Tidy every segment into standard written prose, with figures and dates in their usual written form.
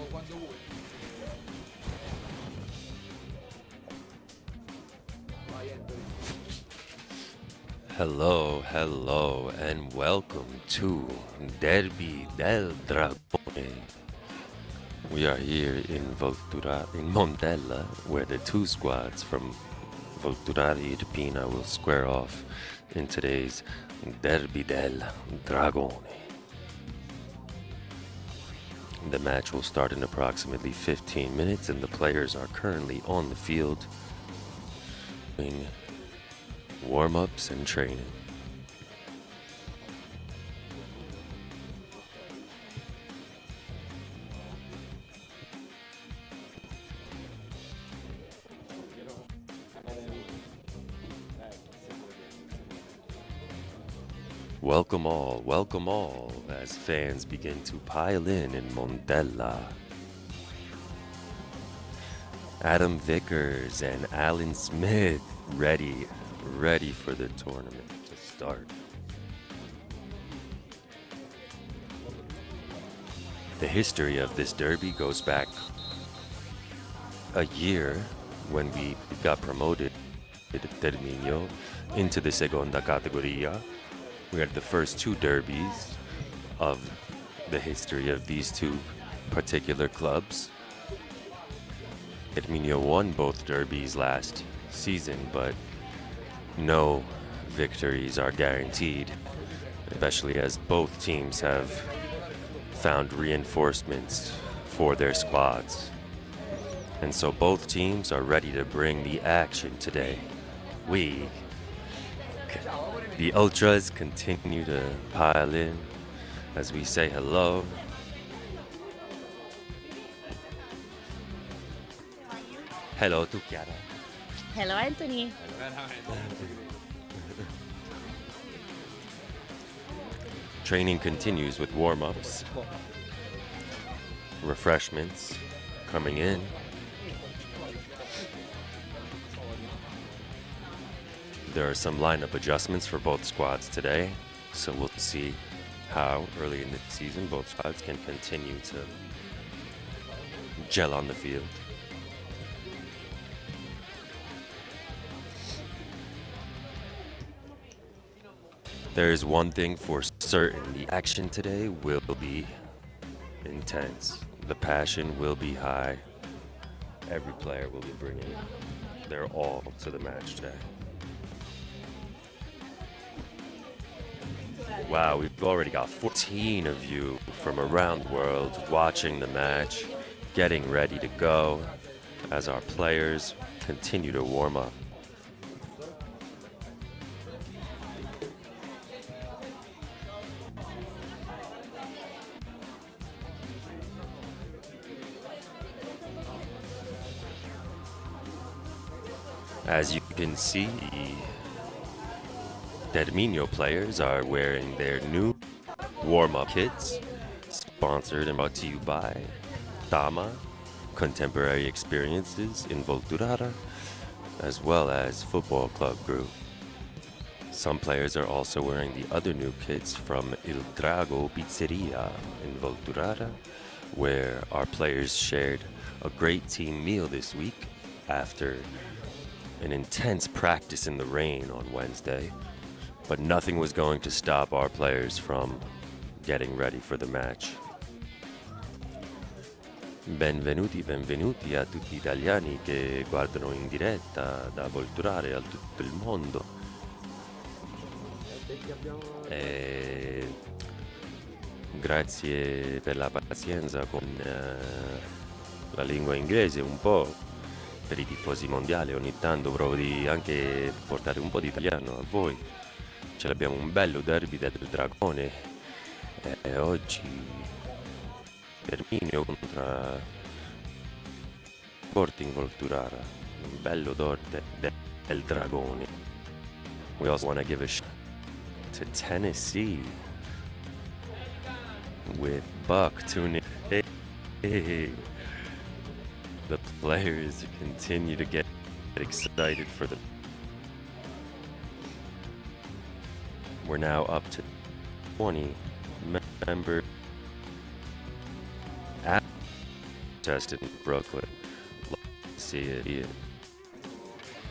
quando vuoi. Vai Anthony. Hello, and welcome to Derby del Dragone. We are here in Montella, where the two squads from Volturara Irpina will square off in today's Derby del Dragone. The match will start in approximately 15 minutes, and the players are currently on the field doing warm-ups and training. Welcome all, as fans begin to pile in Montella. Adam Vickers and Alan Smith ready for the tournament to start. The history of this derby goes back a year when we got promoted to Terminio into the Seconda Categoria. We had the first two derbies of the history of these two particular clubs. Terminio won both derbies last season, but no victories are guaranteed, especially as both teams have found reinforcements for their squads. And so both teams are ready to bring the action today. The Ultras continue to pile in as we say hello. Hello to Chiara. Hello, Anthony. Training continues with warm-ups, refreshments coming in. There are some lineup adjustments for both squads today, so we'll see how early in the season both squads can continue to gel on the field. There is one thing for certain: the action today will be intense. The passion will be high. Every player will be bringing their all to the match today. Wow, we've already got 14 of you from around the world watching the match, getting ready to go as our players continue to warm up. As you can see, Terminio players are wearing their new warm-up kits, sponsored and brought to you by Tama, Contemporary Experiences in Volturara, as well as Football Club Group. Some players are also wearing the other new kits from Il Drago Pizzeria in Volturara, where our players shared a great team meal this week after an intense practice in the rain on Wednesday. But nothing was going to stop our players from getting ready for the match. Benvenuti a tutti gli italiani che guardano in diretta da Volturara e a tutto il mondo. Grazie per la pazienza con la lingua inglese un po'. Per i tifosi mondiali ogni tanto provo di anche portare un po' di italiano a voi. Ce l'abbiamo un bello derby del Dragone e oggi Terminio contro Sporting Volturara, un bello del Dragone. We also want to give a shout to Tennessee with Buck tuning in. The players continue to get excited for the. We're now up to 20 members. protest in Brooklyn. See it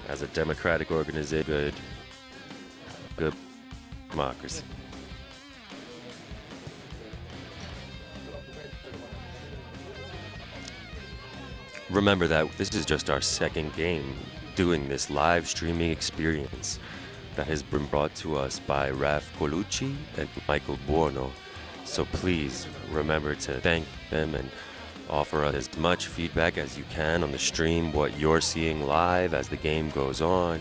as a democratic organization, good democracy. Remember that this is just our second game doing this live streaming experience that has been brought to us by Raf Colucci and Michael Buono. So please remember to thank them and offer us as much feedback as you can on the stream, what you're seeing live as the game goes on,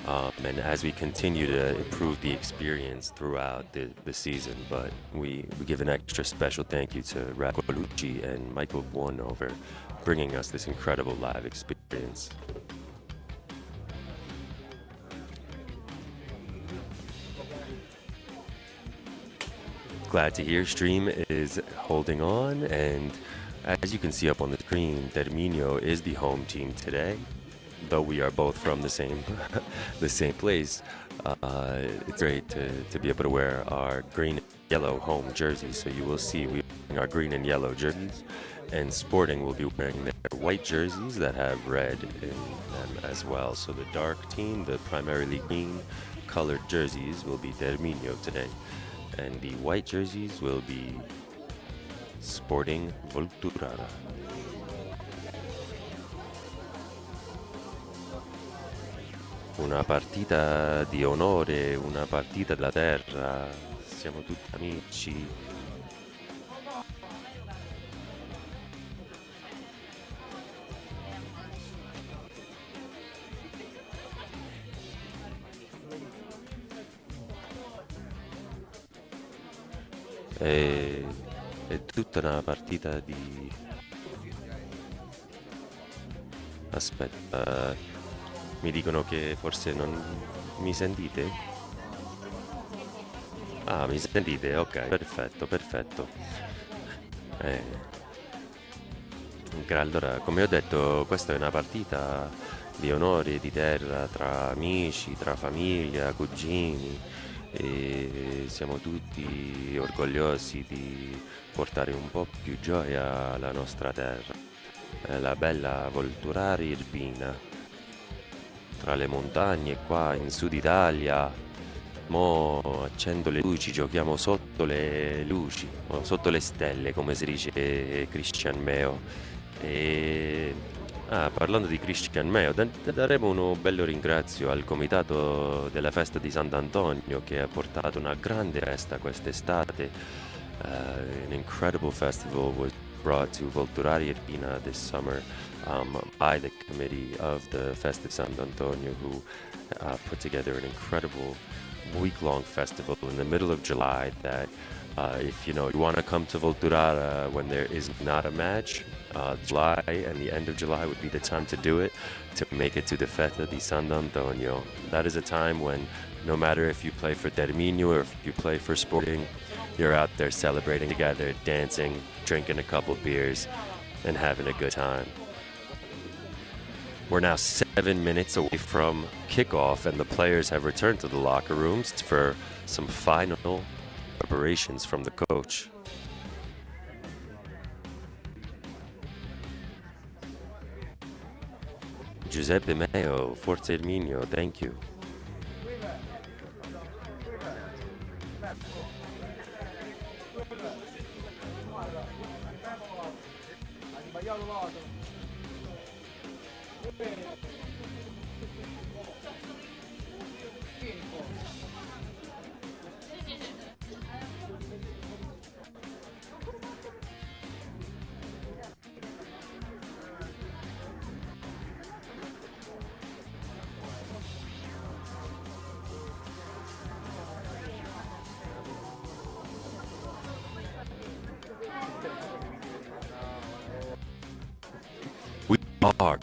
and as we continue to improve the experience throughout the season. But we give an extra special thank you to Raf Colucci and Michael Buono for bringing us this incredible live experience. Glad to hear stream is holding on, and as you can see up on the screen, Terminio is the home team today. Though we are both from the same the same place, it's great to be able to wear our green and yellow home jerseys. So you will see we are wearing our green and yellow jerseys, and Sporting will be wearing their white jerseys that have red in them as well. So the dark team, the primarily green colored jerseys, will be Terminio today, and the white jerseys will be Sporting Volturara. Una partita di onore, una partita della terra, siamo tutti amici. È tutta una partita di... Aspetta, mi dicono che forse non mi sentite? Ah, mi sentite? Ok, perfetto. Allora, come ho detto, questa è una partita di onore, di terra, tra amici, tra famiglia, cugini, e siamo tutti orgogliosi di portare un po' più gioia alla nostra terra, la bella Volturara Irpina, tra le montagne qua in Sud Italia. Mo accendo le luci, giochiamo sotto le luci, o sotto le stelle, come si dice Christian Meo. E parlando di Christian Meo, daremo un bello ringrazio al comitato della festa di Sant'Antonio, che ha portato una grande festa quest'estate. An incredible festival was brought to Volturara Irpina this summer by the committee of the Festa di Sant'Antonio, who put together an incredible week-long festival in the middle of July that if you want to come to Volturara when there is not a match, July and the end of July would be the time to do it, to make it to the Festa di Sant'Antonio. That is a time when no matter if you play for Terminio or if you play for Sporting, you're out there celebrating together, dancing, drinking a couple beers, and having a good time. We're now 7 minutes away from kickoff, and the players have returned to the locker rooms for some final preparations from the coach. Giuseppe Meo, Forza Terminio, thank you. Our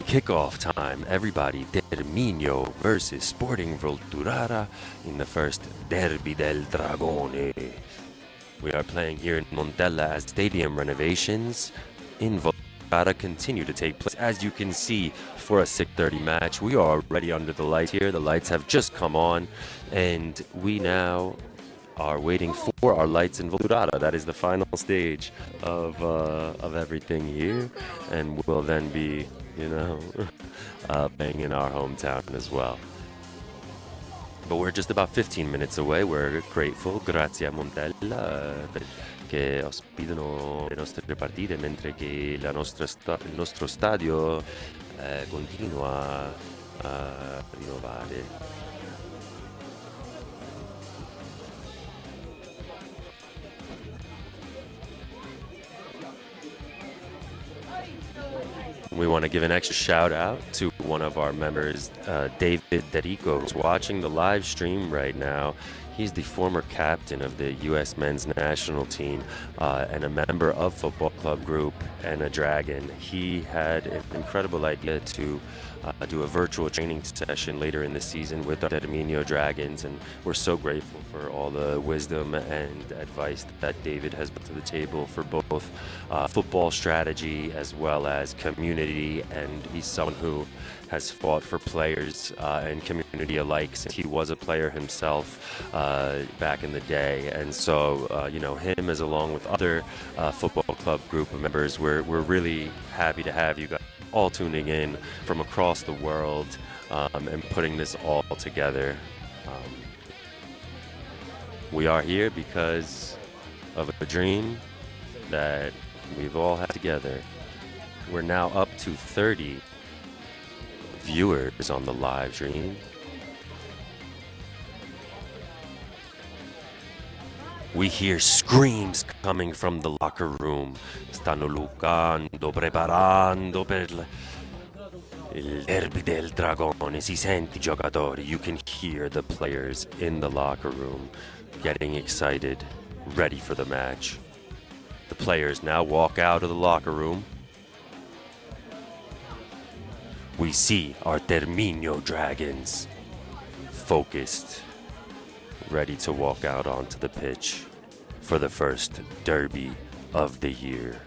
kickoff time, everybody. Terminio versus Sporting Volturara in the first Derby del Dragone. We are playing here in Montella as stadium renovations in Volturara continue to take place. As you can see, for a 6:30 match, we are already under the lights here. The lights have just come on, and we now are waiting for our lights in Volturara. That is the final stage of everything here, and we'll then be, playing in our hometown as well. But we're just about 15 minutes away. We're grateful, grazie a Montella, che ospitano le nostre partite, mentre che il nostro stadio continua a rinnovare. We want to give an extra shout out to one of our members, David Derico, who's watching the live stream right now. He's the former captain of the U.S. men's national team and a member of Football Club Group and a Dragon. He had an incredible idea to do a virtual training session later in the season with the Terminio Dragons, and we're so grateful for all the wisdom and advice that David has brought to the table for both football strategy as well as community, and he's someone who has fought for players and community alike since he was a player himself back in the day. And so, him as along with other Football Club Group members, we're really happy to have you guys all tuning in from across the world and putting this all together. We are here because of a dream that we've all had together. We're now up to 30 viewers on the live stream. We hear screams coming from the locker room. Stanno lucando, preparando per il derby del dragone. Si sente I giocatori. You can hear the players in the locker room getting excited, ready for the match. The players now walk out of the locker room. We see our Terminio Dragons, focused, ready to walk out onto the pitch for the first derby of the year.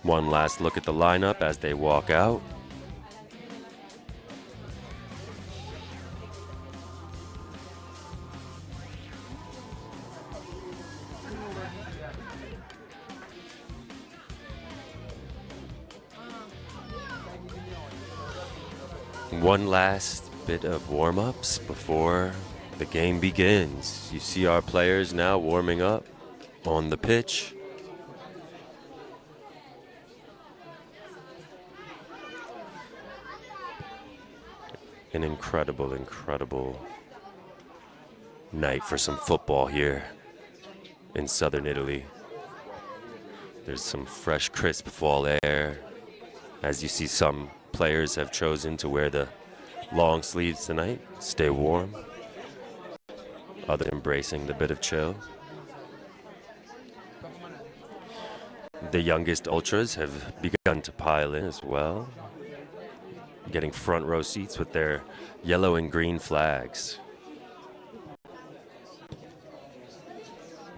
One last look at the lineup as they walk out. One last bit of warm-ups before the game begins. You see our players now warming up on the pitch. An incredible night for some football here in southern Italy. There's some fresh, crisp fall air. As you see, some players have chosen to wear the long sleeves tonight, stay warm. Others embracing the bit of chill. The youngest ultras have begun to pile in as well, getting front row seats with their yellow and green flags.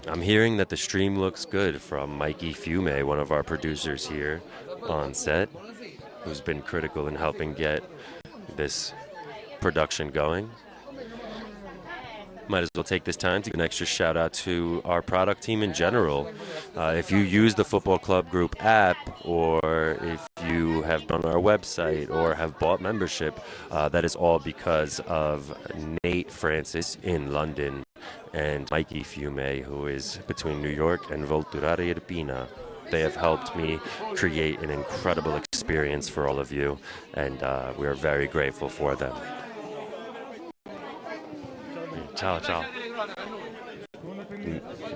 I'm hearing that the stream looks good from Mikey Fiume, one of our producers here on set, who's been critical in helping get this production going. Might as well take this time to give an extra shout out to our product team in general. If you use the Football Club Group app, or if you have been on our website or have bought membership, that is all because of Nate Francis in London and Mikey Fiume, who is between New York and Volturara Irpina. They have helped me create an incredible experience for all of you, and we are very grateful for them. Ciao, ciao.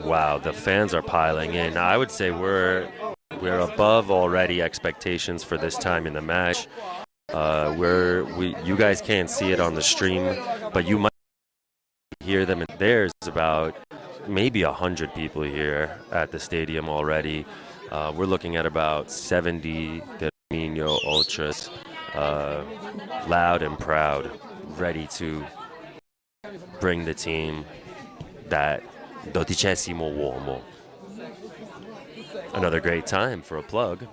Wow, the fans are piling in. I would say we're above already expectations for this time in the match. You guys can't see it on the stream, but you might hear them. There's about maybe 100 people here at the stadium already. We're looking at about 70 Terminio ultras, loud and proud, ready to bring the team that 12º uomo. Another great time for a plug.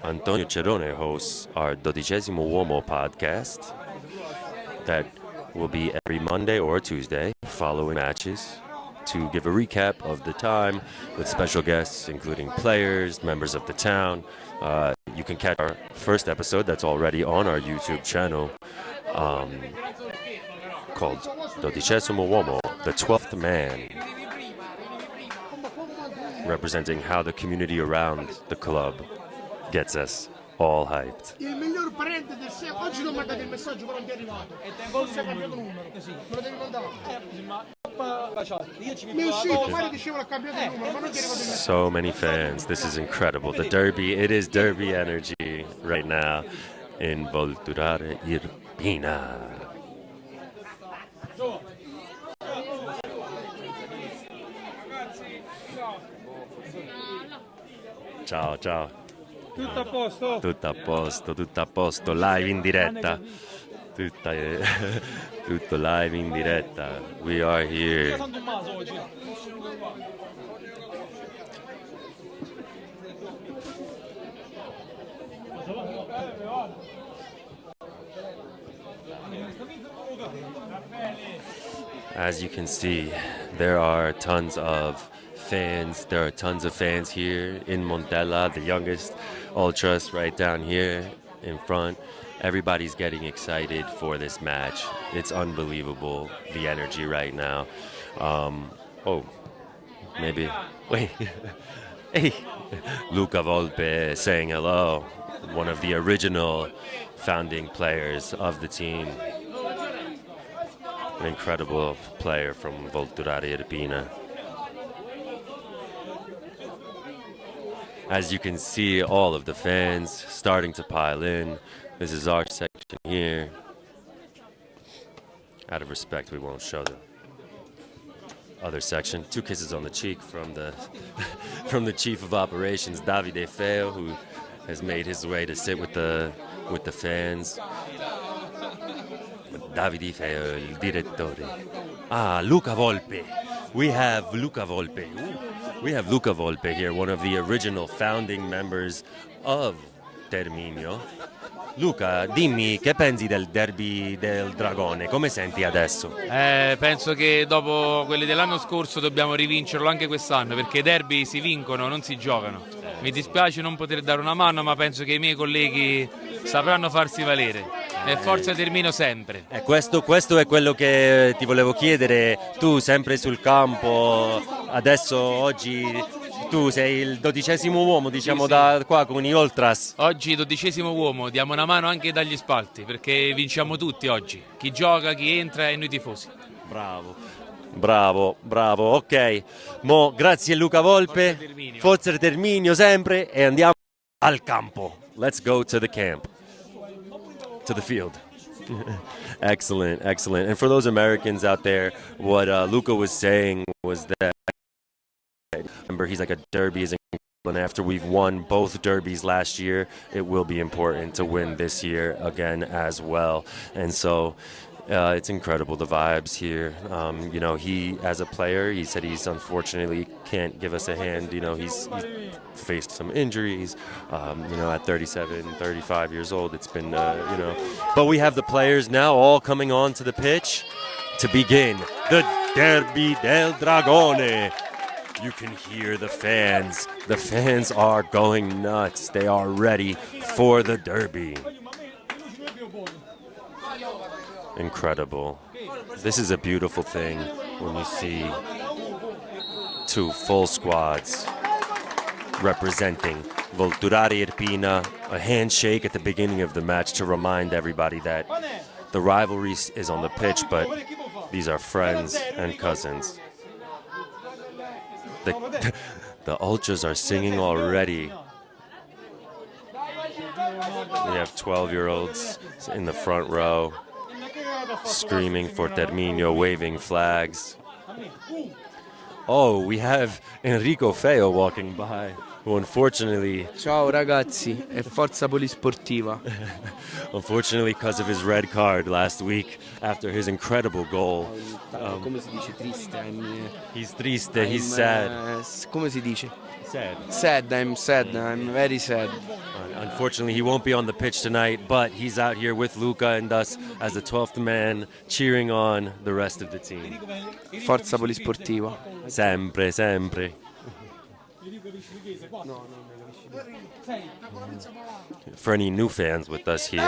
Antonio Cerone hosts our 12º uomo podcast that will be every Monday or Tuesday following matches to give a recap of the time with special guests, including players, members of the town. You can catch our first episode that's already on our YouTube channel called Dodicesimo Uomo, the 12th man, representing how the community around the club gets us all hyped. Il miglior parente del secolo. Oggi ti ho mandato il messaggio, però non ti è arrivato. Forse hai cambiato numero. Me lo devi mandare. Mi è uscito, poi dicevo l'ha cambiato il numero, ma non ti è arrivato il messaggio. So many fans. This is incredible. The derby, it is derby energy right now in Volturara Irpina. Ciao, ciao. Tutto a posto? Tutto a posto, tutto a posto. Live in diretta. Tutto live in diretta. We are here. As you can see, there are tons of fans. There are tons of fans here in Montella, the youngest ultras right down here in front. Everybody's getting excited for this match. It's unbelievable, the energy right now. Maybe, wait. Hey, Luca Volpe saying hello, one of the original founding players of the team. An incredible player from Volturara Irpina. As you can see, all of the fans starting to pile in. This is our section here. Out of respect, we won't show the other section. 2 kisses on the cheek from the from the chief of operations, Davide Feo, who has made his way to sit with the fans. Davide Feo, il direttore. Luca Volpe. We have Luca Volpe. We have Luca Volpe here, one of the original founding members of Terminio. Luca, dimmi che pensi del derby del Dragone, come senti adesso? Penso che dopo quelli dell'anno scorso dobbiamo rivincerlo anche quest'anno, perché i derby si vincono, non si giocano. Mi dispiace non poter dare una mano, ma penso che i miei colleghi sapranno farsi valere. E forza Termino sempre. Questo è quello che ti volevo chiedere. Tu sempre sul campo, adesso oggi tu sei il 12° uomo, diciamo, sì. Da qua con gli Ultras. Oggi 12° uomo, diamo una mano anche dagli spalti, perché vinciamo tutti oggi. Chi gioca, chi entra e noi tifosi. Bravo, ok. Grazie Luca Volpe, Forza Terminio sempre, e andiamo al campo. Let's go to the camp. To the field. Excellent. And for those Americans out there, what Luca was saying was that, remember, he's like, a derby is incredible, and after we've won both derbies last year, it will be important to win this year again as well. And so it's incredible, the vibes here. He, as a player, he said he's unfortunately can't give us a hand. He's faced some injuries. At 37, 35 years old, it's been, But we have the players now all coming onto the pitch to begin the Derby del Dragone. You can hear the fans. The fans are going nuts. They are ready for the derby. Incredible. This is a beautiful thing when you see 2 full squads representing Volturara Irpina. A handshake at the beginning of the match to remind everybody that the rivalry is on the pitch, but these are friends and cousins. The ultras are singing already. We have 12-year-olds in the front row screaming for Terminio, waving flags. Oh, we have Enrico Feo walking by. who unfortunately, Ciao ragazzi, è Forza Polisportiva. unfortunately, because of his red card last week after his incredible goal, Come si dice? Triste. he's triste, he's sad. Come si dice? Sad. Sad, I'm sad, I'm very sad. Unfortunately, he won't be on the pitch tonight, but he's out here with Luca and us as the 12th man, cheering on the rest of the team. Forza Polisportiva. Sempre, sempre. For any new fans with us here,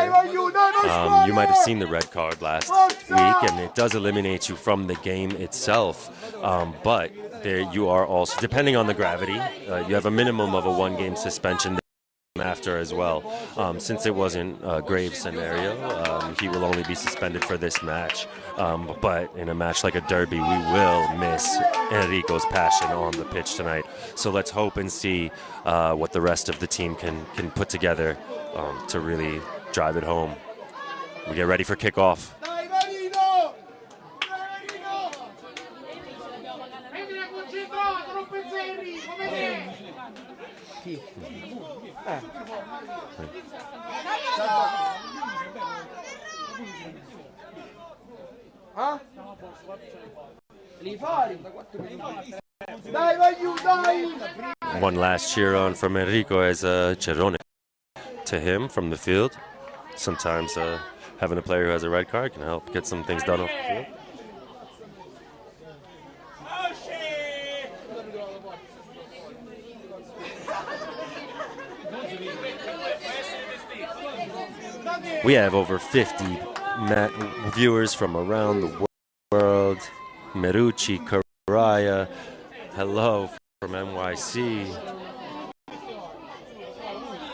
you might have seen the red card last week, and it does eliminate you from the game itself. But there you are also, depending on the gravity, you have a minimum of a 1-game suspension after as well. Since it wasn't a grave scenario, he will only be suspended for this match. But in a match like a derby, we will miss Enrico's passion on the pitch tonight. So let's hope and see what the rest of the team can put together to really drive it home. We get ready for kickoff. One last cheer on from Enrico as Cerrone to him from the field. Sometimes having a player who has a red card can help get some things done off the field. We have over 50 viewers from around the world. Merucci, Karaya, hello from NYC.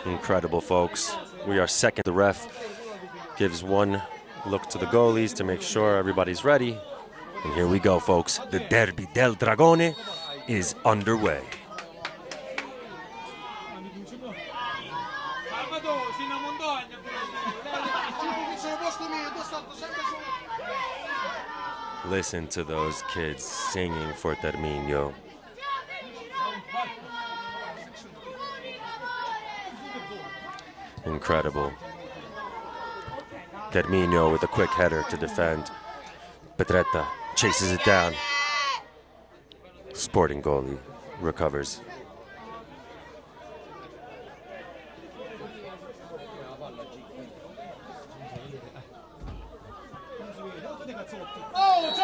Incredible, folks. We are second. The ref gives one look to the goalies to make sure everybody's ready. And here we go, folks. The Derby del Dragone is underway. Listen to those kids singing for Terminio. Incredible. Terminio with a quick header to defend. Petretta chases it down. Sporting goalie recovers.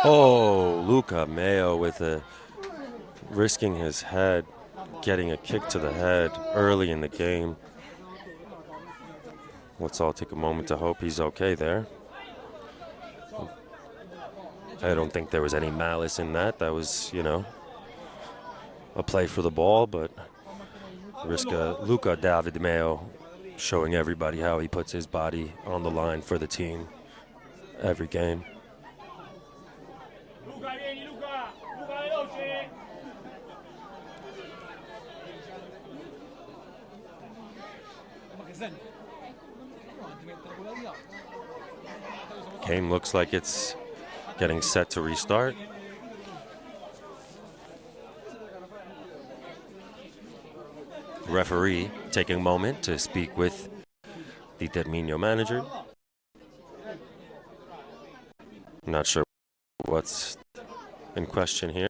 Oh, Luca Mayo with risking his head, getting a kick to the head early in the game. Let's all take a moment to hope he's okay there. I don't think there was any malice in that. That was, a play for the ball, but Luca David Mayo showing everybody how he puts his body on the line for the team every game. Game looks like it's getting set to restart. Referee taking a moment to speak with the Terminio manager. Not sure what's in question here.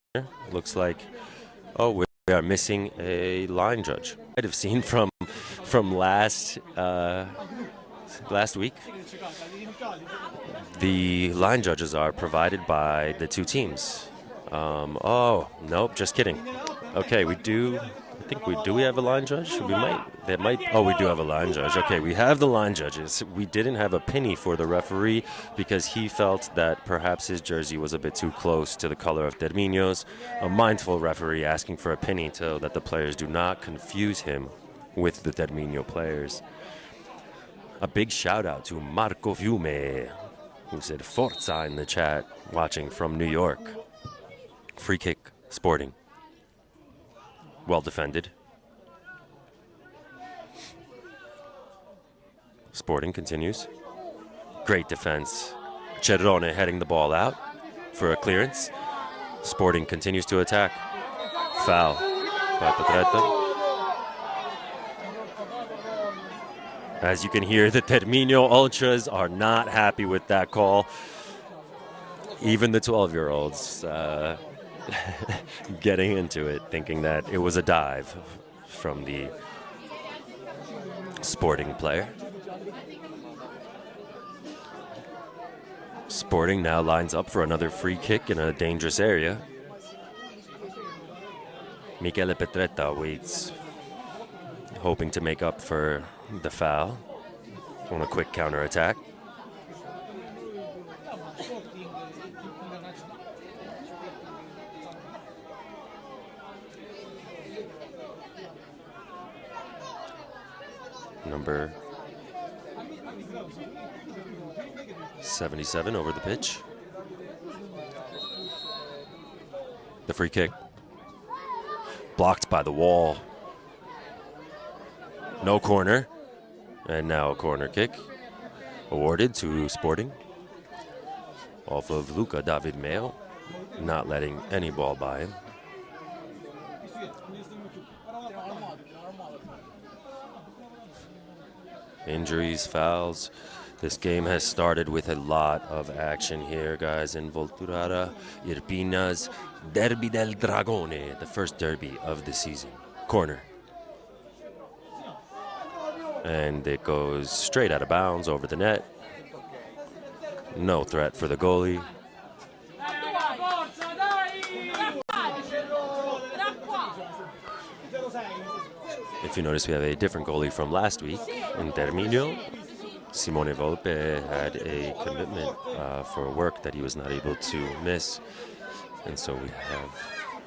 Looks like, we are missing a line judge. Might have seen from last week. The line judges are provided by the two teams. Nope, just kidding. Okay, we do. I think we have a line judge? We do have a line judge. Okay, we have the line judges. We didn't have a penny for the referee because he felt that perhaps his jersey was a bit too close to the color of Terminio's. A mindful referee asking for a penny so that the players do not confuse him with the Terminio players. A big shout out to Marco Fiume, who said Forza in the chat, watching from New York. Free kick, Sporting. Well defended. Sporting continues. Great defense. Cerrone heading the ball out for a clearance. Sporting continues to attack. Foul by Petretta. As you can hear, the Terminio Ultras are not happy with that call. Even the 12-year-olds getting into it, thinking that it was a dive from the Sporting player. Sporting now lines up for another free kick in a dangerous area. Michele Petretta waits, hoping to make up for the foul on a quick counterattack. Number 77 over the pitch. The free kick blocked by the wall. No corner. And now a corner kick awarded to Sporting off of Luca David Meo, not letting any ball by him. Injuries, fouls. This game has started with a lot of action here, guys, in Volturara. Irpina's Derby del Dragone, the first derby of the season. Corner. And it goes straight out of bounds over the net. No threat for the goalie. If you notice, we have a different goalie from last week in Terminio. Simone Volpe had a commitment for work that he was not able to miss. And so we have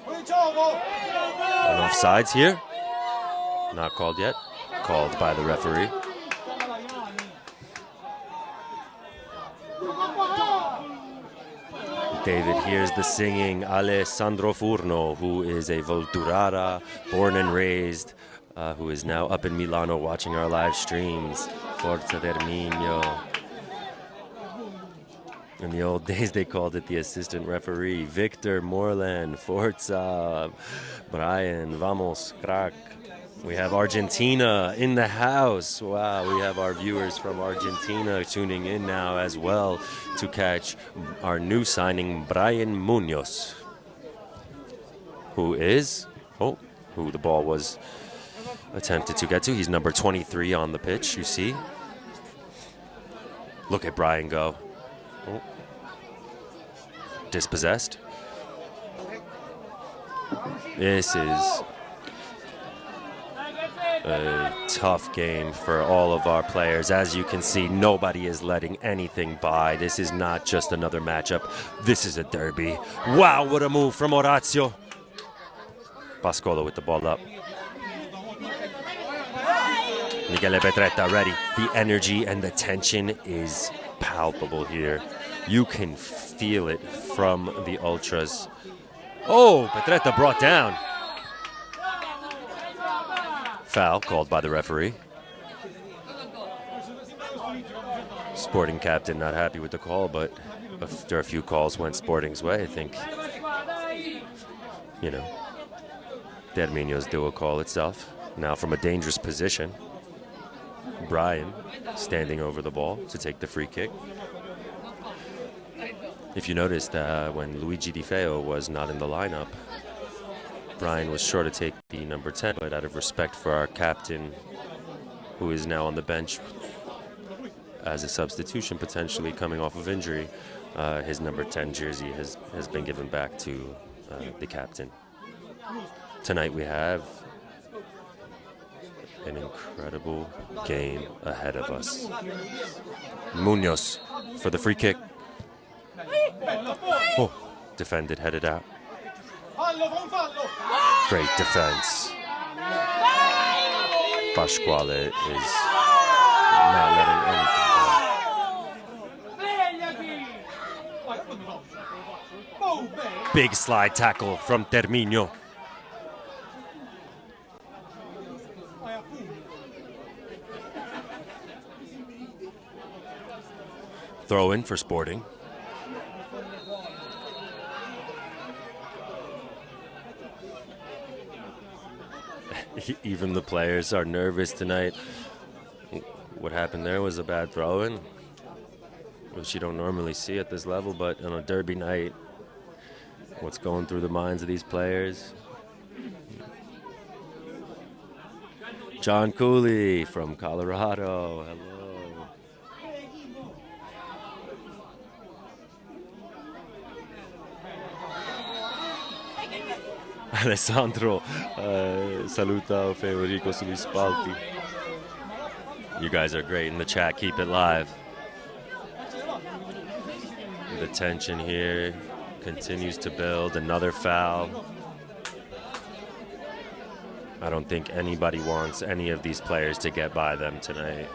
an offsides here. Not called yet. Called by the referee. David hears the singing. Alessandro Furno, who is a Volturara, born and raised, who is now up in Milano watching our live streams. Forza Terminio. In the old days, they called it the assistant referee. Victor Morland, Forza, Brian, vamos, crack. We have Argentina in the house. Wow, we have our viewers from Argentina tuning in now as well to catch our new signing, Brian Munoz, who the ball was attempted to get to. He's number 23 on the pitch, you see. Look at Brian go. Oh. Dispossessed. This is a tough game for all of our players. As you can see, nobody is letting anything by. This is not just another matchup. This is a derby. Wow, what a move from Orazio. Pascolo with the ball up. Michele Petretta ready. The energy and the tension is palpable here. You can feel it from the Ultras. Oh, Petretta brought down. Foul called by the referee. Sporting captain not happy with the call, but after a few calls went Sporting's way, I think, Terminio's duo call itself. Now from a dangerous position, Brian standing over the ball to take the free kick. If you noticed, when Luigi Di Feo was not in the lineup, Brian was sure to take the number 10, but out of respect for our captain, who is now on the bench as a substitution, potentially coming off of injury, his number 10 jersey has been given back to the captain. Tonight we have an incredible game ahead of us. Munoz for the free kick. Oh, defended, headed out. Great defense. Pasquale is not letting anything go. Big slide tackle from Terminio. Throw in for Sporting. Even the players are nervous tonight. What happened there was a bad throw-in, which you don't normally see at this level, but on a derby night, what's going through the minds of these players? John Cooley from Colorado. Hello. Alessandro saluta Federico sugli spalti. You guys are great in the chat. Keep it live. The tension here continues to build. Another foul. I don't think anybody wants any of these players to get by them tonight.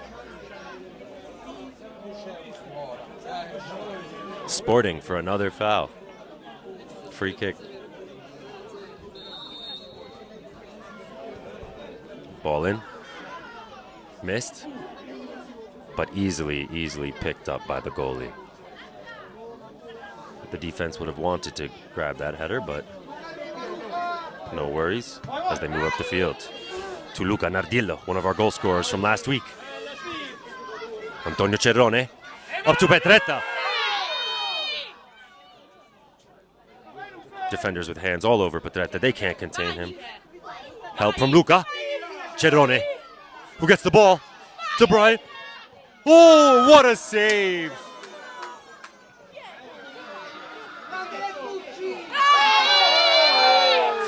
Sporting for another foul. Free kick. Ball in. Missed. But easily picked up by the goalie. The defense would have wanted to grab that header, but no worries as they move up the field. To Luca Nardillo, one of our goal scorers from last week. Antonio Cerrone, up to Petretta. Defenders with hands all over Petretta, they can't contain him. Help from Luca. Cerrone, who gets the ball to Brian. Oh, what a save!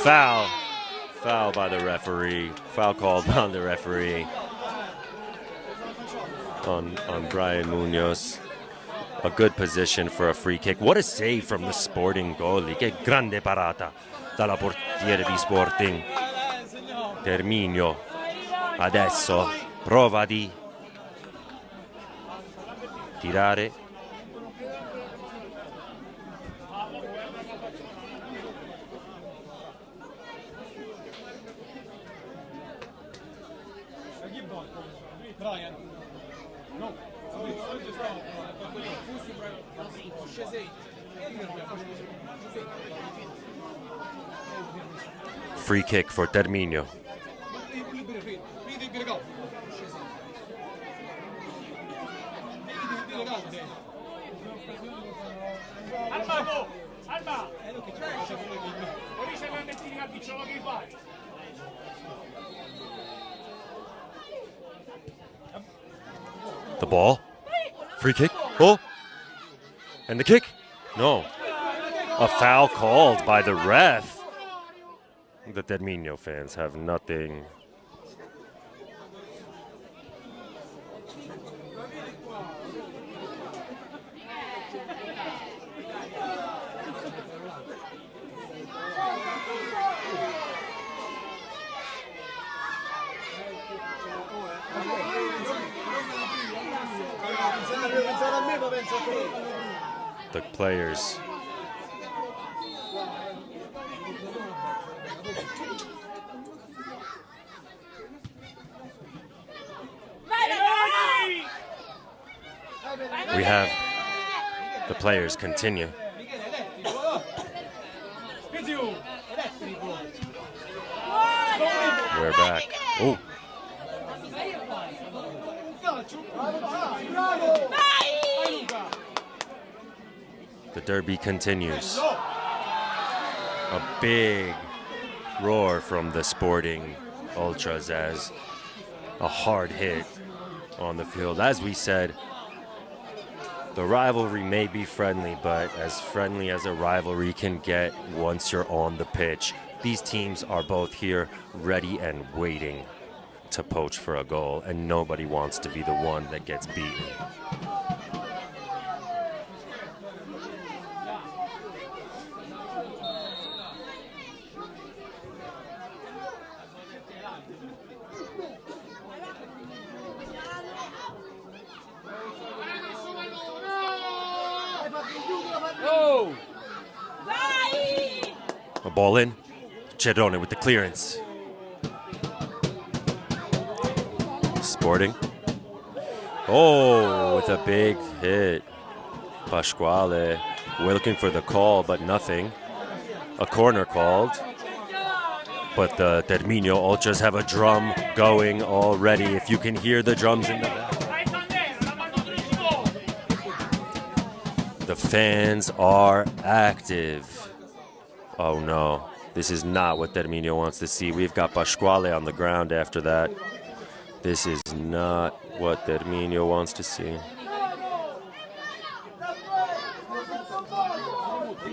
Foul by the referee. Foul called on the referee on Brian Munoz. A good position for a free kick. What a save from the Sporting goalie. Che grande parata dalla portiere di Sporting. Terminio adesso prova di tirare. Free kick for Terminio. The ball. Free kick. Oh. And the kick. No. A foul called by the ref. The Terminio fans have nothing. The players we have the players continue. We're back. Oh. The derby continues. A big roar from the Sporting Ultras as a hard hit on the field. As we said, the rivalry may be friendly, but as friendly as a rivalry can get once you're on the pitch. These teams are both here ready and waiting to poach for a goal, and nobody wants to be the one that gets beaten. A ball in. Cerrone with the clearance. Sporting. Oh, with a big hit. Pasquale. We're looking for the call, but nothing. A corner called. But the Terminio Ultras have a drum going already. If you can hear the drums in the back. fans are active. Oh no, this is not what Terminio wants to see. We've got Pasquale on the ground after that. This is not what Terminio wants to see.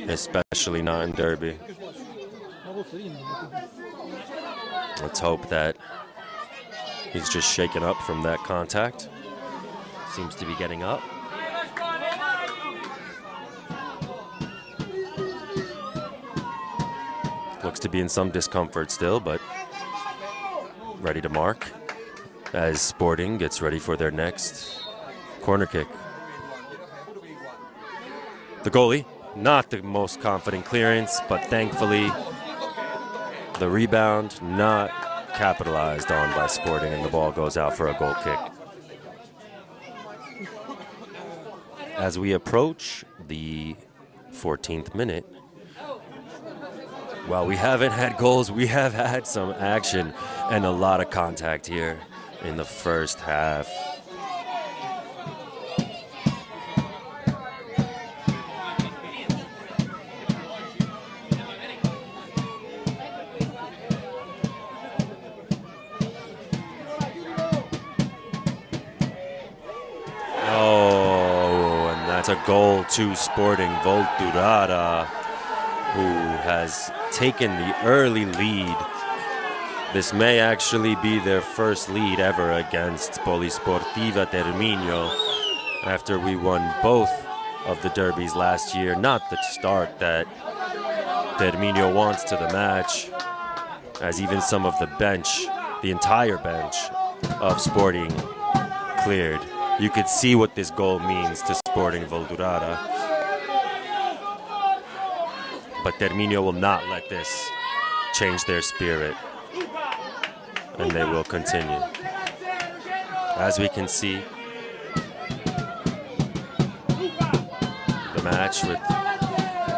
Especially not in Derby. Let's hope that he's just shaken up from that contact. Seems to be getting up. Looks to be in some discomfort still, but ready to mark as Sporting gets ready for their next corner kick. The goalie, not the most confident clearance, but thankfully the rebound not capitalized on by Sporting, and the ball goes out for a goal kick. As we approach the 14th minute, while we haven't had goals, we have had some action and a lot of contact here in the first half. Oh, and that's a goal to Sporting. Volturara, who has taken the early lead. This may actually be their first lead ever against Polisportiva Terminio after we won both of the derbies last year. Not the start that Terminio wants to the match, as even some of the bench, the entire bench of Sporting cleared. You could see what this goal means to Sporting Volturara. But Terminio will not let this change their spirit, and they will continue. As we can see, the match with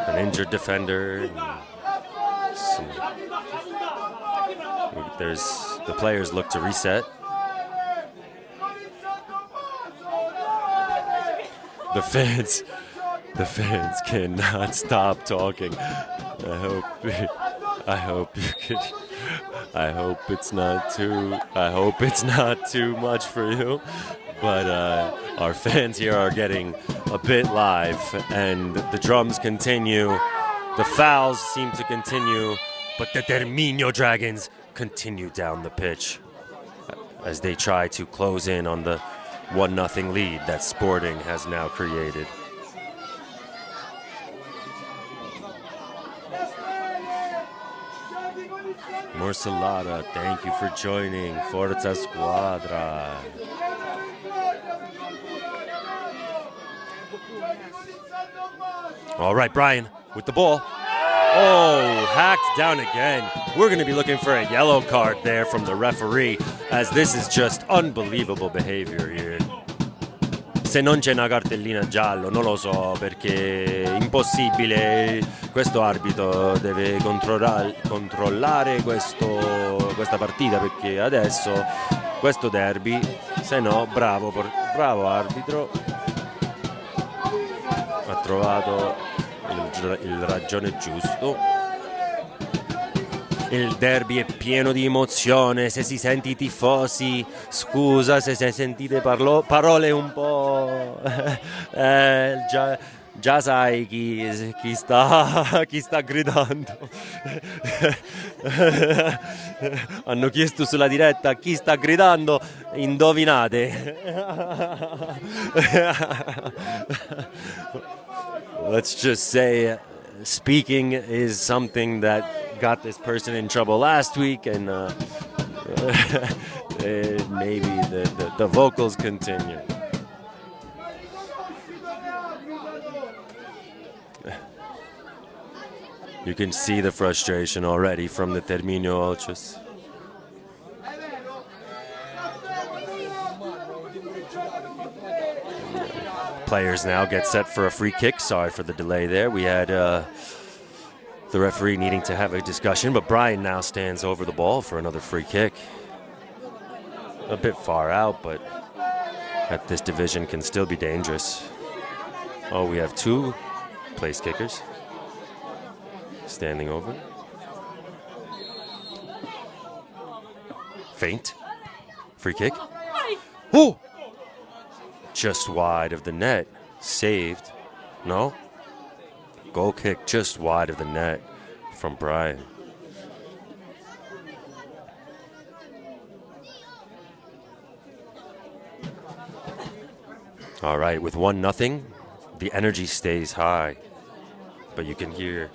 an injured defender. The players look to reset. The fans cannot stop talking. I hope it's not too much for you. But our fans here are getting a bit live, and the drums continue. The fouls seem to continue, but the Terminio Dragons continue down the pitch as they try to close in on the 1-0 lead that Sporting has now created. Morsalada, thank you for joining. Forza Squadra. All right, Brian with the ball. Oh, hacked down again. We're going to be looking for a yellow card there from the referee, as this is just unbelievable behavior here. Se non c'è una cartellina giallo, non lo so, perché è impossibile. Questo arbitro deve controllare questa partita, perché adesso questo derby, se no, bravo arbitro, ha trovato il ragione giusto. Il derby è pieno di emozione, se si senti i tifosi, scusa se sentite parole un po'... già sai chi sta gridando. Hanno chiesto sulla diretta chi sta gridando, indovinate. Let's just say speaking is something that got this person in trouble last week, and maybe the vocals continue. You can see the frustration already from the Terminio Ultras. Players now get set for a free kick. Sorry for the delay there. We had the referee needing to have a discussion, but Brian now stands over the ball for another free kick. A bit far out, but at this division can still be dangerous. Oh, we have two place kickers standing over. Feint. Free kick. Oh! Just wide of the net. Saved. No? Goal kick just wide of the net from Brian. All right, with 1-0, the energy stays high. But you can hear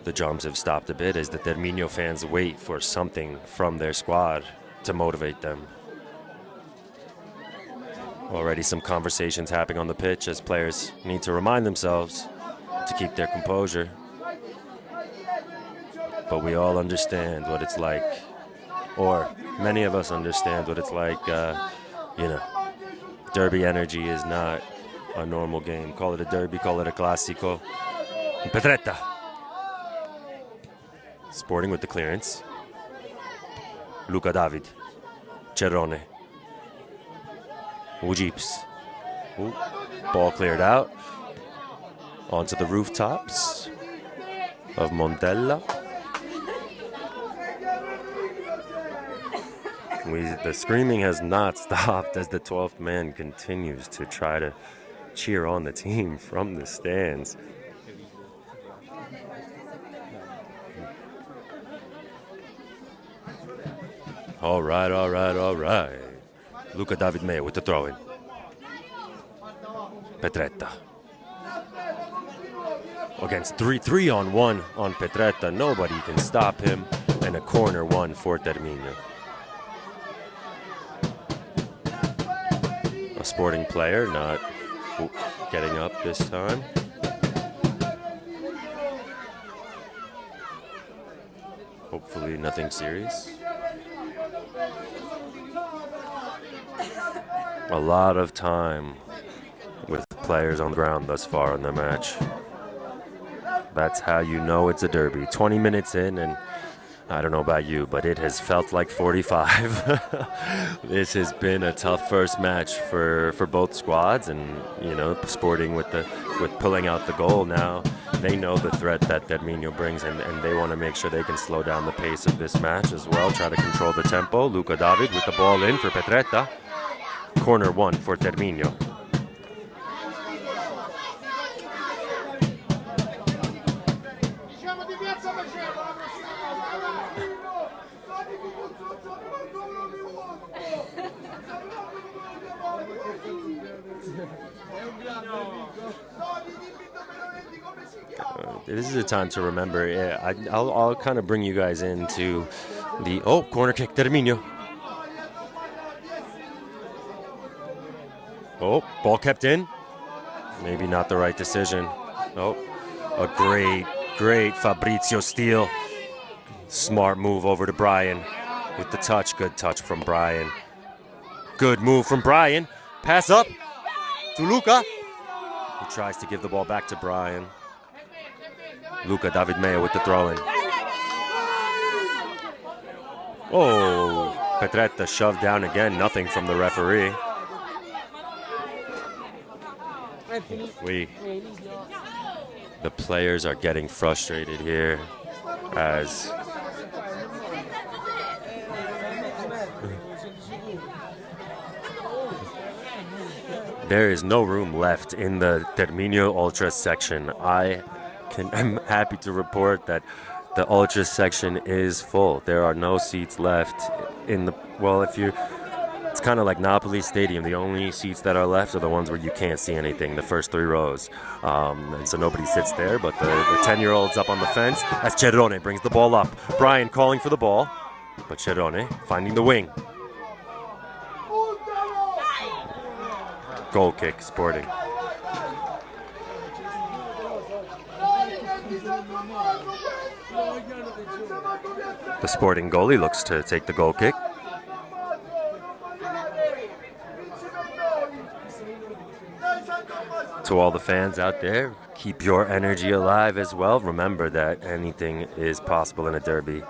the drums have stopped a bit as the Terminio fans wait for something from their squad to motivate them. Already some conversations happening on the pitch as players need to remind themselves to keep their composure. But we all understand what it's like, or many of us understand what it's like, derby energy is not a normal game. Call it a derby, call it a classico. Petretta. Sporting with the clearance. Luca David. Cerrone. Ujips. Ooh. Ball cleared out. Onto the rooftops of Montella. The screaming has not stopped as the 12th man continues to try to cheer on the team from the stands. All right. Luca David Mea with the throw-in. Petretta. Against 3-on-1 on Petretta. Nobody can stop him. And a corner one for Terminio. A Sporting player not getting up this time. Hopefully nothing serious. A lot of time with players on the ground thus far in the match. That's how you know it's a derby. 20 minutes in, and I don't know about you, but it has felt like 45. This has been a tough first match for both squads, and Sporting with pulling out the goal now. They know the threat that Terminio brings, and they want to make sure they can slow down the pace of this match as well. Try to control the tempo. Luca David with the ball in for Petretta. Corner one for Terminio. This is a time to remember. I'll kind of bring you guys into the corner kick, Terminio. Ball kept in. Maybe not the right decision. A great Fabrizio steal. Smart move over to Brian with the touch. Good touch from Brian. Good move from Brian. Pass up to Luca, who tries to give the ball back to Brian. Luca David Mea with the throw-in. Petretta shoved down again. Nothing from the referee. The players are getting frustrated here as there is no room left in the Terminio Ultra section. I'm happy to report that the Ultra section is full. There are no seats left in the, it's kind of like Napoli Stadium. The only seats that are left are the ones where you can't see anything, the first 3 rows. And so nobody sits there, but the 10-year-old's up on the fence as Cerrone brings the ball up. Brian calling for the ball, but Cerrone finding the wing. Goal kick, Sporting. The Sporting goalie looks to take the goal kick. To all the fans out there, keep your energy alive as well. Remember that anything is possible in a derby.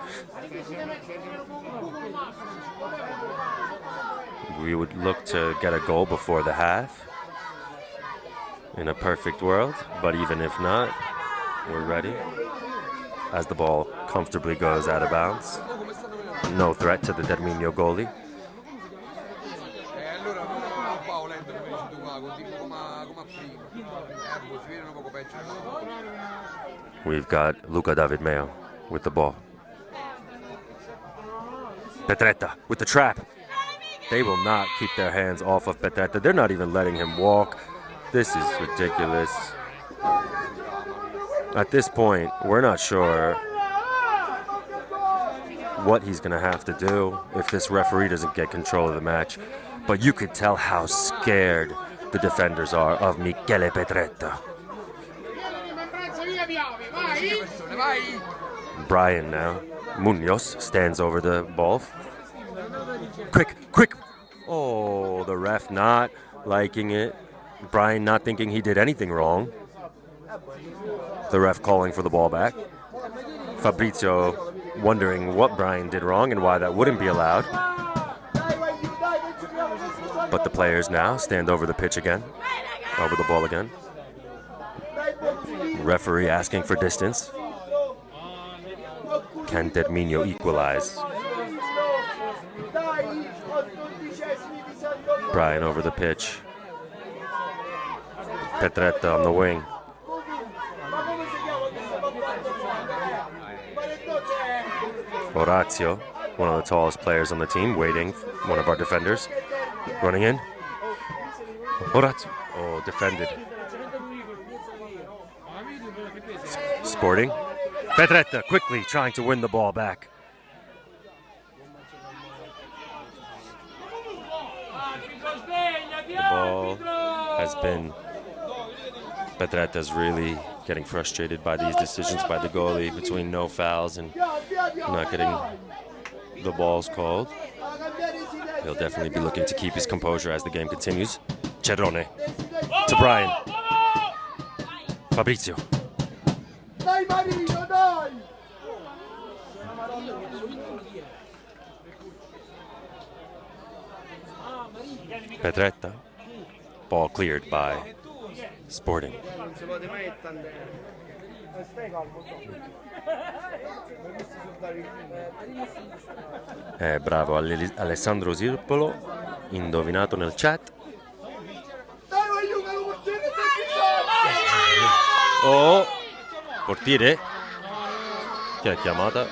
We would look to get a goal before the half. in a perfect world, but even if not, we're ready. As the ball comfortably goes out of bounds. No threat to the Terminio goalie. Allora non Paolo lento come dici tu qua, continua come a prima. Si vede un poco peggio. We've got Luca David Mayo with the ball. Petretta with the trap. They will not keep their hands off of Petretta. They're not even letting him walk. This is ridiculous. At this point, we're not sure what he's going to have to do if this referee doesn't get control of the match. But you could tell how scared the defenders are of Michele Petretta. Brian now. Munoz stands over the ball. Quick. Oh, the ref not liking it. Brian not thinking he did anything wrong. The ref calling for the ball back. Fabrizio wondering what Brian did wrong and why that wouldn't be allowed. But the players now stand over the pitch again, over the ball again. Referee asking for distance. Can Terminio equalize? Brian over the pitch. Petretta on the wing. Orazio, one of the tallest players on the team, waiting, one of our defenders, running in. Orazio, oh, defended. Sporting. Petretta quickly trying to win the ball back. The ball has been... Petretta's really getting frustrated by these decisions by the goalie between no fouls and not getting the balls called. He'll definitely be looking to keep his composure as the game continues. Cerrone to Brian. Fabrizio. Petretta. Ball cleared by Sporting. Bravo Alessandro Sirpolo, indovinato nel chat. Oh, portiere. Chi è chiamata?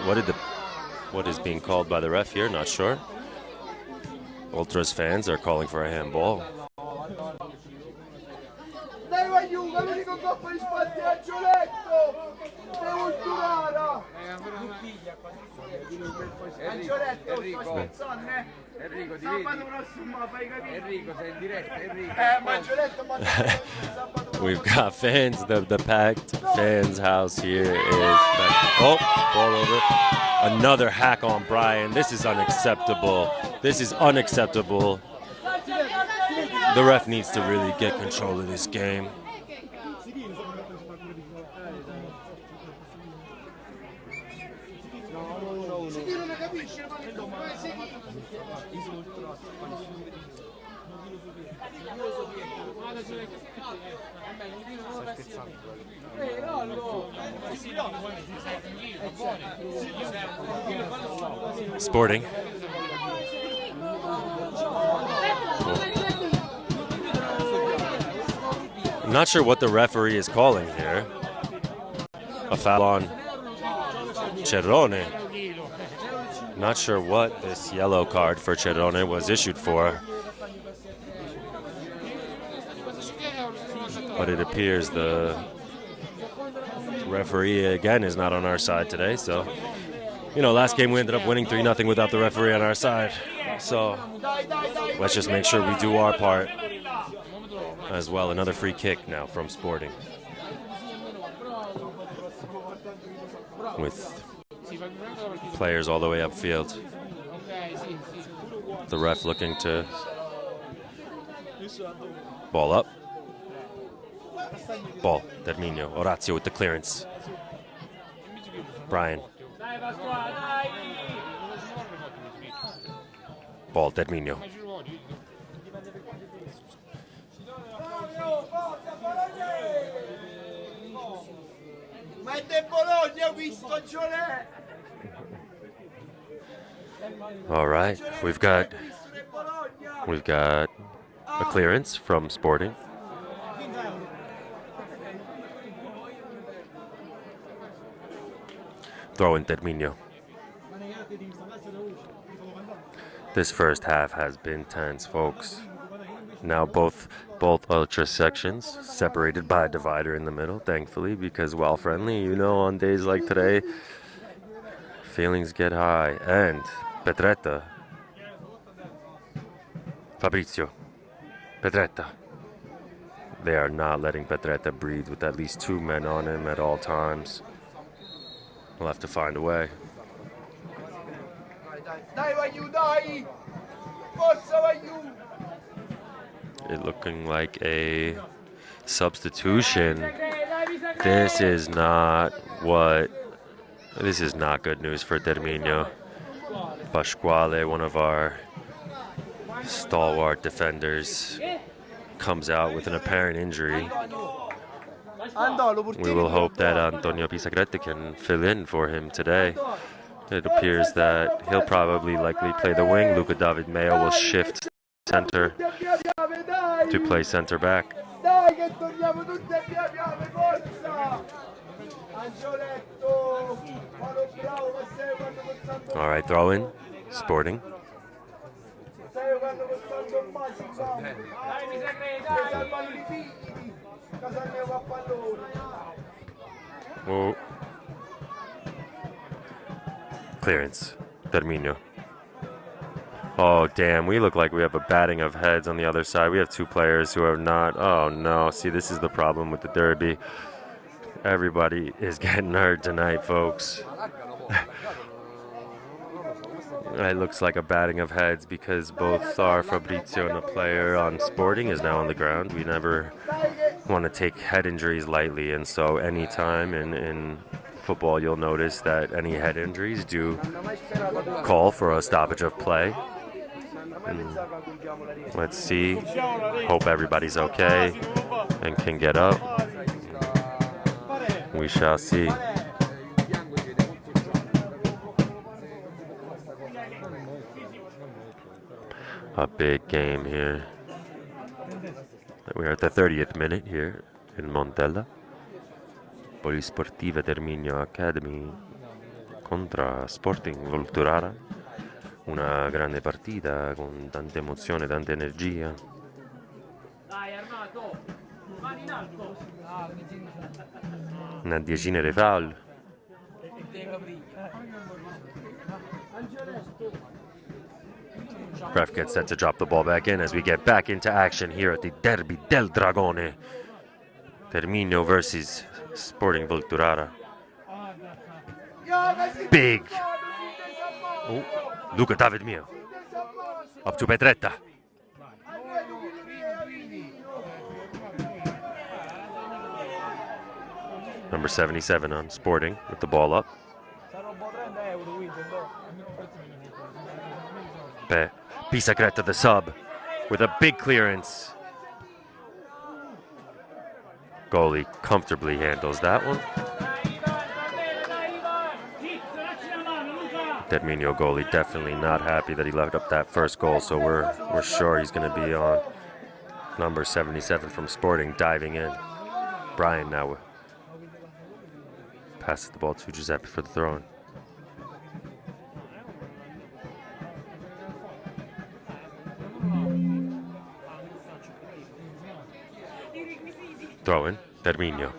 What is being called by the ref here? Not sure. Ultras fans are calling for a handball. L'unico coppa di spalti a Volturara. Enrico, ti vedi? Enrico, sei in diretta, Enrico. We've got fans, the packed fans house here is packed. Oh, ball over. Another hack on Brian. This is unacceptable. The ref needs to really get control of this game. Sporting. I'm not sure what the referee is calling here. A foul on Cerrone. Not sure what this yellow card for Cerrone was issued for. But it appears the referee again is not on our side today. So, you know, last game we ended up winning 3-0 without the referee on our side. So let's just make sure we do our part as well. Another free kick now from Sporting. With players all the way upfield. The ref looking to ball up. Ball, Terminio. Orazio with the clearance. Brian. Ball, Terminio. All right, we've got a clearance from Sporting. Throw in Terminio. This first half has been tense, folks. Now both ultra sections separated by a divider in the middle, thankfully, because while friendly, you know, on days like today, feelings get high. And Petretta, Fabrizio, Petretta. They are not letting Petretta breathe with at least 2 men on him at all times. We'll have to find a way. It looking like a substitution. This is not good news for Terminio. Pasquale, one of our stalwart defenders, comes out with an apparent injury. We will hope that Antonio Pisacrete can fill in for him today. It appears that he'll probably likely play the wing. Luca David Mayo will shift center to play center back. All right, throw in. Sporting. Oh. Clearance. Terminio. Oh, damn. We look like we have a batting of heads on the other side. We have 2 players who are not. Oh, no. See, this is the problem with the derby. Everybody is getting hurt tonight, folks. It looks like a batting of heads because both our Fabrizio and a player on Sporting is now on the ground. We never want to take head injuries lightly, and so anytime in football you'll notice that any head injuries do call for a stoppage of play. And let's see. Hope everybody's okay and can get up. We shall see. A big game here. We are at the 30th minute here in Montella. Polisportiva Terminio Academy contra Sporting Volturara. Una grande partita con tanta emozione, tanta energia. Una decina di foul. Ref gets set to drop the ball back in as we get back into action here at the Derby del Dragone. Terminio versus Sporting Volturara. Big. Oh, Luca David Mio. Up to Petretta. Number 77 on Sporting with the ball up. Pisacrete, the sub, with a big clearance. Goalie comfortably handles that one. Terminio goalie definitely not happy that he left up that first goal, so we're sure he's going to be on number 77 from Sporting diving in. Brian now passes the ball to Giuseppe for the throw-in. Throw in, Terminio.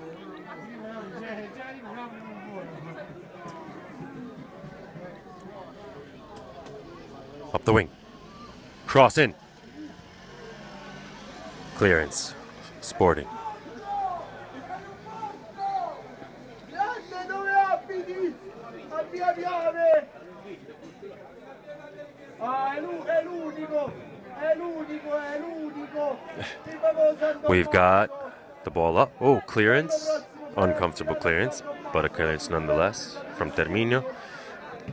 Up the wing. Cross in. Clearance. Sporting. We've got the ball up. Oh, clearance. Uncomfortable clearance, but a clearance nonetheless from Terminio.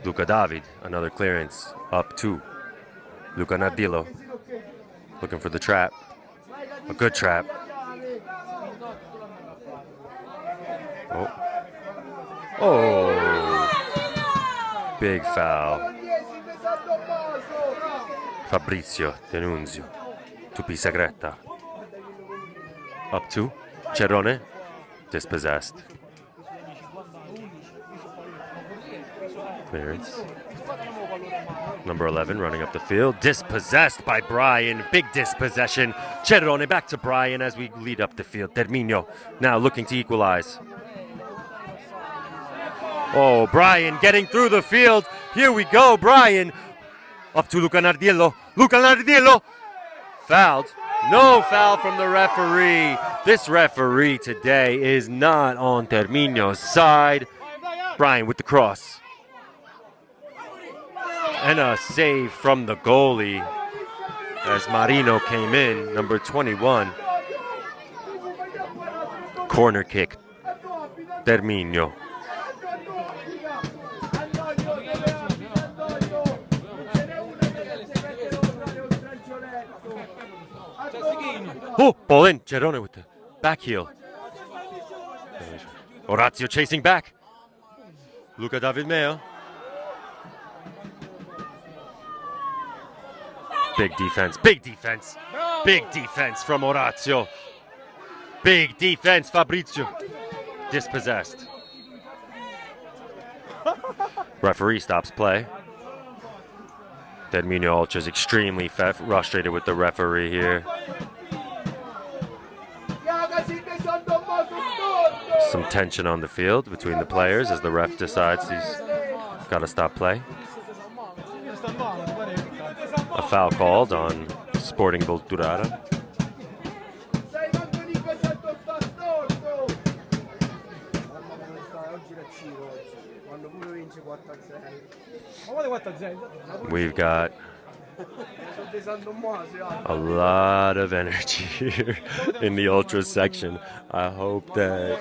Luca David, another clearance. Up to Luca Nardillo. Looking for the trap. A good trap. Oh. Oh, big foul. Fabrizio Denunzio to Pisagretta. Up to Cerrone, dispossessed. Clearance. Number 11 running up the field, dispossessed by Brian. Big dispossession. Cerrone back to Brian as we lead up the field. Terminio now looking to equalize. Oh, Brian getting through the field. Here we go, Brian. Up to Luca Nardiello. Luca Nardiello. Fouled. No foul from the referee. This referee today is not on Terminio's side. Brian with the cross. And a save from the goalie as Marino came in, number 21. Corner kick. Terminio. Oh, ball in. Cerrone with the back heel. Orazio chasing back. Luca David Meo. Big defense, big defense. Big defense from Orazio. Big defense, Fabrizio. Dispossessed. Referee stops play. Terminio Ultra is extremely frustrated with the referee here. Some tension on the field between the players as the ref decides he's got to stop play. A foul called on Sporting Volturara. We've got a lot of energy here in the Ultra section. I hope that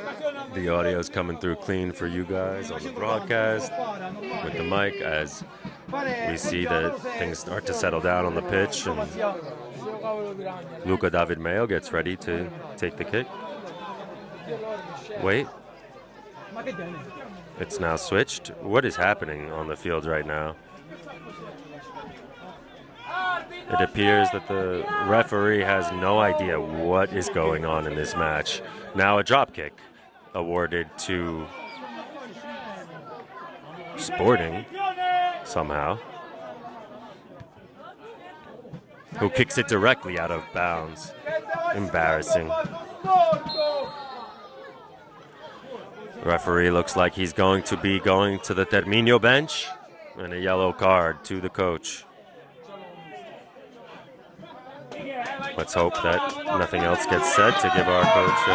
the audio is coming through clean for you guys on the broadcast with the mic as we see that things start to settle down on the pitch and Luca David Meo gets ready to take the kick. Wait. It's now switched. What is happening on the field right now? It appears that the referee has no idea what is going on in this match. Now a drop kick awarded to Sporting somehow, who kicks it directly out of bounds. Embarrassing. Referee looks like he's going to be going to the Terminio bench, and a yellow card to the coach. Let's hope that nothing else gets said to give our coach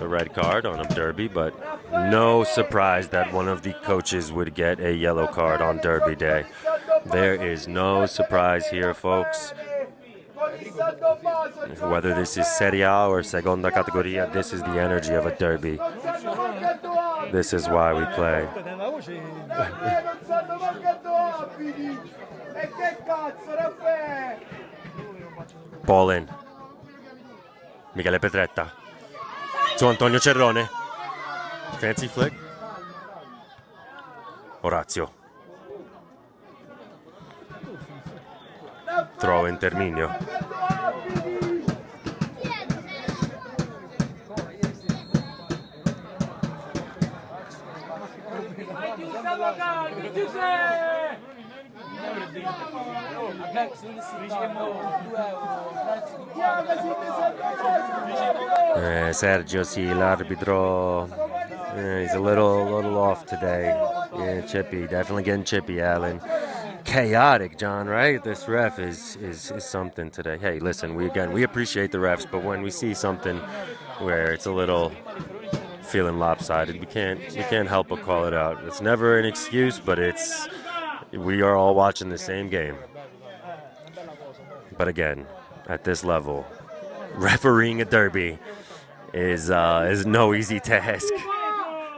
a red card on a derby, but no surprise that one of the coaches would get a yellow card on derby day. There is no surprise here, folks. Whether this is Serie A or Seconda Categoria, this is the energy of a derby. This is why we play. Ball in. Michele Petretta to Antonio Cerrone. Fancy flick. Orazio. Throw in Terminio. Sergio, sì, l'arbitro, he's a little off today. Yeah, chippy, definitely getting chippy, Alan. Chaotic, John, right? This ref is something today. Hey, listen, we appreciate the refs, but when we see something where it's a little feeling lopsided, we can't help but call it out. It's never an excuse, but we are all watching the same game. But again, at this level, refereeing a derby is no easy task.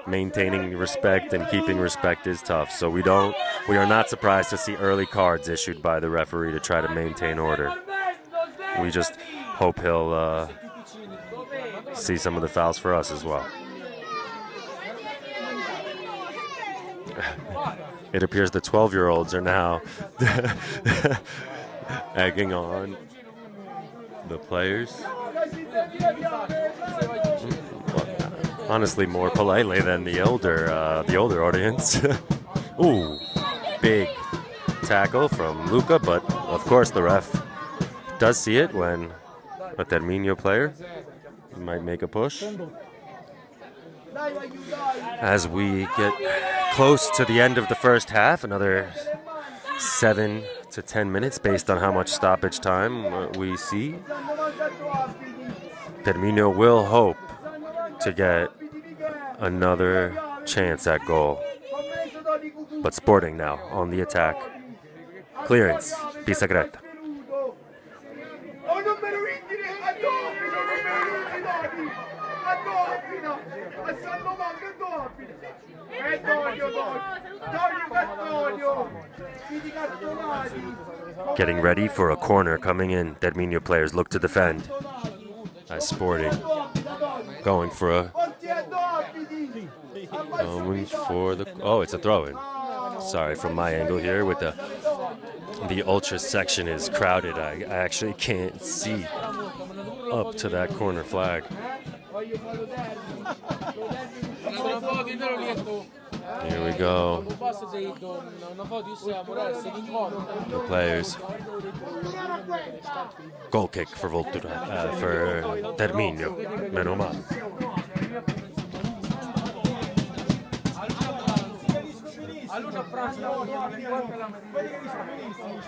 Maintaining respect and keeping respect is tough. So we are not surprised to see early cards issued by the referee to try to maintain order. We just hope he'll see some of the fouls for us as well. It appears the 12-year-olds are now egging on the players. Honestly, more politely than the older audience. Ooh, big tackle from Luca, but of course the ref does see it when a Terminio player might make a push. As we get close to the end of the first half, another 7 to 10 minutes based on how much stoppage time we see. Terminio will hope to get another chance at goal. But Sporting now on the attack. Clearance, Pisagretta. Getting ready for a corner coming in. Terminio players look to defend. As Sporting going for a oh, it's a throw-in. Sorry, from my angle here with the ultra section is crowded. I actually can't see up to that corner flag. Here we go. The players. Goal kick for Volturara, for Terminio. Meno male.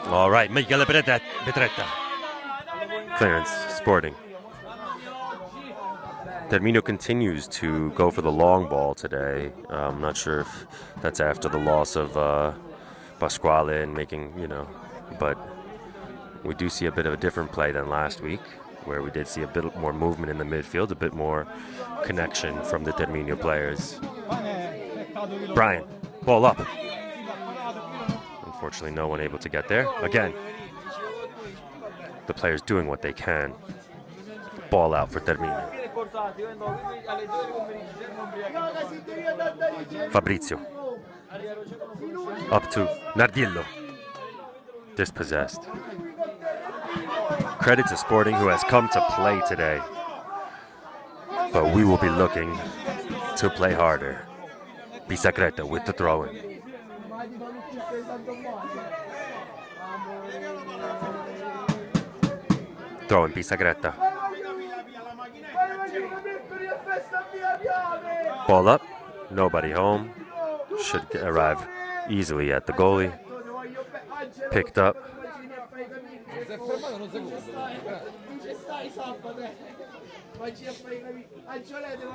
All right, Michele Petretta. Clearance, Sporting. Terminio continues to go for the long ball today. I'm not sure if that's after the loss of Pasquale and making, but we do see a bit of a different play than last week, where we did see a bit more movement in the midfield, a bit more connection from the Terminio players. Brian, ball up. Unfortunately, no one able to get there. Again, the players doing what they can. Ball out for Terminio. Fabrizio. Up to Nardillo. Dispossessed. Credit to Sporting, who has come to play today. But we will be looking to play harder. Pisagretta with the throw-in. Throw-in, Pisagretta. Ball up, nobody home. Should arrive easily at the goalie. Picked up.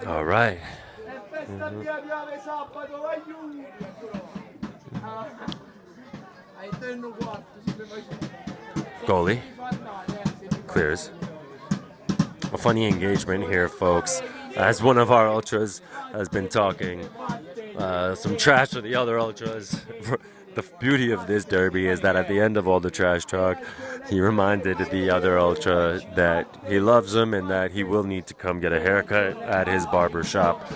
All right. Goalie clears. A funny engagement here, folks, as one of our ultras has been talking some trash to the other ultras. The beauty of this derby is that at the end of all the trash talk, he reminded the other ultra that he loves him and that he will need to come get a haircut at his barber shop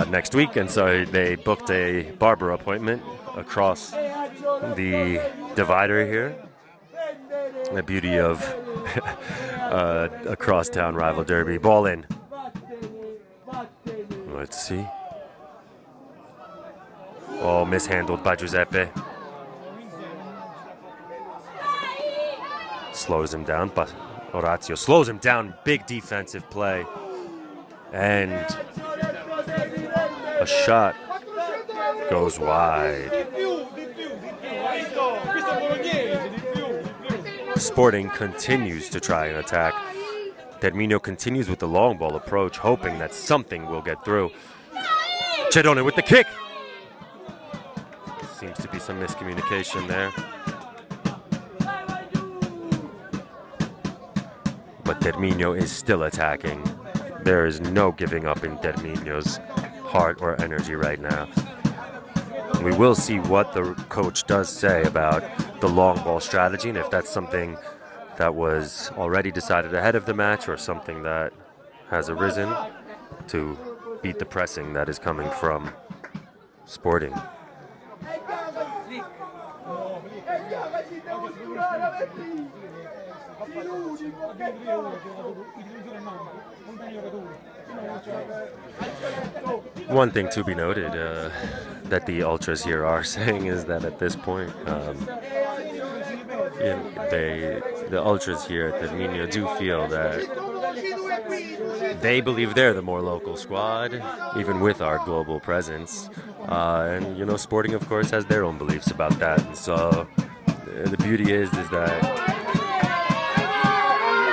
next week. And so they booked a barber appointment across the divider here. The beauty of a crosstown rival derby. Ball in. Let's see. Oh, mishandled by Giuseppe. Slows him down, but Orazio slows him down. Big defensive play. And a shot goes wide. Sporting continues to try and attack. Terminio continues with the long ball approach, hoping that something will get through. Cerrone with the kick. Seems to be some miscommunication there. But Terminio is still attacking. There is no giving up in Terminio's heart or energy right now. We will see what the coach does say about the long ball strategy, and if that's something that was already decided ahead of the match or something that has arisen to beat the pressing that is coming from Sporting. One thing to be noted that the ultras here are saying is that at this point, the ultras here at Terminio do feel that they believe they're the more local squad, even with our global presence. And you know, Sporting, of course, has their own beliefs about that. And so the beauty is that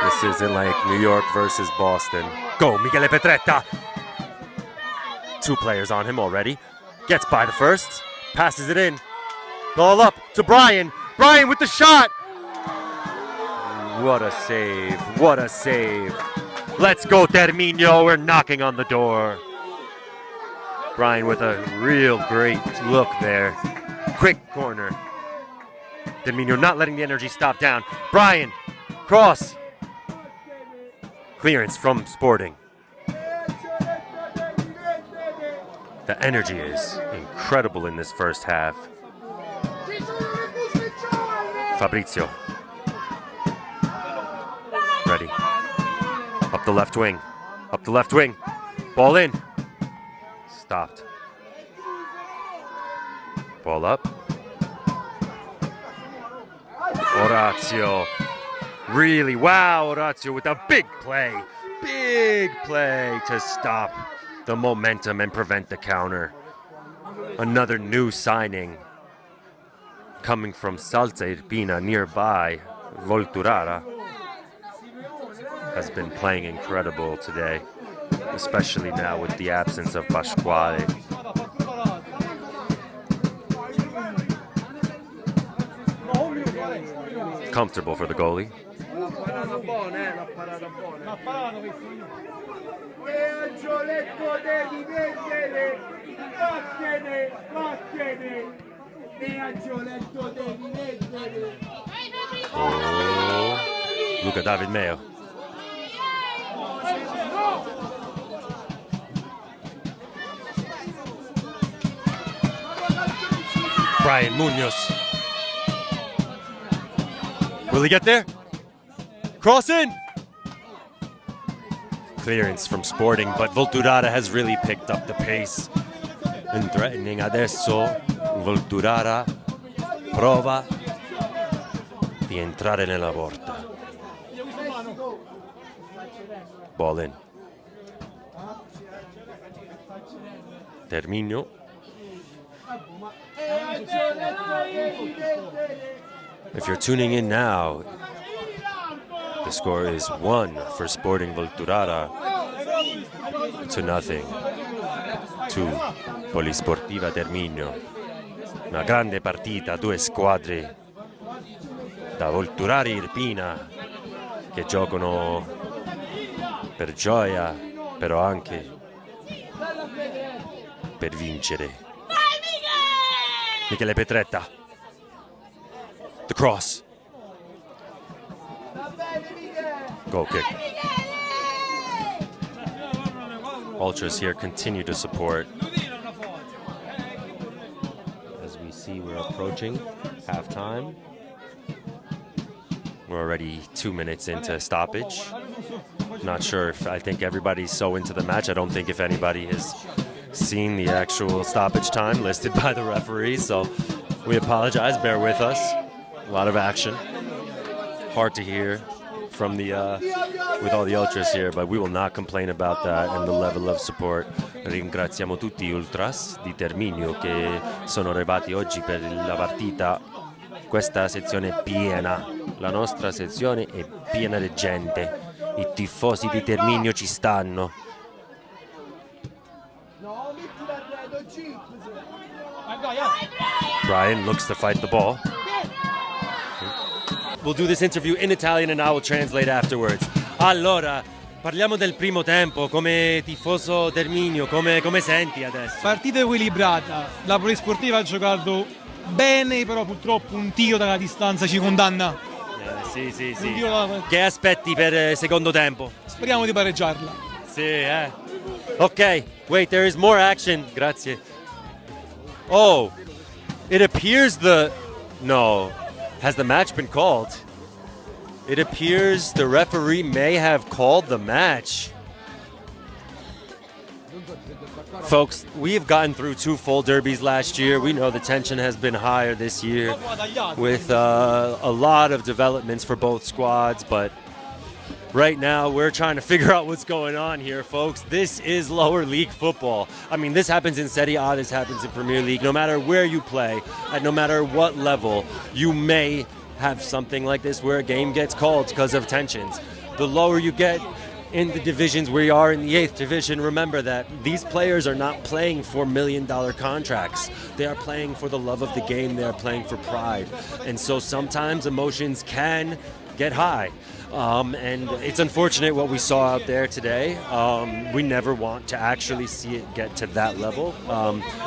this isn't like New York versus Boston. Go, Michele Petretta! 2 players on him already. Gets by the first, passes it in. Ball up to Brian. Brian with the shot! What a save, what a save. Let's go, Terminio, we're knocking on the door. Brian with a real great look there. Quick corner. Terminio not letting the energy stop down. Brian, cross. Clearance from Sporting. The energy is incredible in this first half. Fabrizio. Ready. Up the left wing. Up the left wing. Ball in. Stopped. Ball up. Orazio. Really, wow, Orazio with a big play. Big play to stop the momentum and prevent the counter. Another new signing coming from Salsa Irpina nearby. Volturara has been playing incredible today, especially now with the absence of Pasquale. Comfortable for the goalie. Oh, Luca David Meo. Brian Munoz. Will he get there? Cross in! Clearance from Sporting, but Volturara has really picked up the pace. And threatening adesso, Volturara prova di entrare nella porta. Ball in. Terminio. If you're tuning in now, the score is 1 for Sporting Volturara to 0 to Polisportiva Terminio. Una grande partita, 2 squadre da Volturara e Irpina che giocano per gioia, però anche per vincere. Michele Petretta. The cross. Goal kick. Ultras here continue to support. As we see, we're approaching halftime. We're already 2 minutes into stoppage. Not sure if I think everybody's so into the match. I don't think if anybody has seen the actual stoppage time listed by the referee, so we apologize, bear with us. A lot of action. Hard to hear from the with all the ultras here, but we will not complain about that and the level of support. Ringraziamo tutti gli ultras di Terminio che sono arrivati oggi per la partita. Questa sezione è piena, la nostra sezione è piena di gente. I tifosi di Terminio ci stanno. Brian looks to fight the ball. We'll do this interview in Italian and I will translate afterwards. Allora, parliamo del primo tempo. Come tifoso Terminio, come senti adesso? Partita equilibrata. La Polisportiva ha giocato bene, però purtroppo un tiro dalla distanza ci condanna. Sì. Che aspetti per il secondo tempo? Speriamo di pareggiarla. Sì, eh. Okay, wait, there is more action. Grazie. Oh, it appears No. Has the match been called? It appears the referee may have called the match. Folks, we've gotten through 2 full derbies last year. We know the tension has been higher this year with a lot of developments for both squads, but right now we're trying to figure out what's going on here, folks. This is lower league football. I mean, this happens in Serie A, this happens in Premier League. No matter where you play, at no matter what level, you may have something like this where a game gets called because of tensions. The lower you get in the divisions, we are in the 8th division. Remember that these players are not playing for $1 million contracts. They are playing for the love of the game. They are playing for pride. And so sometimes emotions can get high. And it's unfortunate what we saw out there today. We never want to actually see it get to that level.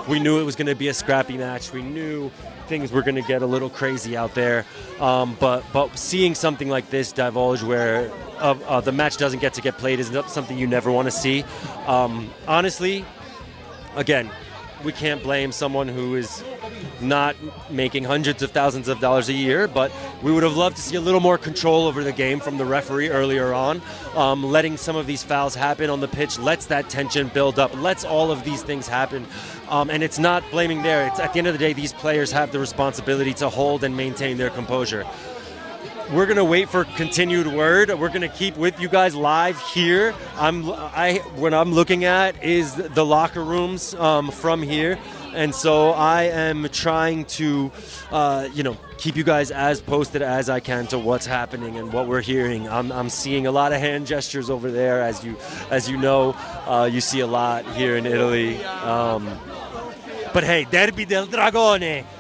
We knew it was going to be a scrappy match. We knew things were going to get a little crazy out there. But seeing something like this divulge where the match doesn't get played is something you never want to see. Honestly, again, we can't blame someone who is not making hundreds of thousands of dollars a year, but we would have loved to see a little more control over the game from the referee earlier on. Letting some of these fouls happen on the pitch lets that tension build up, lets all of these things happen. And it's not blaming there. It's at the end of the day, these players have the responsibility to hold and maintain their composure. We're going to wait for continued word. We're going to keep with you guys live here. What I'm looking at is the locker rooms from here. And so I am trying to, keep you guys as posted as I can to what's happening and what we're hearing. I'm seeing a lot of hand gestures over there, as you know, you see a lot here in Italy. But hey, Derby del Dragone!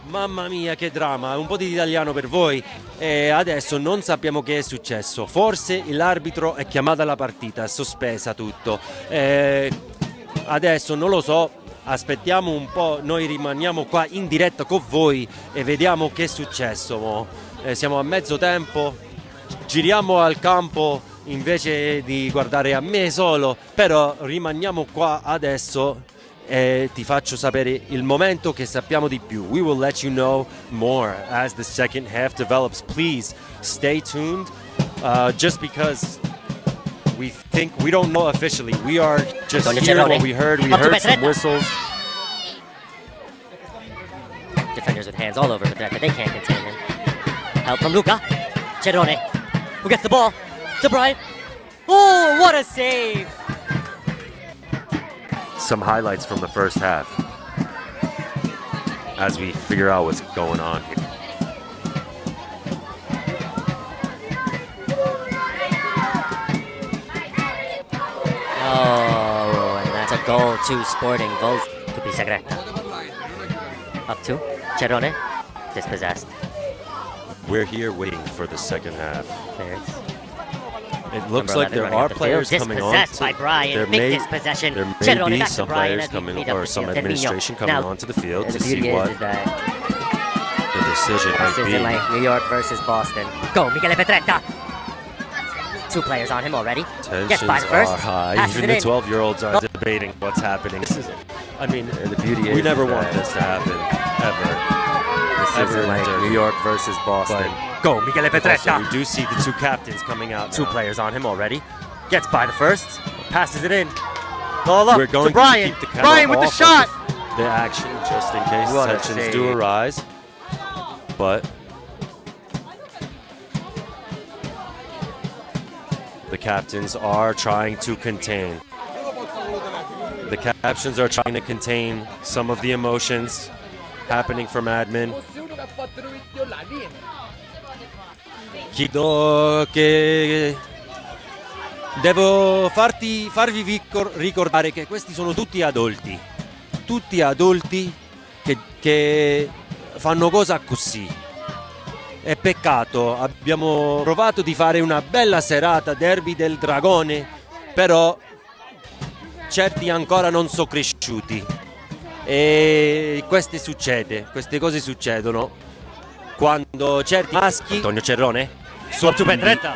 Mamma mia che dramma, un po' di italiano per voi. E adesso non sappiamo che è successo. Forse l'arbitro è chiamata la partita, è sospesa tutto. Adesso non lo so, aspettiamo un po', noi rimaniamo qua in diretta con voi e vediamo che è successo. Siamo a mezzo tempo, giriamo al campo invece di guardare a me solo, però rimaniamo qua adesso. E ti faccio sapere il momento che sappiamo di più. We will let you know more as the second half develops. Please stay tuned. Just because we don't know officially. We are just hearing what we heard. We heard some whistles. Defenders with hands all over Vedretta. They can't contain him. Help from Luca. Cerrone. Who gets the ball? To Brian. Oh, what a save! Some highlights from the first half as we figure out what's going on here. Oh, and that's a goal to Sporting. Goal to be Segreta. Up to Cerrone. Dispossessed. We're here waiting for the second half. There's It looks number like 11 there running are up the players field. coming on. Dispossessed by Brian. There Big may dispossession. be Cerrone back to some Brian players as he coming, beat up or the some field. administration Terminio. coming Now, onto the field the to see beauty what is that the decision this might isn't be. like New York versus Boston. Go, Michele Petretta. 2 players on him already. Gets Tensions by the first. are high. Passes Even it the in. 12-year-olds are debating what's happening. The beauty is we never want that this to happen, ever. this isn't like New York versus Boston. Go, Michele Also, Petretta. we do see the 2 captains coming out 2 now. players on him already. Gets by the first. Passes it in. Ball up We're going to Brian. to keep the camera Brian with the off shot. of the action just in case What a tensions save. do arise. But the captains are trying to contain. The captains are trying to contain some of the emotions happening from admin. Chiedo che devo farvi ricordare che questi sono tutti adulti che fanno cosa così. È peccato, abbiamo provato di fare una bella serata Derby del Dragone, però certi ancora non sono cresciuti e queste cose succedono quando certi maschi, Antonio Cerrone, sono più Petretta,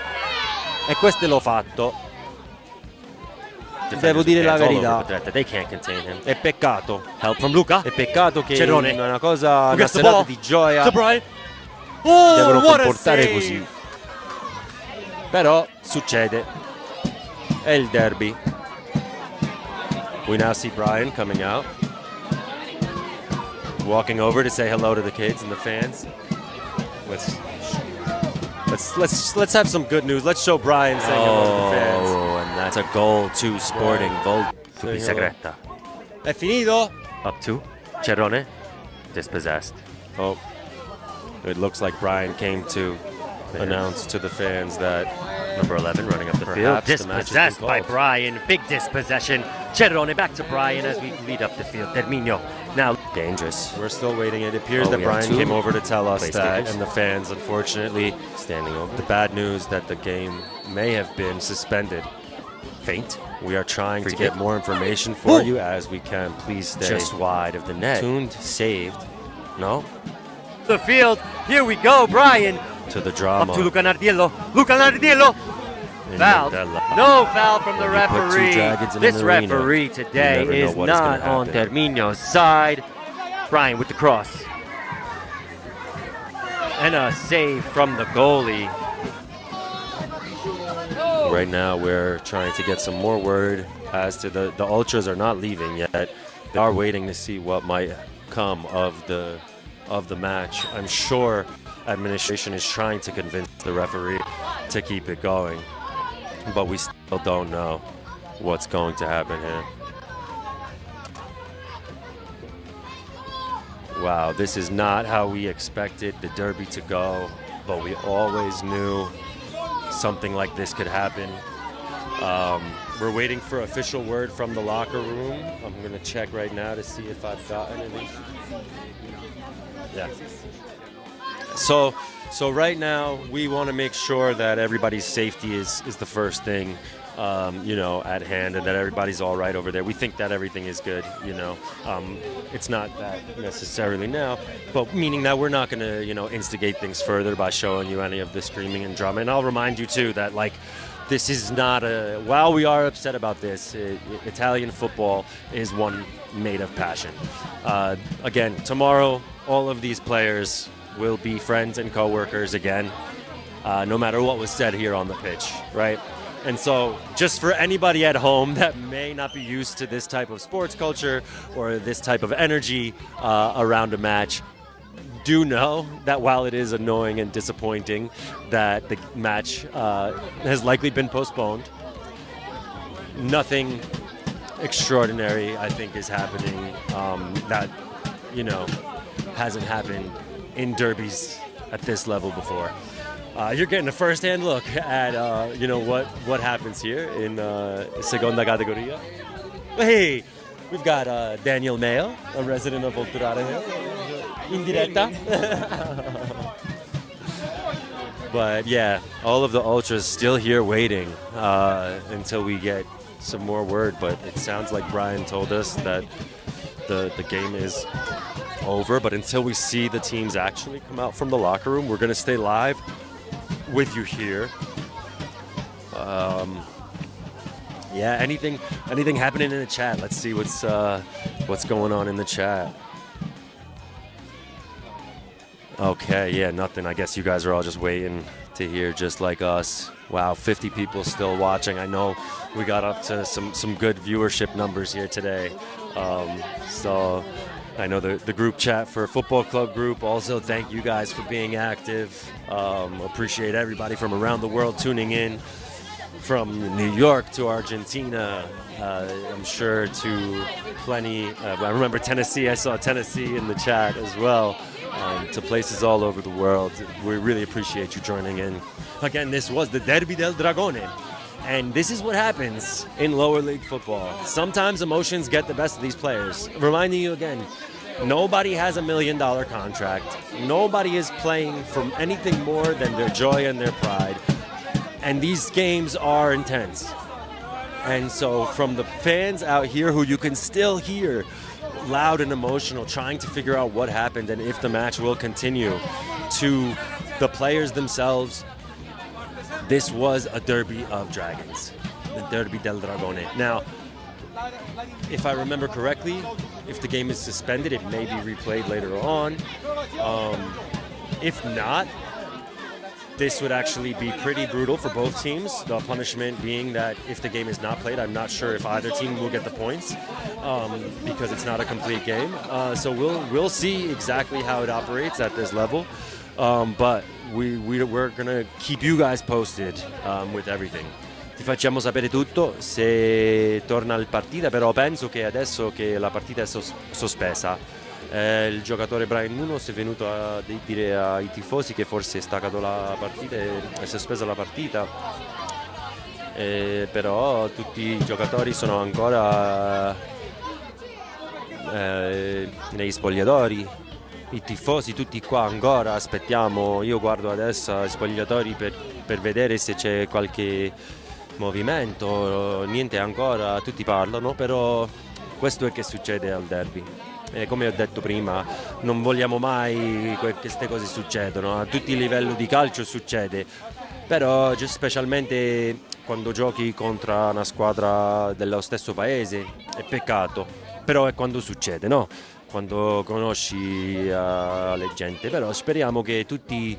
e questo l'ho fatto. Devo dire la hands all over verità. the net that they can't contain him. È peccato. Help from Luca. È peccato che Cerrone. in una cosa, Who una gets the serata ball? di gioia To Brian. Oh, devono what a comportare save. così. Però succede. È il derby. We now see Brian coming out, walking over to say hello to the kids and the fans. Let's have some good news. Let's show Brian saying hello to the fans. Oh, and that's a goal to Sporting Vol to be Segreta. È finito? Up to Cerrone, dispossessed. Oh, it looks like Brian came to announce to the fans that Number 11 running up the field. perhaps the match has been Dispossessed by called. Brian. Big dispossession. Cerrone back to Brian as we lead up the field. Terminio now dangerous. We're still waiting. It appears Oh, that we have Brian two came over to tell us place that, takers. and the fans, unfortunately, Standing over. the bad news that the game may have been suspended. Feint. We are trying Free to get kick. more information for Ooh. you as we can. Please stay Just wide of the net. tuned, saved. No, The field. Here we go. Brian to the up drama. to Luca Nardiello. Luca Nardiello. in Foul. Montella. No foul from the When you put two referee. dragons in This an arena, referee you today never know is what is gonna not on happen. Terminio's side. Brian with the cross. And a save from the goalie. Right now, we're trying to get some more word as to the ultras are not leaving yet. They are waiting to see what might come of the match. I'm sure administration is trying to convince the referee to keep it going, but we still don't know what's going to happen here. Wow, this is not how we expected the derby to go, but we always knew something like this could happen. We're waiting for official word from the locker room. I'm going to check right now to see if I've gotten any. Yeah. So right now we want to make sure that everybody's safety is the first thing, at hand, and that everybody's all right over there. We think that everything is good, It's not that necessarily now, but meaning that we're not going to, instigate things further by showing you any of the screaming and drama. And I'll remind you too that this is not while we are upset about this, Italian football is one made of passion. Again, tomorrow, all of these players will be friends and co-workers again, no matter what was said here on the pitch, right? And so just for anybody at home that may not be used to this type of sports culture or this type of energy around a match, do know that while it is annoying and disappointing that the match has likely been postponed, nothing extraordinary, I think, is happening that, hasn't happened in derbies at this level before. You're getting a first-hand look at, what happens here in Seconda Categoria. Hey, we've got Daniel Mayo, a resident of Volturara here, in diretta. But yeah, all of the ultras still here waiting until we get some more word. But it sounds like Brian told us that the game is over. But until we see the teams actually come out from the locker room, we're going to stay live with you here. Anything happening in the chat? Let's see what's going on in the chat. Okay, yeah, nothing. I guess you guys are all just waiting to hear, just like us. Wow, 50 people still watching. I know we got up to some good viewership numbers here today. So I know the group chat for Football Club group. Also, thank you guys for being active. Appreciate everybody from around the world tuning in, from New York to Argentina. I'm sure to plenty. I remember Tennessee. I saw Tennessee in the chat as well. To places all over the world. We really appreciate you joining in. Again, this was the Derby del Dragone. And this is what happens in lower league football. Sometimes emotions get the best of these players. Reminding you again, nobody has $1 million contract. Nobody is playing for anything more than their joy and their pride. And these games are intense. And so from the fans out here who you can still hear loud and emotional, trying to figure out what happened and if the match will continue, to the players themselves, this was a derby of dragons. the Derby del Dragone. Now, if I remember correctly, if the game is suspended, it may be replayed later on. If not, this would actually be pretty brutal for both teams. The punishment being that if the game is not played, I'm not sure if either team will get the points because it's not a complete game. So we'll see exactly how it operates at this level. But we're gonna keep you guys posted with everything. Ti facciamo sapere tutto se torna la partita, però penso che adesso che la partita è sospesa, il giocatore Brian Munoz è venuto a dire ai tifosi che forse è staccato la partita, è sospesa la partita, però tutti i giocatori sono ancora negli spogliatori. I tifosi tutti qua ancora aspettiamo, io guardo adesso i spogliatori per vedere se c'è qualche movimento, niente ancora, tutti parlano, però questo è che succede al derby. E come ho detto prima, non vogliamo mai che queste cose succedono, a tutti i livelli di calcio succede, però specialmente quando giochi contro una squadra dello stesso paese è peccato, però è quando succede, no? Quando conosci le gente, però speriamo che tutti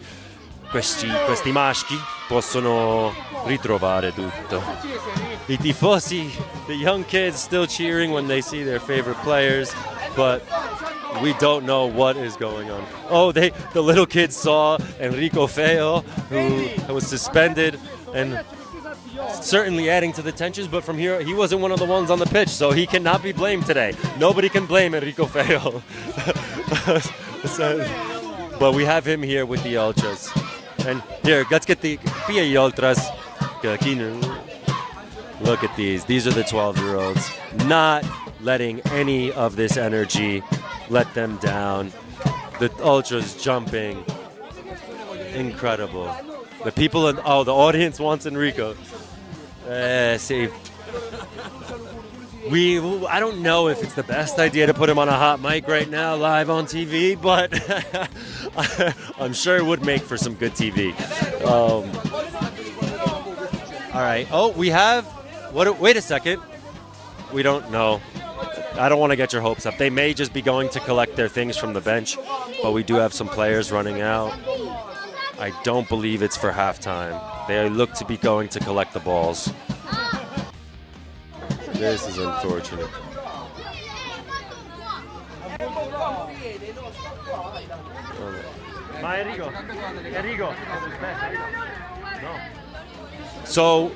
questi maschi possono ritrovare tutto. I tifosi, the young kids still cheering when they see their favorite players, but we don't know what is going on. Oh, the little kids saw Enrico Feo, who was suspended, and certainly adding to the tensions, but from here, he wasn't one of the ones on the pitch, so he cannot be blamed today. Nobody can blame Enrico Feo. But we have him here with the Ultras. And here, let's get the PA Ultras. Look at these. These are the 12-year-olds. Not letting any of this energy let them down. The Ultras jumping. Incredible. The people, the audience wants Enrico. See, I don't know if it's the best idea to put him on a hot mic right now, live on TV, but I'm sure it would make for some good TV. All right. Oh, we have. Wait a second. We don't know. I don't want to get your hopes up. They may just be going to collect their things from the bench, but we do have some players running out. I don't believe it's for halftime. They look to be going to collect the balls. This is unfortunate. Enrico. No. So,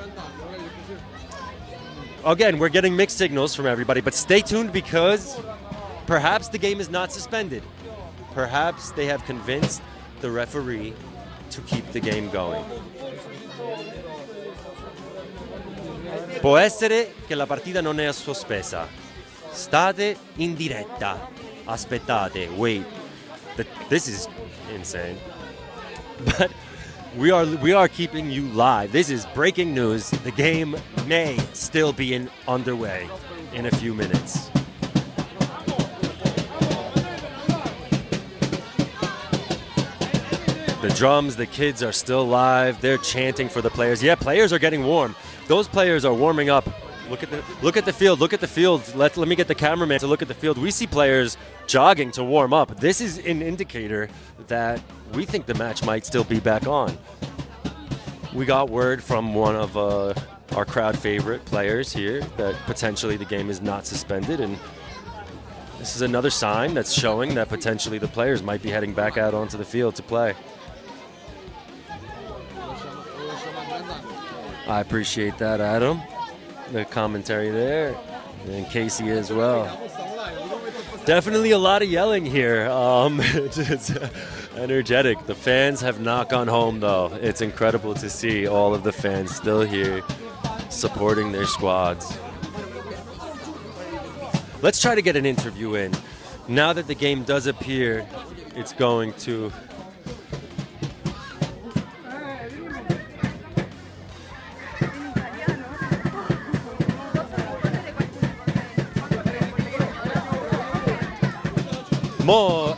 again, we're getting mixed signals from everybody, but stay tuned because perhaps the game is not suspended. Perhaps they have convinced the referee to keep the game going. Può essere che la partita non è sospesa. State in diretta. Aspettate. Wait. This is insane. But we are keeping you live. This is breaking news. The game may still be underway in a few minutes. The drums, the kids are still live. They're chanting for the players. Yeah, players are getting warm. Those players are warming up. Look at the field. Look at the field. Let me get the cameraman to look at the field. We see players jogging to warm up. This is an indicator that we think the match might still be back on. We got word from one of our crowd favorite players here that potentially the game is not suspended, and this is another sign that's showing that potentially the players might be heading back out onto the field to play. I appreciate that, Adam. The commentary there, and Casey as well. Definitely a lot of yelling here. It's energetic. The fans have not gone home, though. It's incredible to see all of the fans still here supporting their squads. Let's try to get an interview in. Now that the game does appear, it's going to...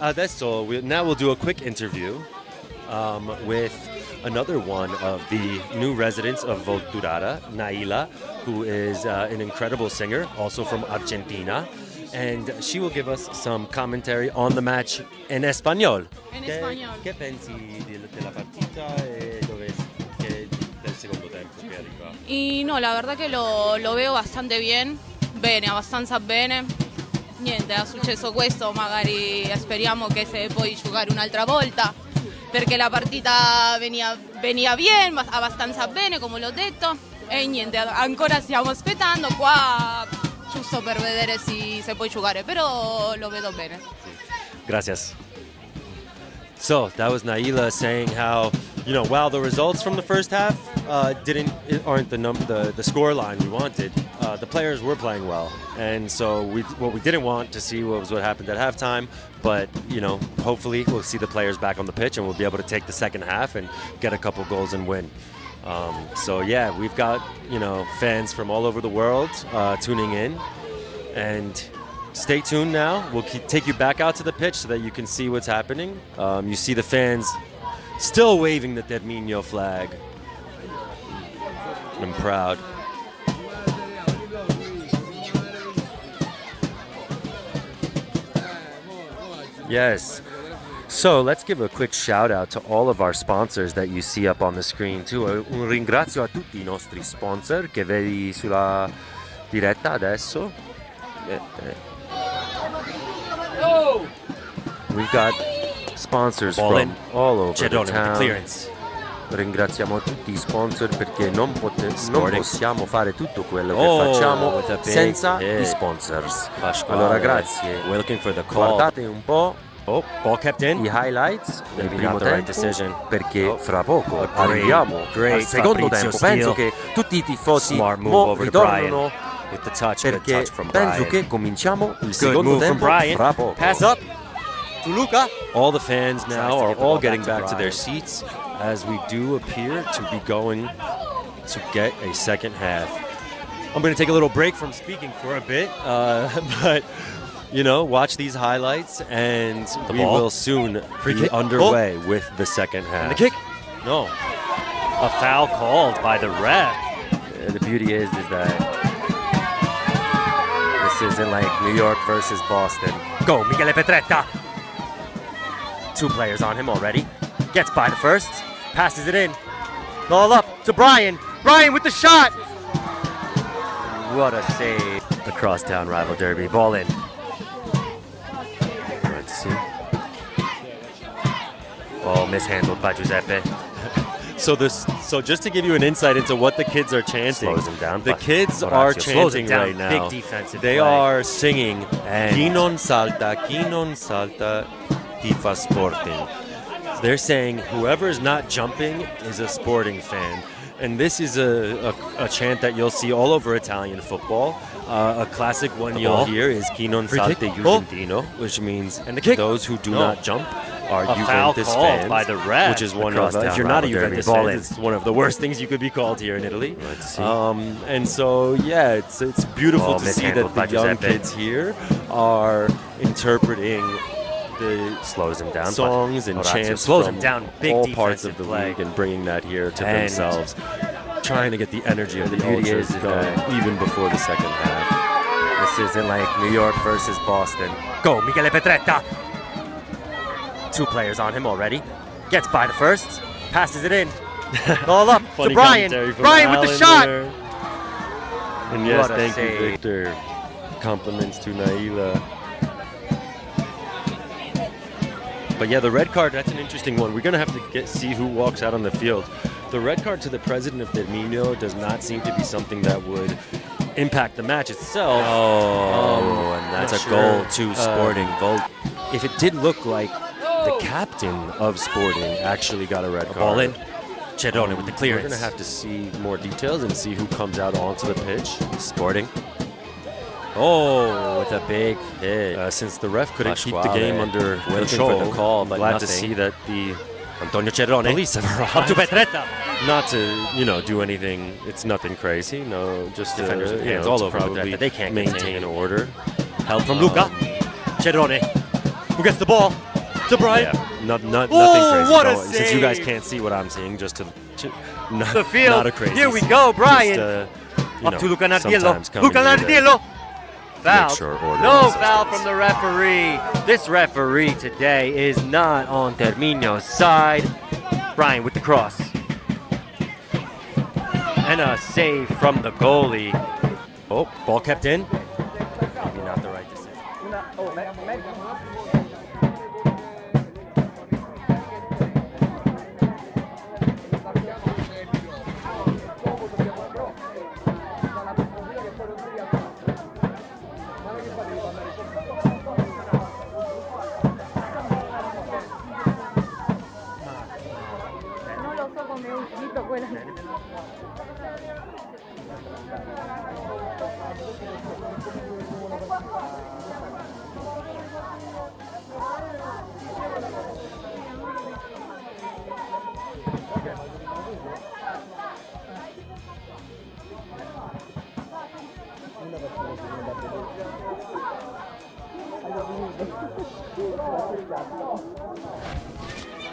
Adesso, now we'll do a quick interview with another one of the new residents of Volturara, Naila, who is an incredible singer, also from Argentina. And she will give us some commentary on the match in español. ¿Qué pensi della partita e del secondo tempo che arriva? Y no, la verdad che lo veo bastante bien, bene, abbastanza bene. Niente, è successo questo, magari speriamo che se poi giocare un'altra volta, perché la partita veniva bien, abbastanza bene, come l'ho detto, e niente, ancora stiamo aspettando qua, giusto per vedere se puoi giocare, però lo vedo bene. Gracias. So that was Naila saying how, while the results from the first half aren't the score line we wanted, the players were playing well, and so what we didn't want to see was what happened at halftime. But hopefully we'll see the players back on the pitch, and we'll be able to take the second half and get a couple goals and win. So yeah, we've got fans from all over the world tuning in, and stay tuned now. We'll take you back out to the pitch so that you can see what's happening. You see the fans still waving the Terminio flag. I'm proud. Yes. So let's give a quick shout out to all of our sponsors that you see up on the screen too. Un ringrazio a tutti I nostri sponsor che vedi sulla diretta adesso. We've got sponsors from all over the town. Clearance. Ringraziamo tutti I sponsor perché non possiamo fare tutto quello che facciamo senza I sponsors. Allora grazie. We're looking for the call. Guardate un po'. Ball kept in. I highlights del Maybe primo not the right tempo, decision. perché fra poco arriviamo al secondo tempo. Penso che tutti I tifosi Smart move over to Brian ritornano with the touch. Good perché touch from penso Brian. che cominciamo il Good secondo move from tempo Brian. fra poco. Pass up to Luca. All the fans now Tries to are get the all ball getting back back to to their Brian. seats as we do appear to be going to get a second half. I'm going to take a little break from speaking for a bit, but watch these highlights, and we ball. will soon be kick. underway with the second half. And the kick. No. A foul called by the ref. The beauty is that this isn't like New York versus Boston. Go, Michele Petretta. 2 players on him already. Gets by the first. Passes it in. Ball up to Brian. Brian with the shot. What a save. The crosstown rival derby. Ball in. Let's see. Oh, mishandled by Giuseppe. So just to give you an insight into what the kids are chanting, Slows him down. the kids Orazio are slows him chanting down. right now. Big defensive They play. are singing And- Chi non salta, tifa Sporting. They're saying whoever is not jumping is a Sporting fan. And this is a chant that you'll see all over Italian football. A classic one you'll ball. hear is Chi non Free salta kick. Juventino, which means And the kick. those who do No. not jump are A foul Juventus called fans, by the ref. which is The one of, crosstown if you're not a rival derby. Juventus Ball fan, in. it's one of the worst things you could be called here in Italy. Let's see. And so, yeah, it's beautiful Oh, to see mishandled that by the young Giuseppe. kids here are interpreting the Slows him down. songs and Orazio chants slows from him down. Big all parts of defensive the play. league and bringing that here to And themselves, trying to get the energy of the beauty ultras is going that- even before the second half. This isn't like New York versus Boston. Go, Michele Petretta. 2 players on him already. Gets by the first. Passes it in. Ball up to Funny Brian. commentary from Brian with the Alan shot. there. And yes, What a thank save. you, Victor. Compliments to Naila. But yeah, the red card, that's an interesting one. We're going to have to see who walks out on the field. The red card to the president of Terminio does not seem to be something that would impact the match itself. And that's Not a goal sure. to Sporting. Volt. If it did look like the captain of Sporting actually got a red card. Ball in. Cerrone with the We're clearance. going to have to see more details and see who comes out onto the pitch. Sporting. Oh, with a big hit. Since the ref couldn't keep the Pasquale game under waiting control, for the call, but glad to nothing. see that the Antonio Cerrone. police have Up to arrived. Petretta. Not to, do anything. It's nothing crazy. No, just Defenders with hands to all over probably Petretta. They can't maintain contain. order. Help from Luca. Cerrone. Who gets the ball? To Brian. Yeah, Nothing crazy. what a Since you guys save. can't see what I'm seeing, just to The field. not a crazy. Here we go, Brian. Just, Up to Luca Nardiello. sometimes coming Luca here to Nardiello. Foul. make sure order No is foul suspect. from the referee. This referee today is not on Terminio's side. Brian with the cross. And a save from the goalie. Oh, ball kept in. Maybe not the right decision.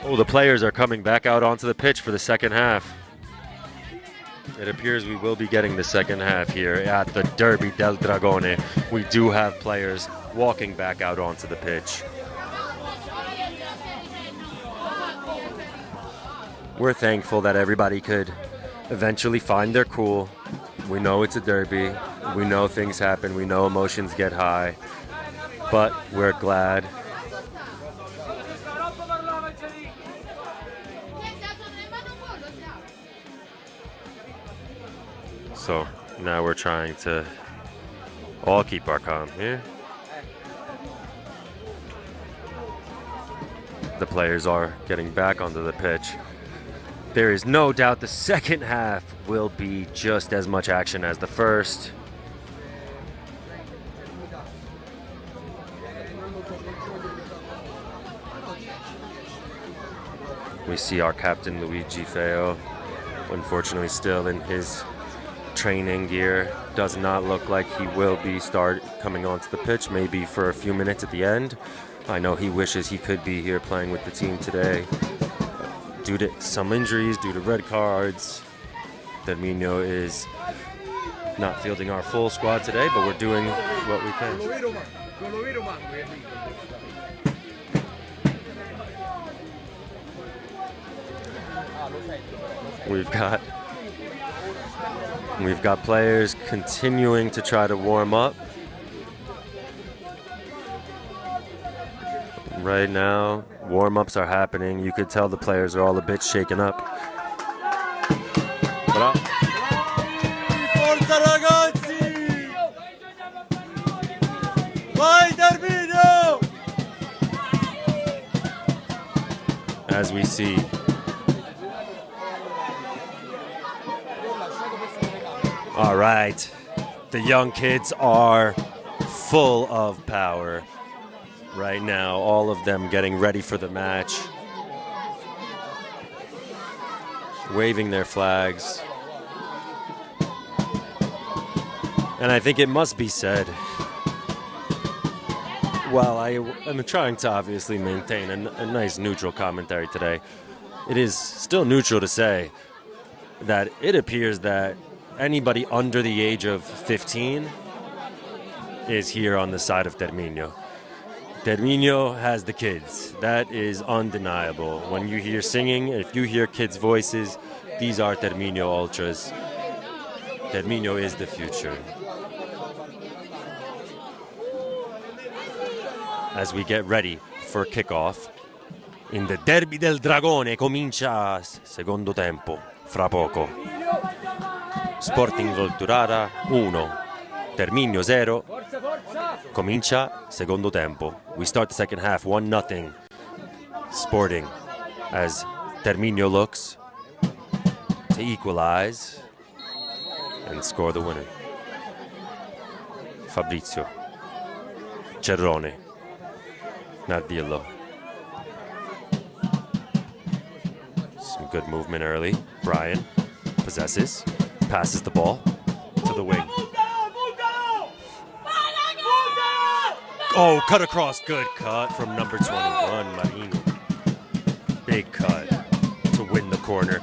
Oh, the players are coming back out onto the pitch for the second half. It appears we will be getting the second half here at the Derby del Dragone. We do have players walking back out onto the pitch. We're thankful that everybody could eventually find their cool. We know it's a derby. We know things happen. We know emotions get high. But we're glad. So now we're trying to all keep our calm here. The players are getting back onto the pitch. There is no doubt the second half will be just as much action as the first. We see our captain Luigi Feo, unfortunately still in his training gear. Does not look like he will be coming onto the pitch, maybe for a few minutes at the end. I know he wishes he could be here playing with the team today. Due to some injuries, due to red cards, Terminio is not fielding our full squad today, but we're doing what we can. We've got players continuing to try to warm up. Right now, warm-ups are happening. You could tell the players are all a bit shaken up. Forza ragazzi! Vai Terminio! As we see, all right, the young kids are full of power right now, all of them getting ready for the match, waving their flags. And I think it must be said, while I'm trying to obviously maintain a nice neutral commentary today, it is still neutral to say that it appears that anybody under the age of 15 is here on the side of Terminio. Terminio has the kids. That is undeniable. When you hear singing, if you hear kids' voices, these are Terminio ultras. Terminio is the future. As we get ready for kickoff, in the Derby del Dragone comincia secondo tempo, fra poco. Sporting Volturara 1, Terminio 0. Comincia secondo tempo. We start the second half 1-0. Sporting as Terminio looks to equalize and score the winner. Fabrizio, Cerrone, Nardiello. Some good movement early. Brian possesses, passes the ball to the wing. Oh, cut across. Good cut from number 21, Marino. big cut to win the corner.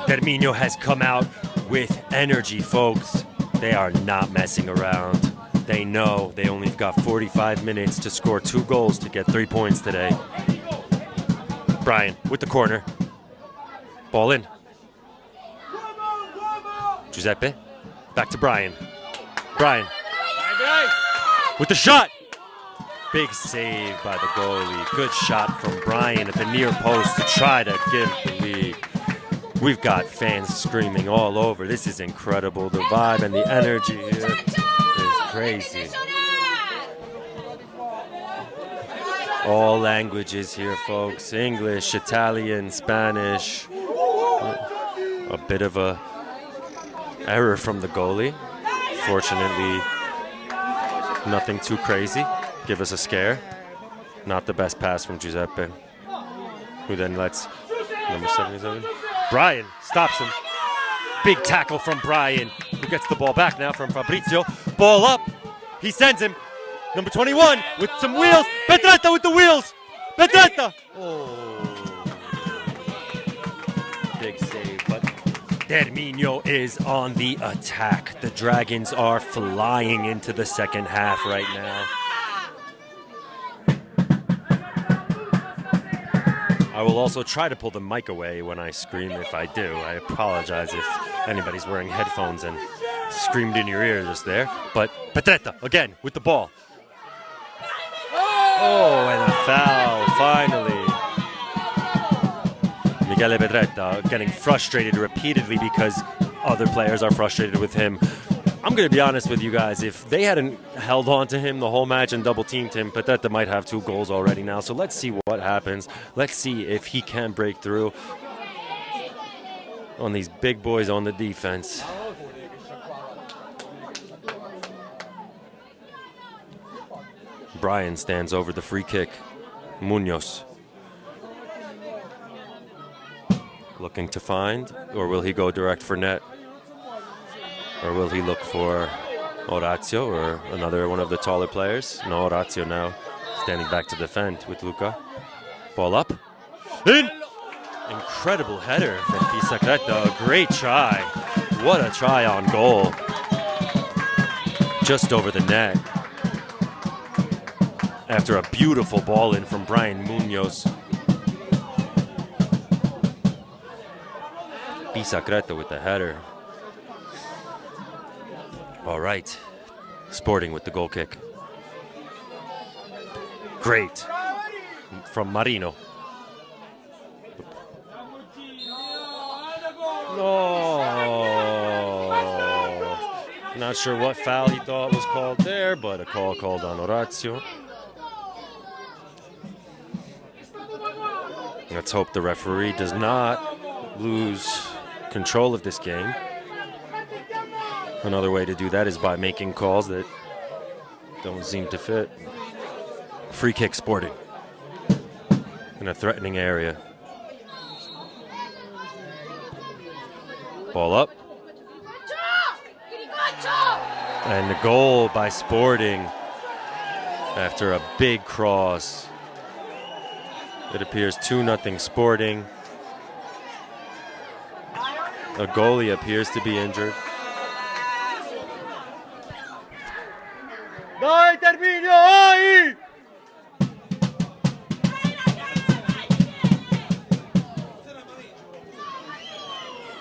Terminio has come out with energy, folks. They are not messing around. They know they only got 45 minutes to score 2 goals to get 3 points today. Brian with the corner. Ball in. Giuseppe. Back to Brian. Brian. With the shot. Big save by the goalie. Good shot from Brian at the near post to try to give the lead. We've got fans screaming all over. This is incredible. The vibe and the energy here is crazy. All languages here, folks. English, Italian, Spanish. A bit of a error from the goalie. Fortunately, nothing too crazy. Give us a scare. Not the best pass from Giuseppe, who then lets number 77. Brian stops him. Big tackle from Brian, who gets the ball back now from Fabrizio. Ball up. He sends him. Number 21 with some wheels. Petretta with the wheels. Petretta. Oh. Big save, but Terminio is on the attack. The Dragons are flying into the second half right now. I will also try to pull the mic away when I scream if I do. I apologize if anybody's wearing headphones and screamed in your ear just there. But Petretta, again, with the ball. Oh, and a foul, finally. Michele Petretta getting frustrated repeatedly because other players are frustrated with him. I'm going to be honest with you guys. If they hadn't held on to him the whole match and double-teamed him, Petretta might have 2 goals already now. So let's see what happens. Let's see if he can break through on these big boys on the defense. Brian stands over the free kick. Munoz. Looking to find, or will he go direct for net? Or will he look for Orazio or another one of the taller players? No, Orazio now standing back to defend with Luca. Ball up. In! Incredible header from Pisacreta. A great try. What a try on goal. Just over the net. After a beautiful ball in from Brian Munoz. Pisacreta with the header. All right, Sporting with the goal kick. Great from Marino. No. Not sure what foul he thought was called there, but a call called on Orazio. Let's hope the referee does not lose control of this game. Another way to do that is by making calls that don't seem to fit. Free kick Sporting in a threatening area. Ball up. And the goal by Sporting after a big cross. It appears 2-0 Sporting. A goalie appears to be injured. Dai Terminio, dai!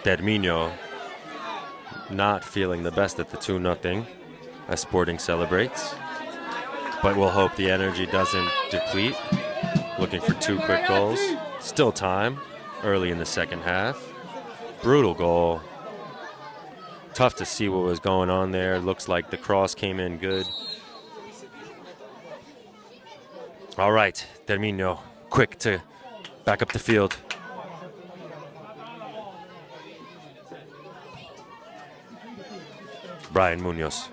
Terminio not feeling the best at the 2-0 as Sporting celebrates. But we'll hope the energy doesn't deplete. Looking for 2 quick goals. Still time, early in the second half. Brutal goal. Tough to see what was going on there. Looks like the cross came in good. All right, Terminio, quick to back up the field. Brian Munoz.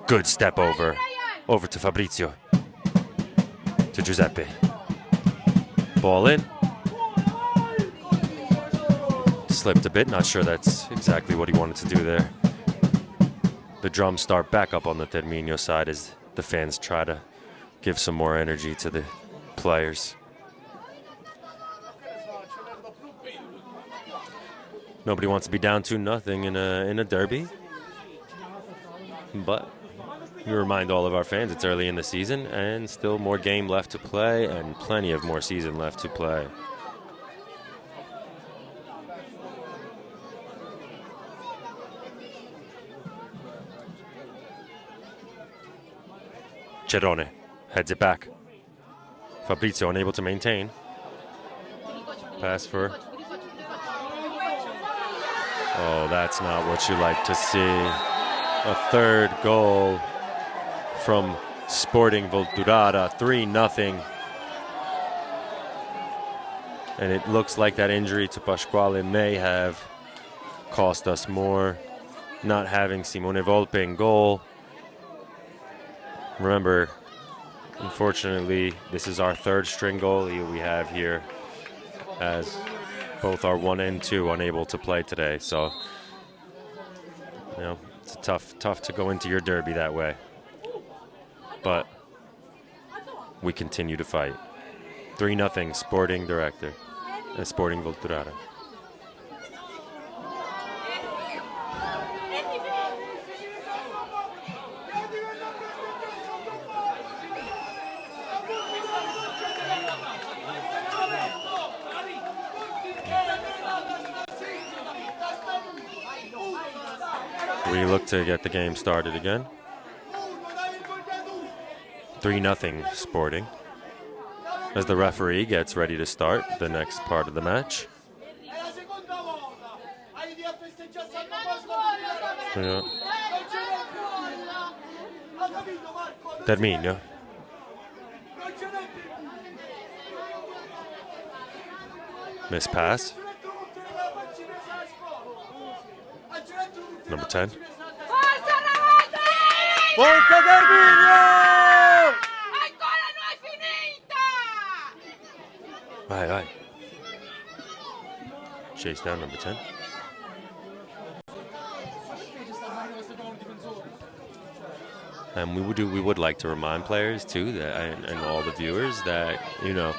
Good step over to Fabrizio. To Giuseppe. Ball in. Slipped a bit, not sure that's exactly what he wanted to do there. The drums start back up on the Terminio side as the fans try to give some more energy to the players. Nobody wants to be down 2-0 in a derby. But we remind all of our fans it's early in the season and still more game left to play and plenty of more season left to play. Cerrone heads it back. Fabrizio unable to maintain. Pass for... Oh, that's not what you like to see. A third goal from Sporting Volturara, 3-0. And it looks like that injury to Pasquale may have cost us more. Not having Simone Volpe in goal. Remember, unfortunately, this is our third string goalie we have here, as both our 1 and 2 unable to play today. So, you know, it's tough to go into your derby that way. But we continue to fight. 3-0 Sporting Director, Sporting Volturara. We look to get the game started again. 3-0 Sporting. As the referee gets ready to start the next part of the match. Yeah. Terminio. Miss pass. Number 10. Forza Terminio! Ancora non è finita! Vai. Chase down number 10. And we would like to remind players too that and all the viewers that, you know,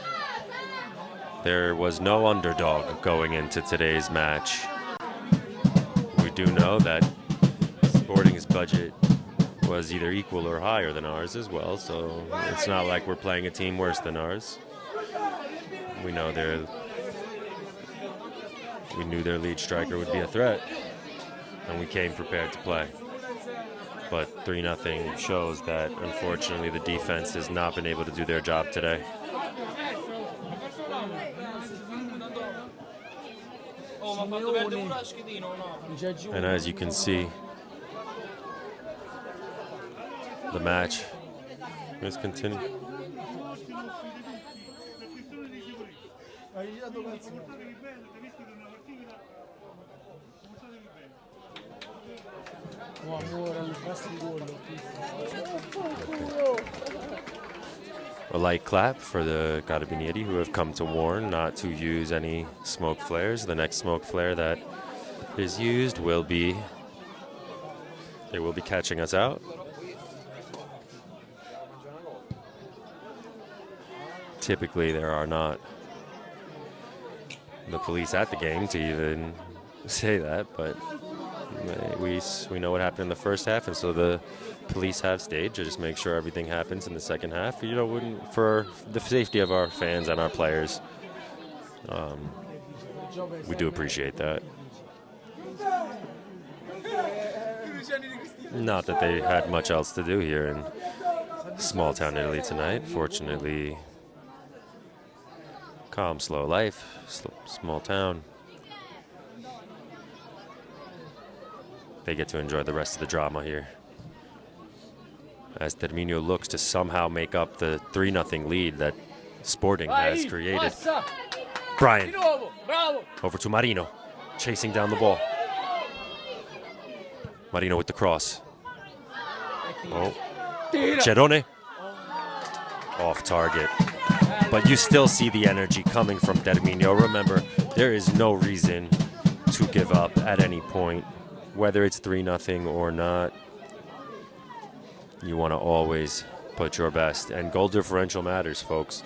there was no underdog going into today's match. We do know that Sporting's budget was either equal or higher than ours as well, so it's not like we're playing a team worse than ours. We know we knew their lead striker would be a threat, and we came prepared to play. But 3-0 shows that, unfortunately, the defense has not been able to do their job today. And as you can see, the match is continuing. A light clap for the Carabinieri, who have come to warn not to use any smoke flares. The next smoke flare that is used will be, they will be catching us out. Typically there are not the police at the game to even say that, but we know what happened in the first half, and so the police have stayed to just make sure everything happens in the second half. You know, for the safety of our fans and our players, we do appreciate that. Not that they had much else to do here in small town Italy tonight. Fortunately, calm, slow life, small town. They get to enjoy the rest of the drama here, as Terminio looks to somehow make up the 3-0 lead that Sporting has created. Brian, over to Marino, chasing down the ball. Marino with the cross. Oh, Cerrone, off target. But you still see the energy coming from Terminio. Remember, there is no reason to give up at any point, whether it's 3-0 or not. You want to always put your best, and goal differential matters, folks.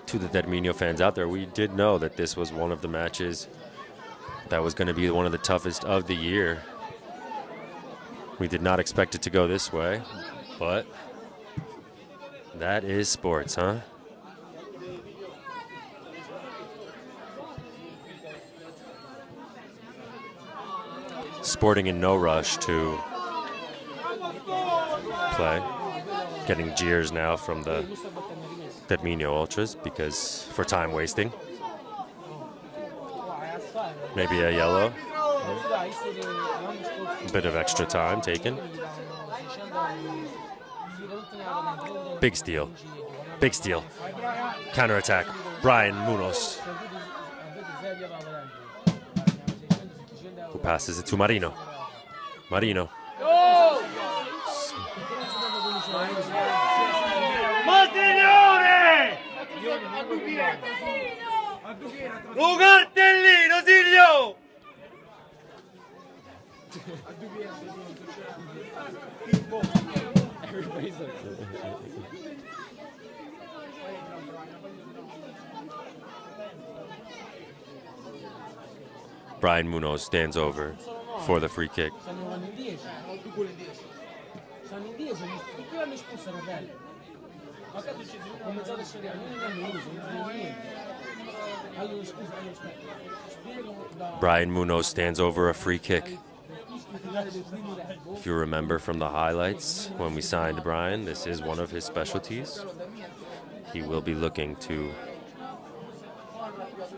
To the Terminio fans out there, we did know that this was one of the matches That was going to be one of the toughest of the year. We did not expect it to go this way, but that is sports, huh? Sporting in no rush to play. Getting jeers now from the Terminio Ultras because for time wasting. Maybe a yellow. A bit of extra time taken. Big steal. Big steal. Counter-attack. Brian Munoz. Who passes it to Marino. Marino. Un cartellino, Silvio! Brian Munoz stands over for the free kick. Brian Munoz stands over a free kick. If you remember from the highlights, when we signed Brian, this is one of his specialties. He will be looking to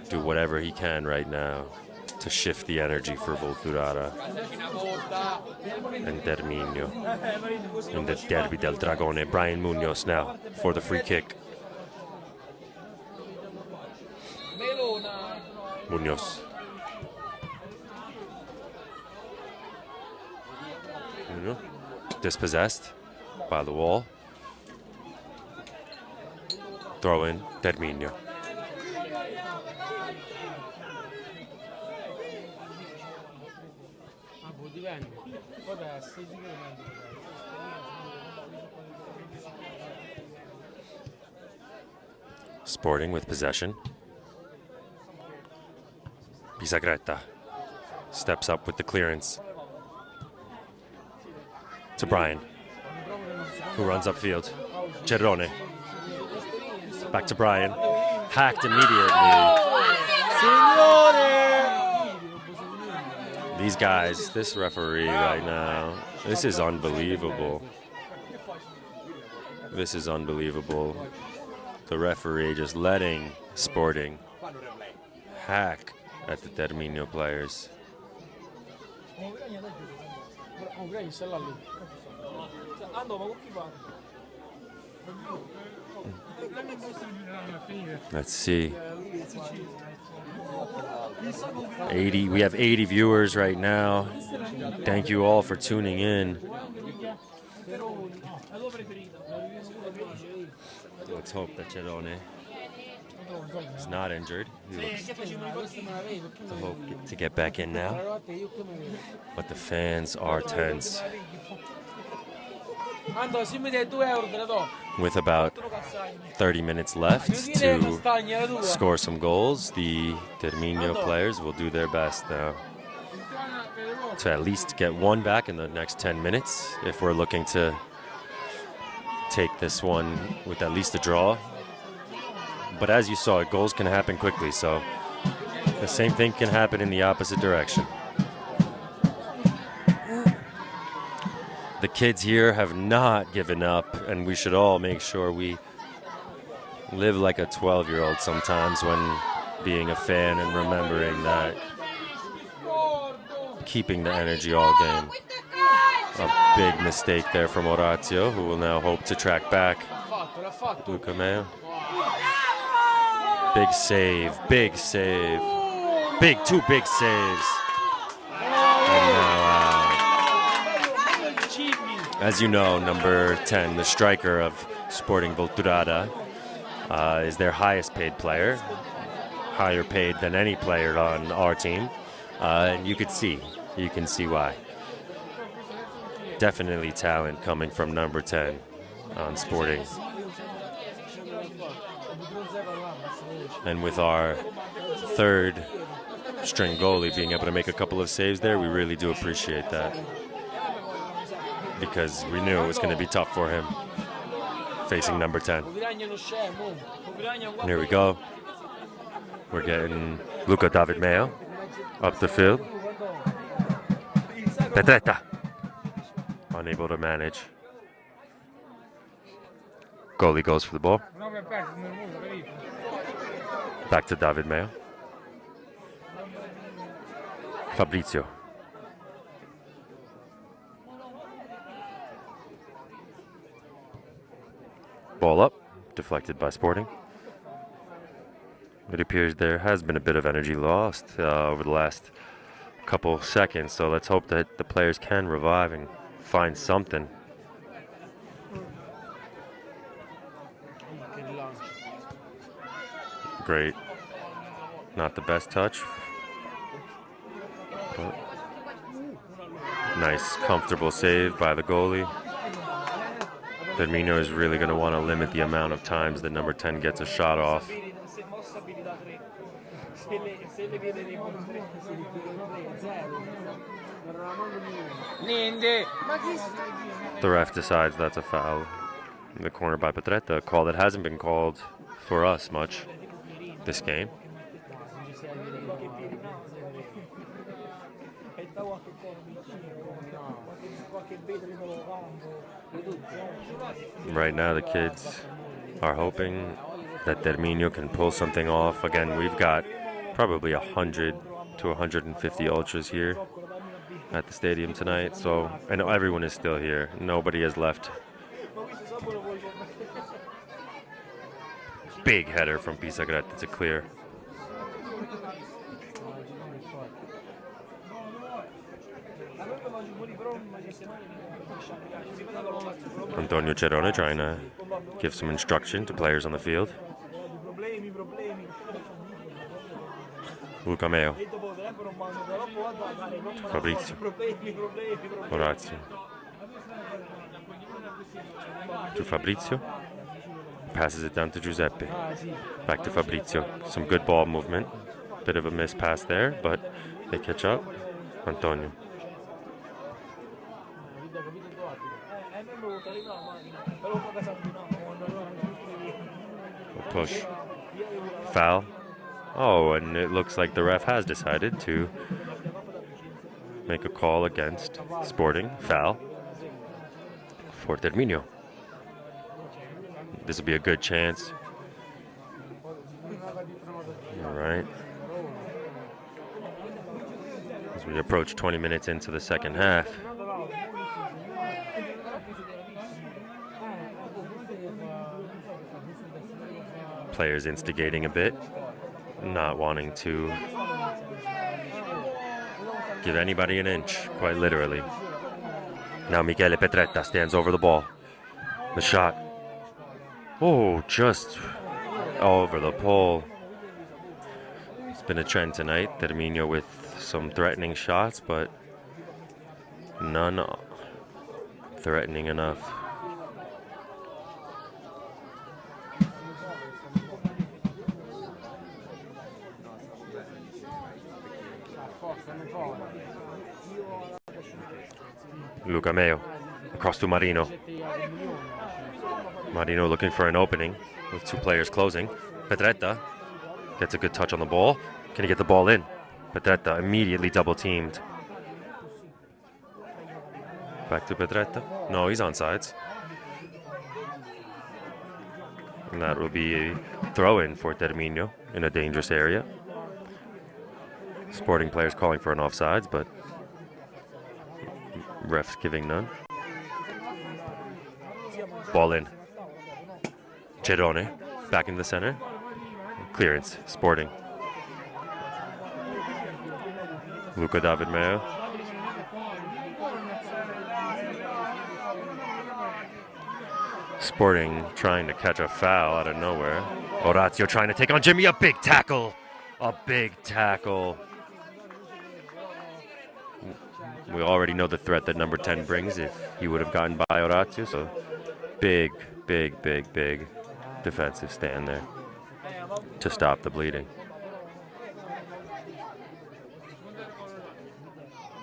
do whatever he can right now to shift the energy for Volturara and Terminio in the Derby del Dragone. Brian Munoz now for the free kick. Munoz. Dispossessed by the wall. Throw in Terminio. Sporting with possession. Pisagretta steps up with the clearance to Brian, who runs upfield. Cerrone. Back to Brian. Hacked immediately. These guys, this referee right now, this is unbelievable. This is unbelievable. The referee just letting Sporting hack at the Terminio players. Let's see. 80. We have 80 viewers right now. Thank you all for tuning in. Let's hope that Cerrone is not injured. He looks to hope to get back in now. But the fans are tense. With about 30 minutes left to score some goals, the Terminio players will do their best now to at least get one back in the next 10 minutes if we're looking to take this one with at least a draw. But as you saw, goals can happen quickly, so the same thing can happen in the opposite direction. The kids here have not given up, and we should all make sure we live like a 12-year-old sometimes when being a fan and remembering that keeping the energy all game. A big mistake there from Orazio, who will now hope to track back Luca Meo. Big save, big save. Two big saves. And now, as you know, number 10, the striker of Sporting Volturara, is their highest paid player, higher paid than any player on our team. And you can see why. Definitely talent coming from number 10 on Sporting. And with our third string goalie being able to make a couple of saves there, we really do appreciate that. Because we knew it was going to be tough for him facing number 10. Here we go. We're getting Luca David Mayo up the field. Petretta unable to manage. Goalie goes for the ball. Back to David Mayo. Fabrizio. Ball up, deflected by Sporting. It appears there has been a bit of energy lost over the last couple seconds, so let's hope that the players can revive and find something. Great. Not the best touch, but nice, comfortable save by the goalie. Terminio is really going to want to limit the amount of times that number 10 gets a shot off. The ref decides that's a foul in the corner by Petretta, a call that hasn't been called for us much this game. Right now the kids are hoping that Terminio can pull something off. Again, we've got probably 100 to 150 ultras here at the stadium tonight, so I know everyone is still here. Nobody has left. Big header from Pisagretta to clear. Antonio Cerone trying to give some instruction to players on the field. Luca Mayo. Fabrizio. Orazio. To Fabrizio. Passes it down to Giuseppe. Back to Fabrizio. Some good ball movement. Bit of a miss pass there, but they catch up. Antonio. A push. Foul. Oh, and it looks like the ref has decided to make a call against Sporting. Foul for Terminio. This will be a good chance. All right. As we approach 20 minutes into the second half. Players instigating a bit, not wanting to give anybody an inch, quite literally. Now Michele Petretta stands over the ball. The shot. Oh, just over the pole. It's been a trend tonight. Terminio with some threatening shots, but none threatening enough. Luca Mayo across to Marino. Marino looking for an opening with two players closing. Petretta gets a good touch on the ball. Can he get the ball in? Petretta immediately double teamed. Back to Petretta. No, he's on sides. And that will be a throw-in for Terminio in a dangerous area. Sporting players calling for an offsides, but refs giving none. Ball in. Cerone back in the center. Clearance. Sporting. Luca David Mayo. Sporting trying to catch a foul out of nowhere. Orazio trying to take on Jimmy. A big tackle. A big tackle. We already know the threat that number 10 brings if he would have gotten by Orazio. So big, big, big, big defensive stand there. to stop the bleeding.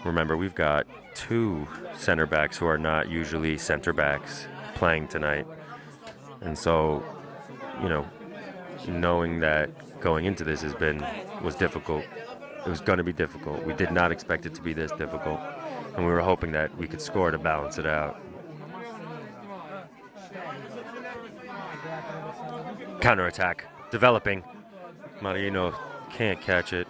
Remember, we've got 2 center backs who are not usually center backs playing tonight. And so, you know, knowing that going into this was difficult. It was going to be difficult. We did not expect it to be this difficult. And we were hoping that we could score to balance it out. Counterattack developing. Marino can't catch it.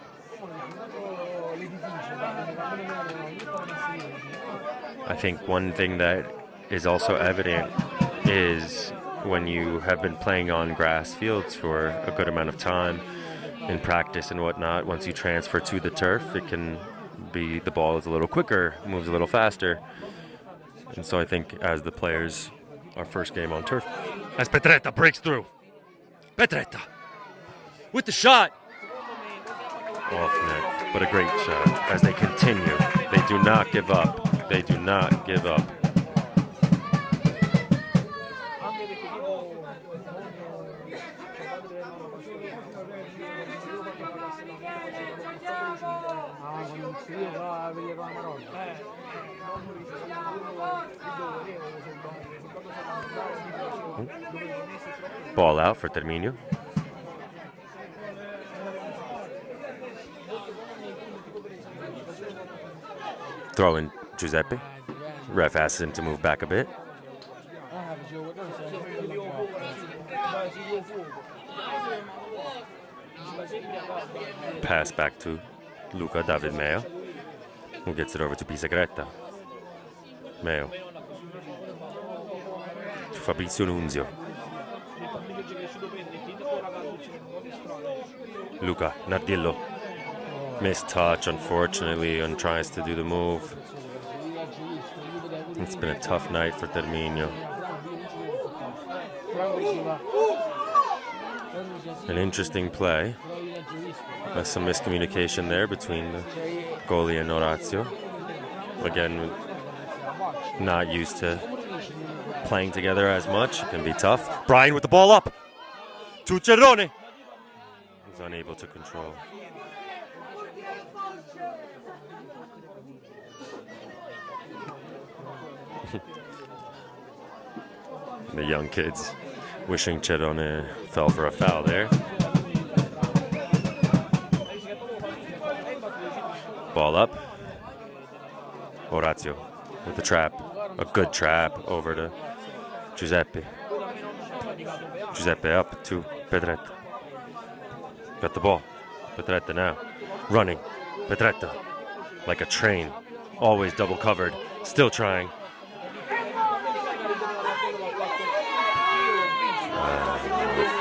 I think one thing that is also evident is when you have been playing on grass fields for a good amount of time in practice and whatnot, once you transfer to the turf, it can be the ball is a little quicker, moves a little faster. And so I think as the players, our first game on turf, as Petretta breaks through. Petretta with the shot. Off net, but a great shot as they continue. They do not give up. They do not give up. Ball out for Terminio. Throw in Giuseppe. Ref asks him to move back a bit. Pass back to Luca David Meo, who gets it over to Pisacreta. Meo. Fabrizio Nunzio. Luca Nardillo. Missed touch, unfortunately, and tries to do the move. It's been a tough night for Terminio. An interesting play. There's some miscommunication there between the goalie and Orazio. Again, not used to playing together as much. It can be tough. Brian with the ball up to Cerrone. He's unable to control. The young kids wishing Cerrone fell for a foul there. Ball up. Orazio with the trap. A good trap over to Giuseppe. Giuseppe up to Petretta. Got the ball. Petretta now. Running. Petretta. Like a train. Always double covered. Still trying.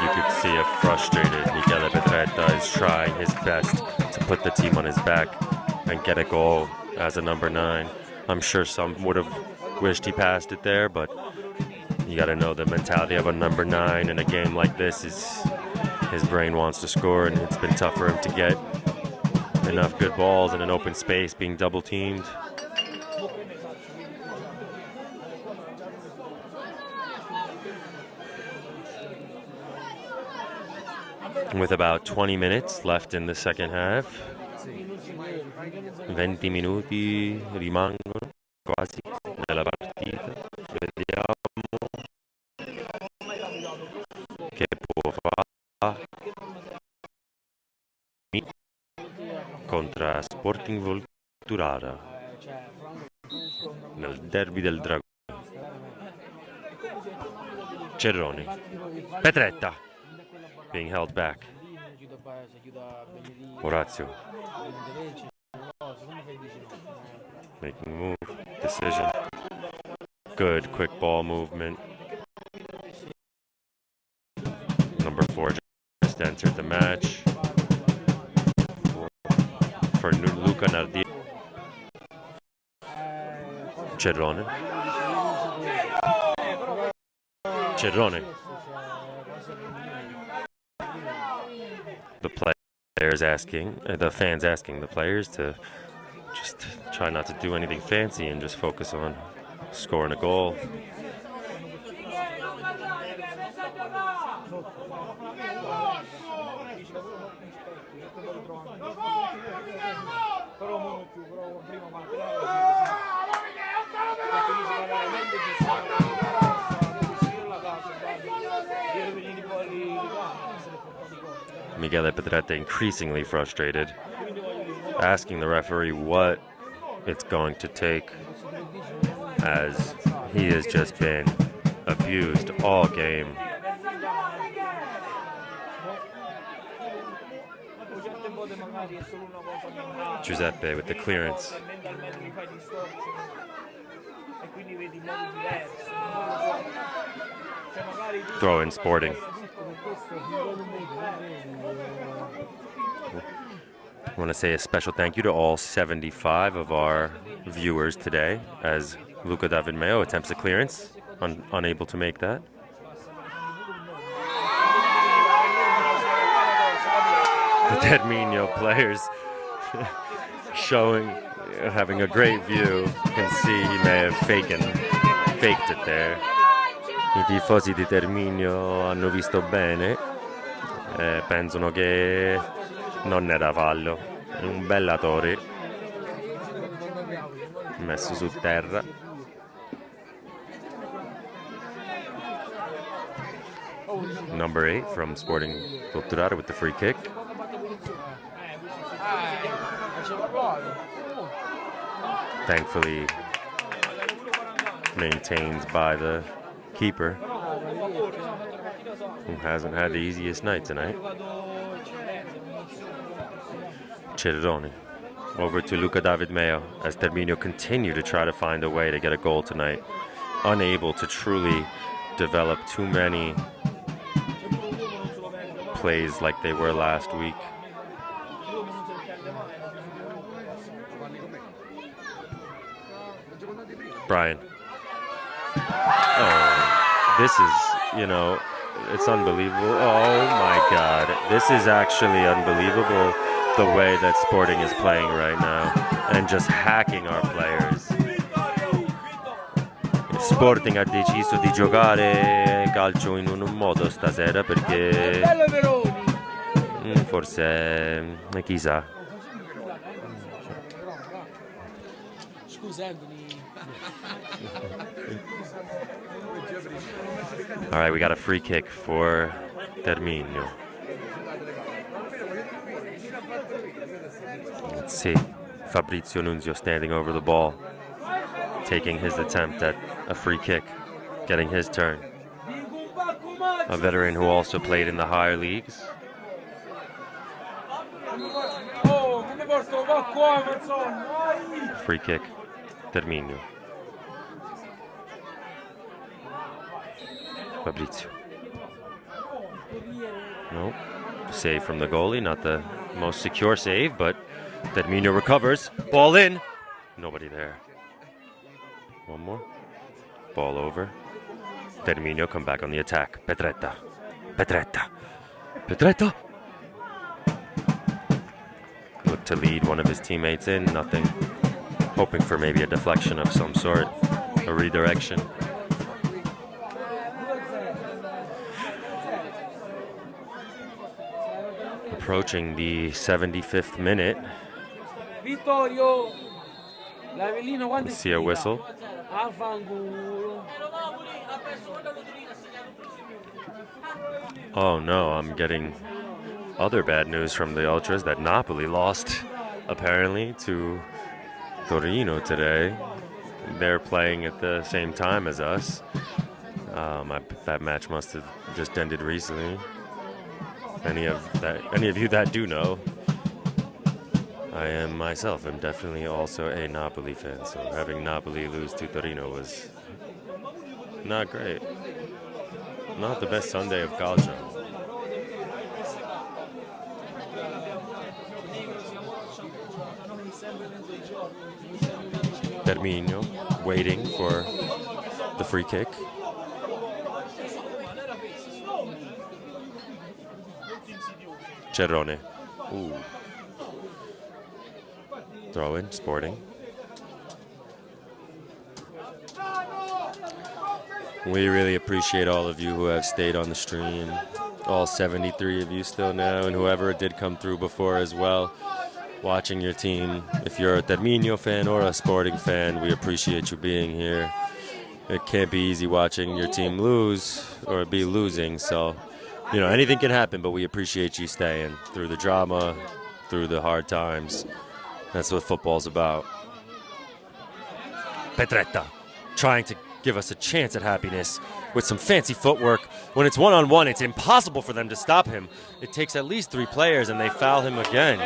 You could see a frustrated Michele Petretta is trying his best to put the team on his back and get a goal as a number 9. I'm sure some would have wished he passed it there, but you got to know the mentality of a number 9 in a game like this is his brain wants to score, and it's been tough for him to get enough good balls in an open space, being double teamed. With about 20 minutes left in the second half. 20 minuti rimangono quasi nella partita. Vediamo che può fare contro Sporting Volturara nel derby del Dragone. Cerrone. Petretta. Being held back. Orazio. Making a move. Decision. Good quick ball movement. Number 4 just entered the match. For Luca Nardillo. Cerrone. Cerrone. The players asking, the fans asking the players to just try not to do anything fancy and just focus on scoring a goal. Michele Pedretta increasingly frustrated, asking the referee what it's going to take, as he has just been abused all game. Giuseppe with the clearance. Throw in Sporting. I want to say a special thank you to all 75 of our viewers today, as Luca David Mayo attempts a clearance, unable to make that. The Terminio players having a great view. You can see he may have faked it there. I tifosi di Terminio hanno visto bene e pensano che non era fallo. È un Bellatori messo su terra. Number 8 from Sporting Volturara with the free kick. Thankfully maintained by the keeper, who hasn't had the easiest night tonight. Cerrone over to Luca David Mayo as Terminio continue to try to find a way to get a goal tonight, unable to truly develop too many plays like they were last week. Brian. Oh, this is, it's unbelievable. Oh my God. This is actually unbelievable, the way that Sporting is playing right now and just hacking our players. Sporting ha deciso di giocare calcio in un modo stasera perché forse chissà. All right, we got a free kick for Terminio. Let's see. Fabrizio Nunzio standing over the ball, taking his attempt at a free kick, getting his turn. A veteran who also played in the higher leagues. Free kick, Terminio. Fabrizio. No. Save from the goalie, not the most secure save, but Terminio recovers. Ball in. Nobody there. One more. Ball over. Terminio come back on the attack. Pedretta. Looked to lead one of his teammates in. Nothing. Hoping for maybe a deflection of some sort. A redirection. Approaching the 75th minute. We see a whistle. Oh no, I'm getting other bad news from the Ultras that Napoli lost, apparently, to Torino today. They're playing at the same time as us. That match must have just ended recently. Any of you that do know, I am myself. I'm definitely also a Napoli fan, so having Napoli lose to Torino was not great. Not the best Sunday of calcio. Terminio waiting for the free kick. Cerrone. Ooh. Throw in, Sporting. We really appreciate all of you who have stayed on the stream. All 73 of you still now, and whoever did come through before as well, watching your team. If you're a Terminio fan or a Sporting fan, we appreciate you being here. It can't be easy watching your team lose or be losing, so you know, anything can happen, but we appreciate you staying through the drama, through the hard times. That's what football's about. Petretta trying to give us a chance at happiness with some fancy footwork. When it's one-on-one, it's impossible for them to stop him. It takes at least 3 players, and they foul him again.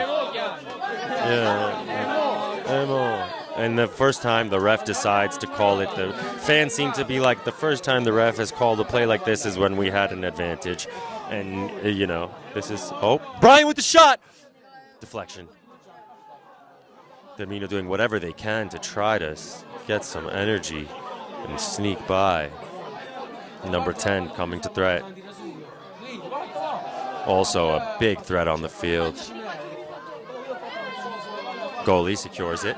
And the first time the ref decides to call it, the fans seem to be like, the first time the ref has called a play like this is when we had an advantage. And, you know, this is, oh, Brian with the shot! Deflection. Terminio doing whatever they can to try to get some energy and sneak by. Number 10 coming to threat. Also a big threat on the field. Goalie secures it.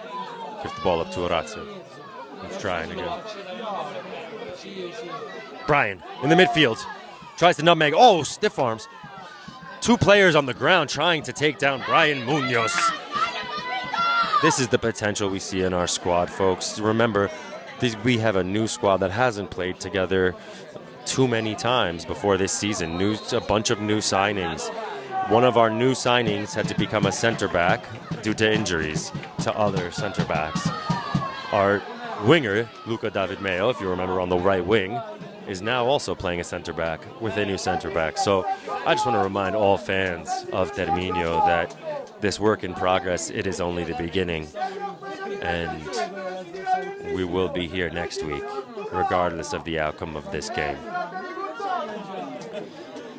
Gives the ball up to Orazio. He's trying again. Brian in the midfield. Tries to nutmeg. Oh, stiff arms. 2 players on the ground trying to take down Brian Munoz. This is the potential we see in our squad, folks. Remember, we have a new squad that hasn't played together too many times before this season. A bunch of new signings. One of our new signings had to become a center back due to injuries to other center backs. Our winger, Luca David Mayo, if you remember, on the right wing, is now also playing a center back with a new center back. So I just want to remind all fans of Terminio that this work in progress, it is only the beginning. And we will be here next week, regardless of the outcome of this game.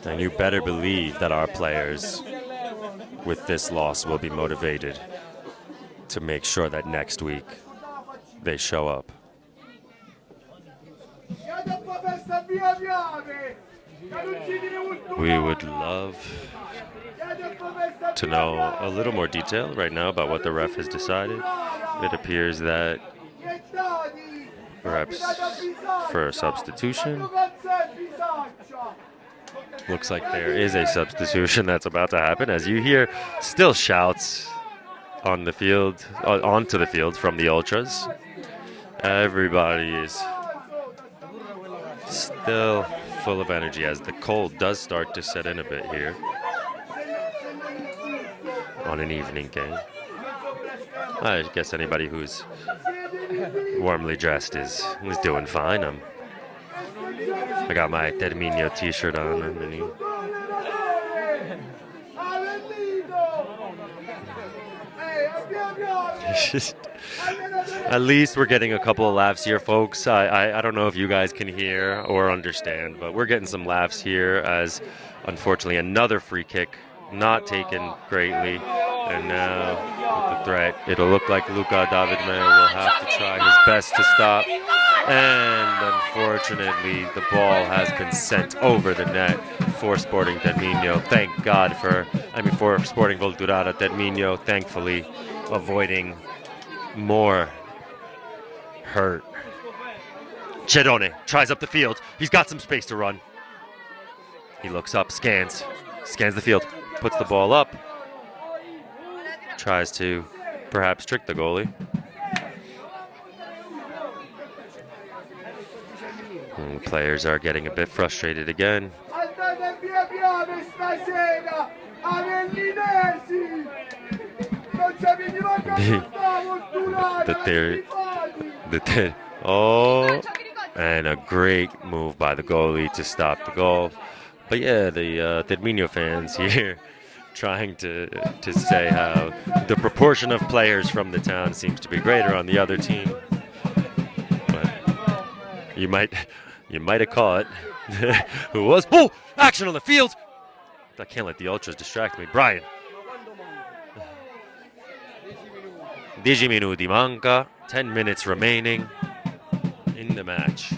And you better believe that our players, with this loss, will be motivated to make sure that next week they show up. We would love to know a little more detail right now about what the ref has decided. It appears that perhaps for a substitution. Looks like there is a substitution that's about to happen, as you hear still shouts on the field, onto the field from the ultras. Everybody is still full of energy as the cold does start to set in a bit here on an evening game. I guess anybody who's warmly dressed is doing fine. I got my Terminio t-shirt on underneath. At least we're getting a couple of laughs here, folks. I don't know if you guys can hear or understand, but we're getting some laughs here as, unfortunately, another free kick not taken greatly. And now, with the threat, it'll look like Luca David Mayo will have to try his best to stop. And unfortunately, the ball has been sent over the net for Sporting Terminio. Thank God for Sporting Volturara. Terminio, thankfully, avoiding more hurt. Cerrone tries up the field. He's got some space to run. He looks up, scans the field, puts the ball up, tries to perhaps trick the goalie. And players are getting a bit frustrated again. And a great move by the goalie to stop the goal. But yeah, the Terminio fans here trying to say how the proportion of players from the town seems to be greater on the other team. But you might have caught who was. Oh, action on the field! I can't let the ultras distract me. Brian. 10 minuti manca, 10 minutes remaining in the match.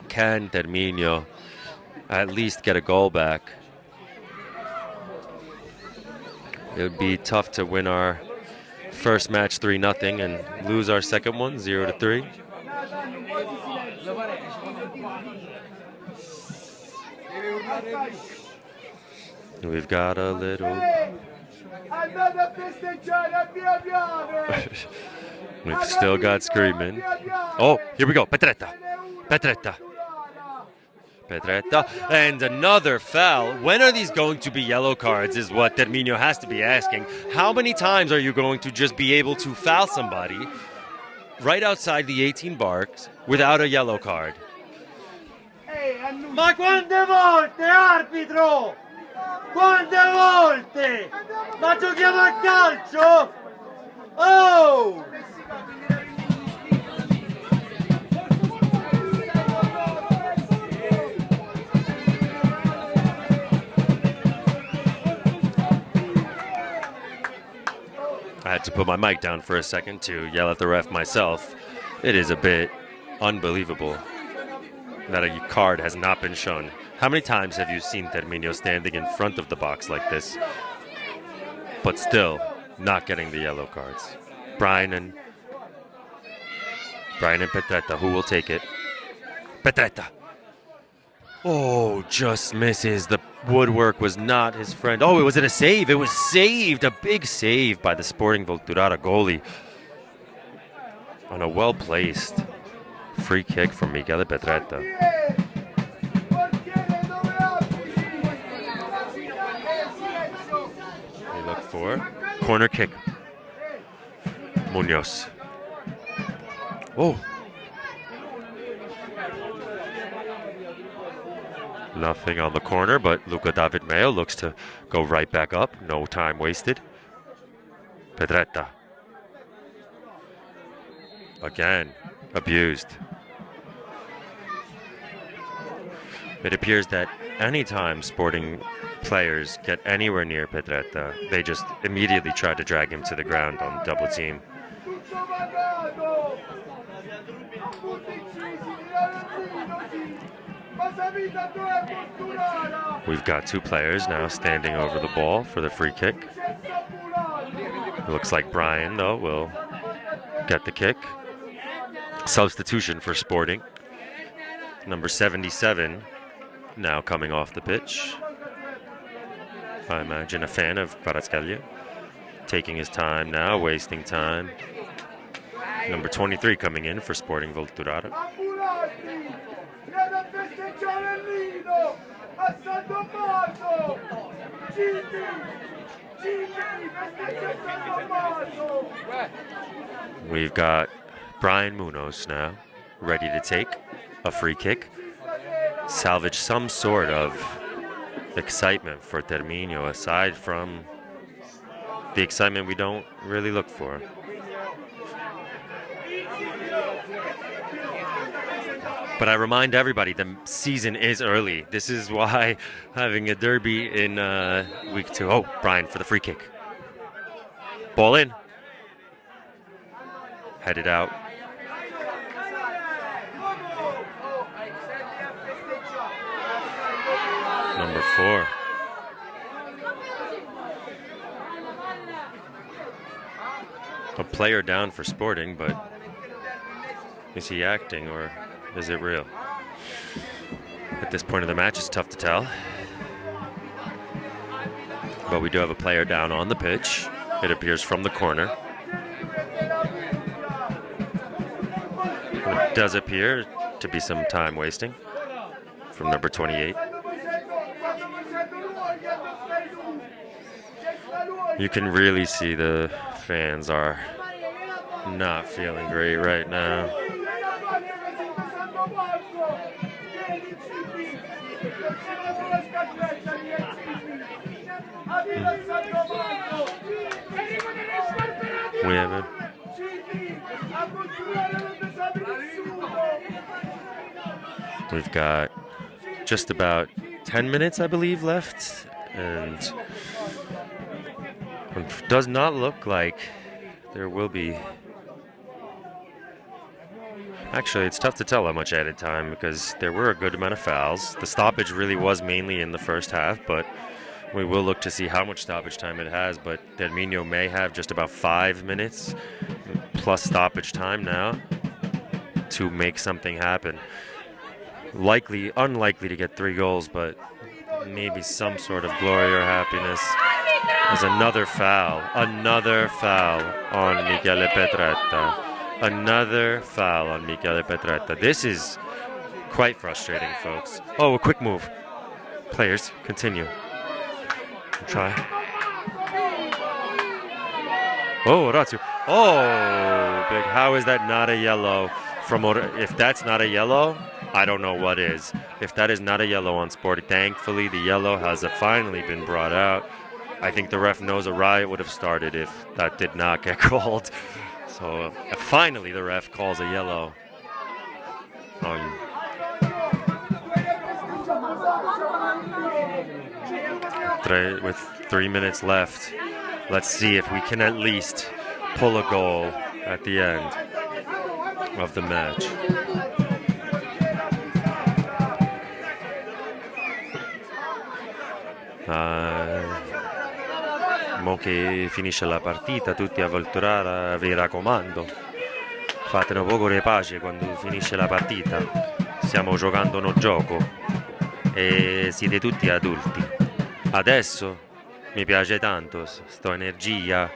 Can Terminio at least get a goal back? It would be tough to win our first match 3-0 and lose our second one 0-3. We've got a little. We've still got screaming. Oh, here we go. Petretta. Petretta. And another foul. When are these going to be yellow cards is what Terminio has to be asking. How many times are you going to just be able to foul somebody right outside the 18 marks without a yellow card? Ma quante volte, arbitro? Quante volte? Ma giochiamo a calcio? Oh! I had to put my mic down for a second to yell at the ref myself. It is a bit unbelievable that a card has not been shown. How many times have you seen Terminio standing in front of the box like this, but still not getting the yellow cards? Brian and Petretta, who will take it? Petretta. Oh, just misses. The woodwork was not his friend. Oh, was it a save? It was saved. A big save by the Sporting Volturara goalie on a well-placed free kick from Michele Petretta. They look for corner kick. Munoz. Oh. Nothing on the corner, but Luca David Mayo looks to go right back up. No time wasted. Petretta. Again, abused. It appears that anytime Sporting players get anywhere near Petretta, they just immediately try to drag him to the ground on double team. We've got two players now standing over the ball for the free kick. It looks like Brian, though, will get the kick. Substitution for Sporting. Number 77 now coming off the pitch. I imagine a fan of Kvaratskhelia. Taking his time now, wasting time. Number 23 coming in for Sporting Volturara. We've got Brian Munoz now ready to take a free kick. Salvage some sort of excitement for Terminio aside from the excitement we don't really look for. But I remind everybody, the season is early. This is why having a derby in week 2. Oh, Brian for the free kick. Ball in. Headed out. Number 4. A player down for Sporting, but is he acting or is it real? At this point of the match, it's tough to tell. But we do have a player down on the pitch. It appears from the corner. It does appear to be some time wasting from number 28. You can really see the fans are not feeling great right now. We have We've got just about 10 minutes, I believe, left, and it does not look like there will be. Actually, it's tough to tell how much added time because there were a good amount of fouls. The stoppage really was mainly in the first half, but we will look to see how much stoppage time it has. But Terminio may have just about 5 minutes plus stoppage time now to make something happen. Unlikely to get 3 goals, but maybe some sort of glory or happiness. There's another foul on Michele Petretta. Another foul on Michele Petretta. This is Quite frustrating, folks. Oh, a quick move. Players, continue. Try. Oh, Ratio. Oh, big. How is that not a yellow? If that's not a yellow, I don't know what is. If that is not a yellow on Sporting, thankfully the yellow has finally been brought out. I think the ref knows a riot would have started if that did not get called. So finally the ref calls a yellow. With 3 minutes left, let's see if we can at least pull a goal at the end of the match. Mo che finisce la partita, tutti a Volturara vi raccomando, fate un poco di pace quando finisce la partita. Stiamo giocando uno gioco e siete tutti adulti. Adesso mi piace tanto sta energia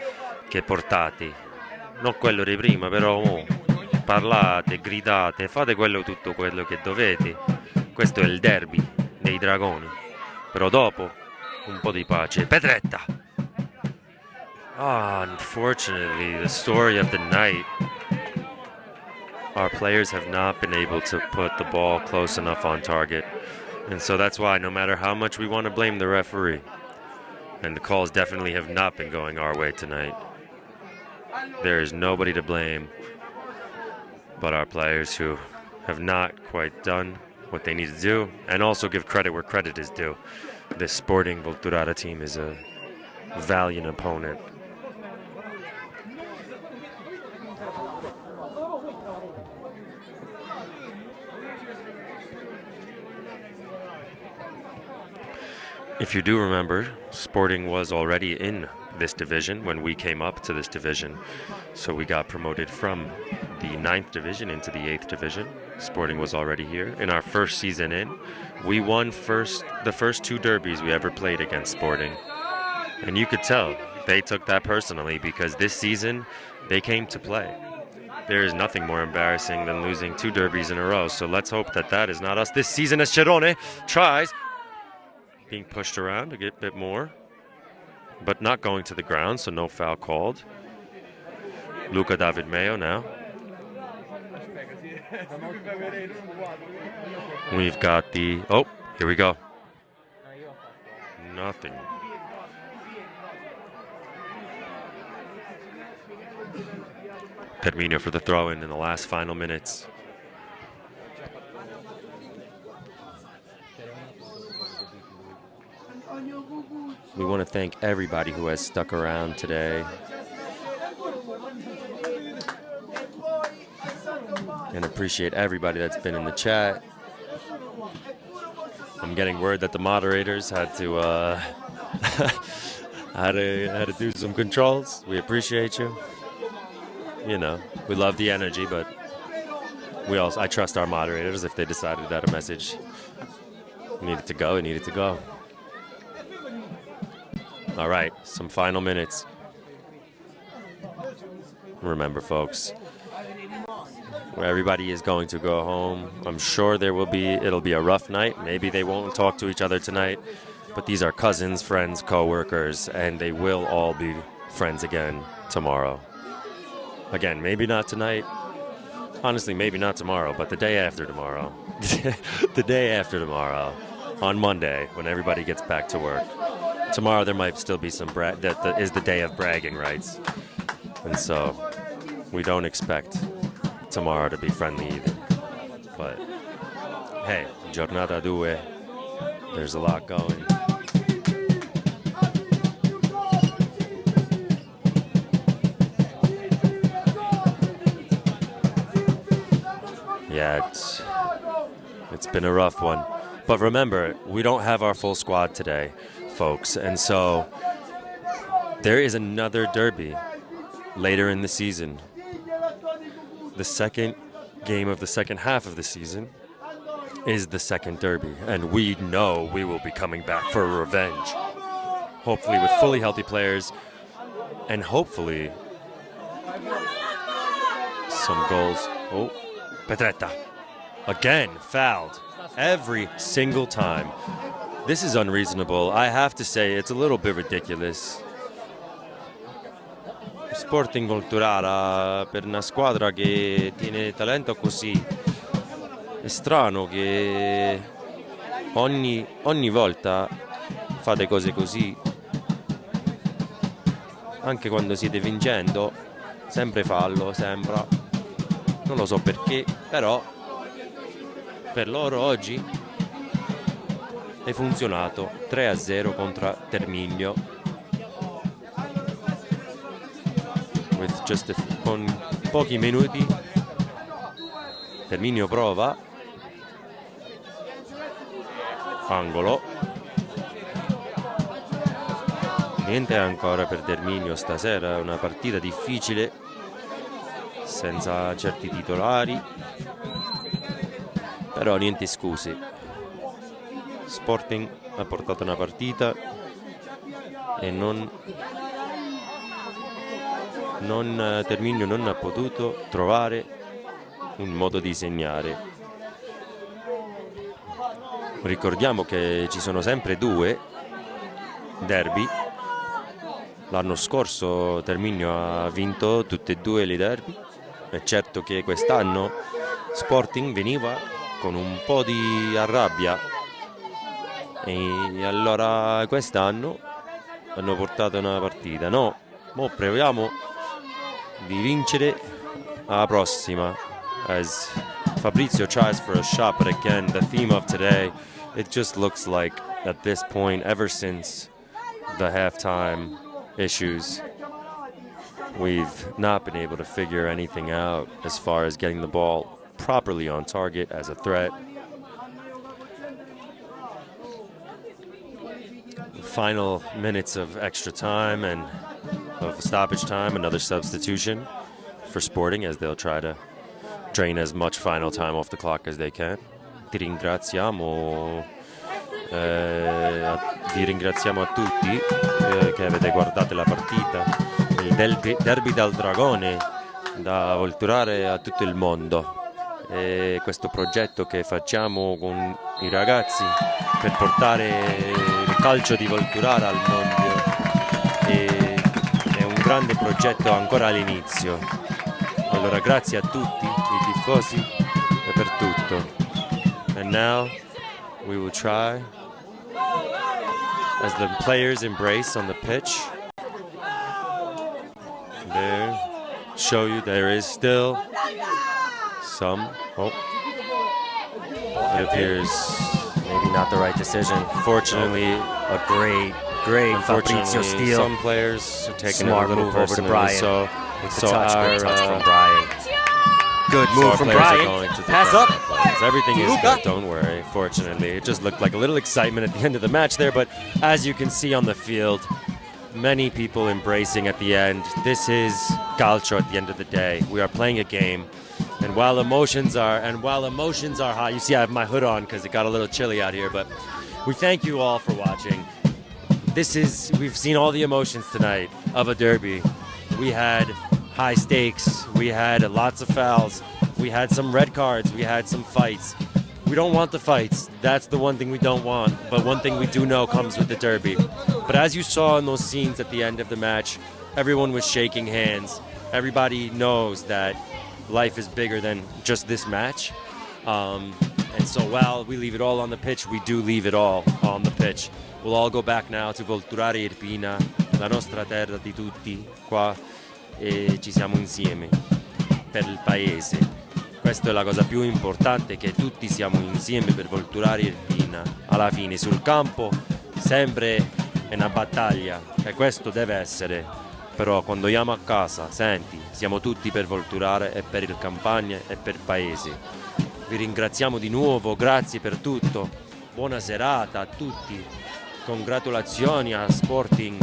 che portate, non quello di prima, però parlate, gridate, fate tutto quello che dovete. Questo è il derby dei dragoni, però dopo un po' di pace. Pedretta! Unfortunately, the story of the night, our players have not been able to put the ball close enough on target. And so that's why, no matter how much we want to blame the referee, and the calls definitely have not been going our way tonight, there is nobody to blame but our players who have not quite done what they need to do, and also give credit where credit is due. This Sporting Volturara team is a valiant opponent. If you do remember, Sporting was already in this division when we came up to this division. So we got promoted from the 9th division into the 8th division. Sporting was already here. In our first season in, we won the first 2 derbies we ever played against Sporting. And you could tell they took that personally, because this season they came to play. There is nothing more embarrassing than losing 2 derbies in a row. So let's hope that is not us this season, as Cerrone tries. Being pushed around to get a bit more, but not going to the ground, so no foul called. Luca David Mayo now. We've got oh, here we go. Nothing. Terminio for the throw-in in the last final minutes. We want to thank everybody who has stuck around today and appreciate everybody that's been in the chat. I'm getting word that the moderators had to had to do some controls. We appreciate you. You know, we love the energy, but I trust our moderators. If they decided that a message needed to go, it needed to go. All right, some final minutes. Remember, folks, everybody is going to go home. I'm sure it'll be a rough night. Maybe they won't talk to each other tonight, but these are cousins, friends, co-workers, and they will all be friends again tomorrow. Again, maybe not tonight. Honestly, maybe not tomorrow, but the day after tomorrow. The day after tomorrow, on Monday, when everybody gets back to work. Tomorrow there might still be some that is the day of bragging rights, and so we don't expect tomorrow to be friendly either. But hey, Giornata 2, there's a lot going. Yeah, it's been a rough one, but remember, we don't have our full squad today, folks, and so there is another derby later in the season. The second game of the second half of the season is the second derby, and we know we will be coming back for revenge, hopefully with fully healthy players, and hopefully some goals. Oh, Pedretta. Again, fouled. Every single time. This is unreasonable. I have to say, it's a little bit ridiculous. Sporting Volturara, per una squadra che tiene talento così, è strano che ogni volta fate cose così. Anche quando siete vincendo, sempre fallo, sembra. Non lo so perché, però per loro oggi è funzionato. 3-0 contro Terminio. Con pochi minuti Terminio prova. Angolo. Niente ancora per Terminio stasera, è una partita difficile senza certi titolari, però niente scuse. Sporting ha portato una partita e Terminio non ha potuto trovare un modo di segnare. Ricordiamo che ci sono sempre 2 derby. L'anno scorso Terminio ha vinto tutte e 2 le derby. È certo che quest'anno Sporting veniva con un po' di rabbia e allora quest'anno hanno portato una partita. No, mo proviamo di vincere alla prossima. As Fabrizio tries for a shot, but again the theme of today, it just looks like at this point, ever since the halftime issues, we've not been able to figure anything out as far as getting the ball properly on target as a threat. Final minutes of extra time and of stoppage time, another substitution for Sporting as they'll try to drain as much final time off the clock as they can. Vi ringraziamo a tutti che avete guardato la partita, il derby dal Dragone, da Volturare a tutto il mondo. E questo progetto che facciamo con i ragazzi per portare il calcio di Volturara al mondo è un grande progetto ancora all'inizio. Allora grazie a tutti i tifosi e per tutto. And now we will try, as the players embrace on the pitch, there, show you there is still some, it appears Maybe not the right decision. fortunately, A great Fabrizio unfortunately steal. some players are taking Smart it a little move over to personally, Brian. so With the touch, good touch from our, Brian. Good so move our from players are Brian. going to Pass defend up. their players. Everything is Luka. good, don't worry. Fortunately, it just looked like a little excitement at the end of the match there, but as you can see on the field, many people embracing at the end. This is calcio at the end of the day. We are playing a game, and while emotions are high, you see I have my hood on because it got a little chilly out here, but we thank you all for watching. We've seen all the emotions tonight of a derby. We had high stakes, we had lots of fouls, we had some red cards, we had some fights. We don't want the fights, that's the one thing we don't want, but one thing we do know comes with the derby. But as you saw in those scenes at the end of the match, everyone was shaking hands. Everybody knows that life is bigger than just this match. And so while we leave it all on the pitch, we do leave it all on the pitch. We'll all go back now to Volturara Irpina, la nostra terra di tutti qua, e ci siamo insieme per il paese. Questa è la cosa più importante, che tutti siamo insieme per Volturara Irpina. Alla fine sul campo sempre è una battaglia e questo deve essere, però quando andiamo a casa, senti, siamo tutti per Volturara e per il Campania e per il paese. Vi ringraziamo di nuovo, grazie per tutto, buona serata a tutti. Congratulazioni a Sporting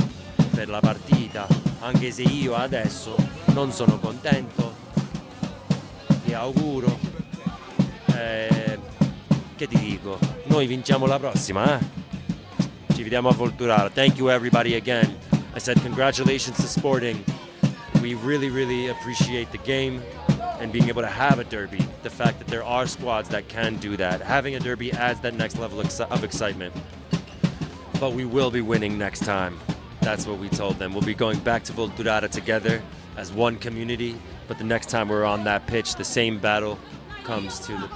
per la partita, anche se io adesso non sono contento. Ti auguro, che ti dico, noi vinciamo la prossima, Ci vediamo a Volturara. Thank you everybody again. I said congratulations to Sporting. We really appreciate the game and being able to have a derby, the fact that there are squads that can do that. Having a derby adds that next level of excitement. But we will be winning next time. That's what we told them. We'll be going back to Volturara together as one community, but the next time we're on that pitch, the same battle comes to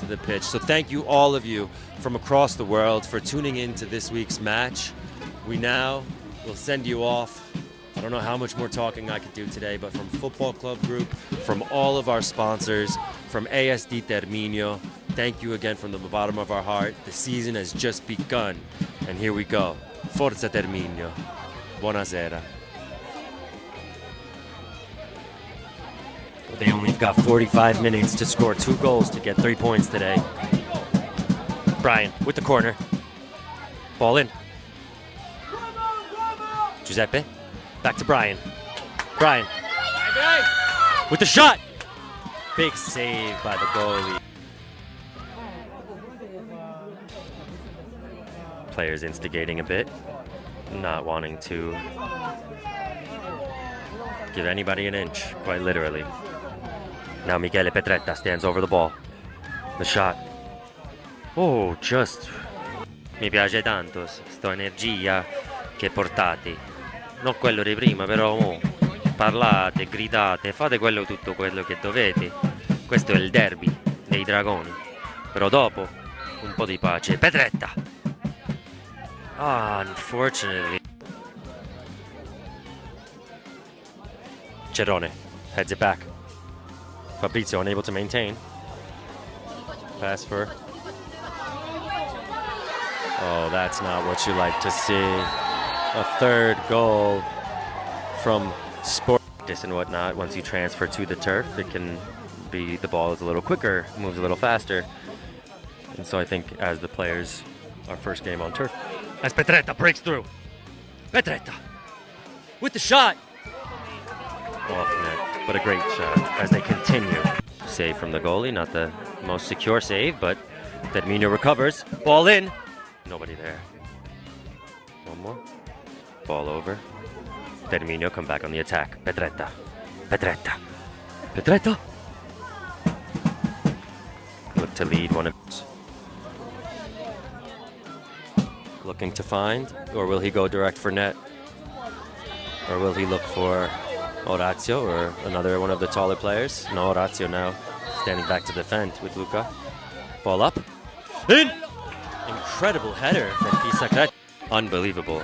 the pitch. So thank you, all of you from across the world, for tuning in to this week's match. We now will send you off. I don't know how much more talking I could do today, but from Football Club Group, from all of our sponsors, from ASD Terminio, thank you again from the bottom of our heart. The season has just begun, and here we go. Forza Terminio. Buonasera. They only got 45 minutes to score 2 goals to get 3 points today. Brian with the corner. Ball in. Giuseppe. Back to Brian. Brian. With the shot. Big save by the goalie. Players instigating a bit. Not wanting to give anybody an inch, quite literally. Now Michele Petretta stands over the ball. The shot. Oh, just... Mi piace tanto sto energia che portate. Non quello di prima, però parlate, gridate, fate tutto quello che dovete. Questo è il derby dei dragoni. Però dopo, un po' di pace. Petretta! Ah, unfortunately. Cerrone heads it back. Fabrizio unable to maintain. Pass for... Oh, that's not what you like to see. A third goal from sport practice and whatnot. Once you transfer to the turf, it can be, the ball is a little quicker, moves a little faster. And so I think as the players, our first game on turf, as Petretta breaks through. Petretta with the shot. Off net, but a great shot as they continue. Save from the goalie, not the most secure save, but Terminio recovers. Ball in. Nobody there. One more. Ball over. Terminio come back on the attack. Petretta. Petretta. Petretta. Look to lead one of us. Looking to find, or will he go direct for net? Or will he look for Orazio or another one of the taller players? No, Orazio now standing back to defend with Luca. Ball up. In! Incredible header from Pisacret. Unbelievable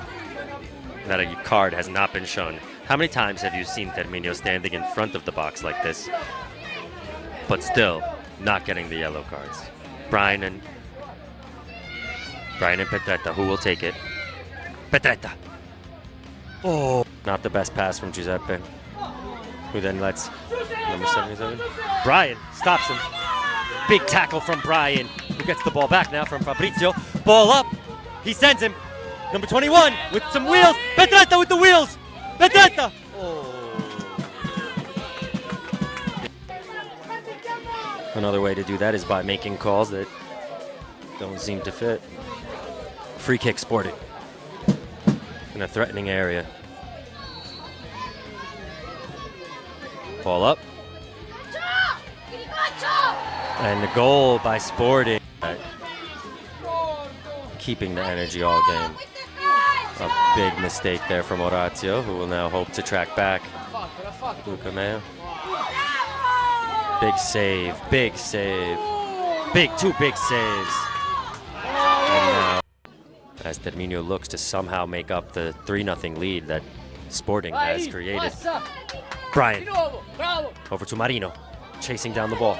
that a card has not been shown. How many times have you seen Terminio standing in front of the box like this, but still not getting the yellow cards? Brian and Petretta, who will take it? Petretta! Oh, not the best pass from Giuseppe, who then lets number 77. Brian stops him. Big tackle from Brian, who gets the ball back now from Fabrizio. Ball up. He sends him. Number 21 with some wheels. Petretta with the wheels. Petretta. Oh. Another way to do that is by making calls that don't seem to fit. Free kick Sporting in a threatening area. Ball up. And the goal by Sporting. Keeping the energy all game. A big mistake there from Orazio, who will now hope to track back. Luca Meo. Big save, big save. Two big saves. And now, as Terminio looks to somehow make up the 3-0 lead that Sporting has created. Brian, over to Marino, chasing down the ball.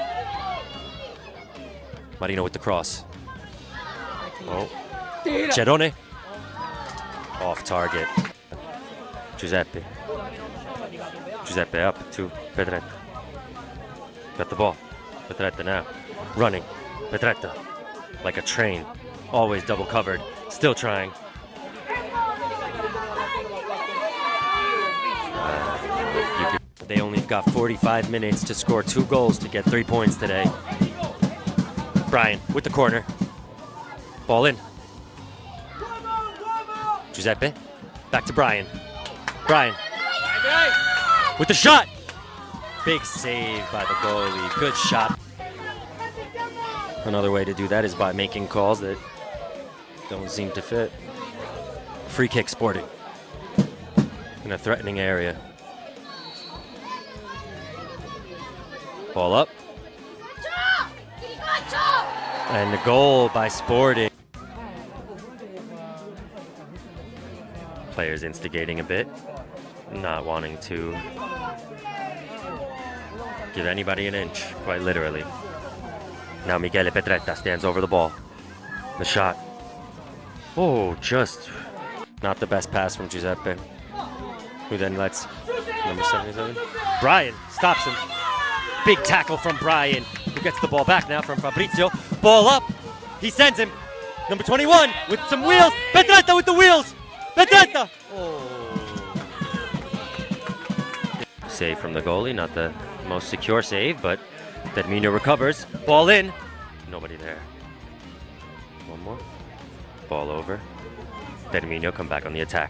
Marino with the cross. Oh, Cerrone. Off target. Giuseppe. Giuseppe up to Petretta. Got the ball. Petretta now. Running. Petretta. Like a train. Always double covered. Still trying. They only got 45 minutes to score 2 goals to get 3 points today. Brian with the corner. Ball in. Giuseppe. Back to Brian. Brian. With the shot. Big save by the goalie. Good shot. Another way to do that is by making calls that don't seem to fit. Free kick Sporting in a threatening area. Ball up. And the goal by Sporting. Players instigating a bit, not wanting to give anybody an inch, quite literally. Now Michele Petretta stands over the ball. The shot. Oh, just not the best pass from Giuseppe, who then lets number 77. Brian stops him. Big tackle from Brian, who gets the ball back now from Fabrizio. Ball up. He sends him. Number 21 with some wheels. Petretta with the wheels. Petretta. Oh. Save from the goalie, not the most secure save, but Terminio recovers. Ball in. Nobody there. One more. Ball over. Terminio come back on the attack.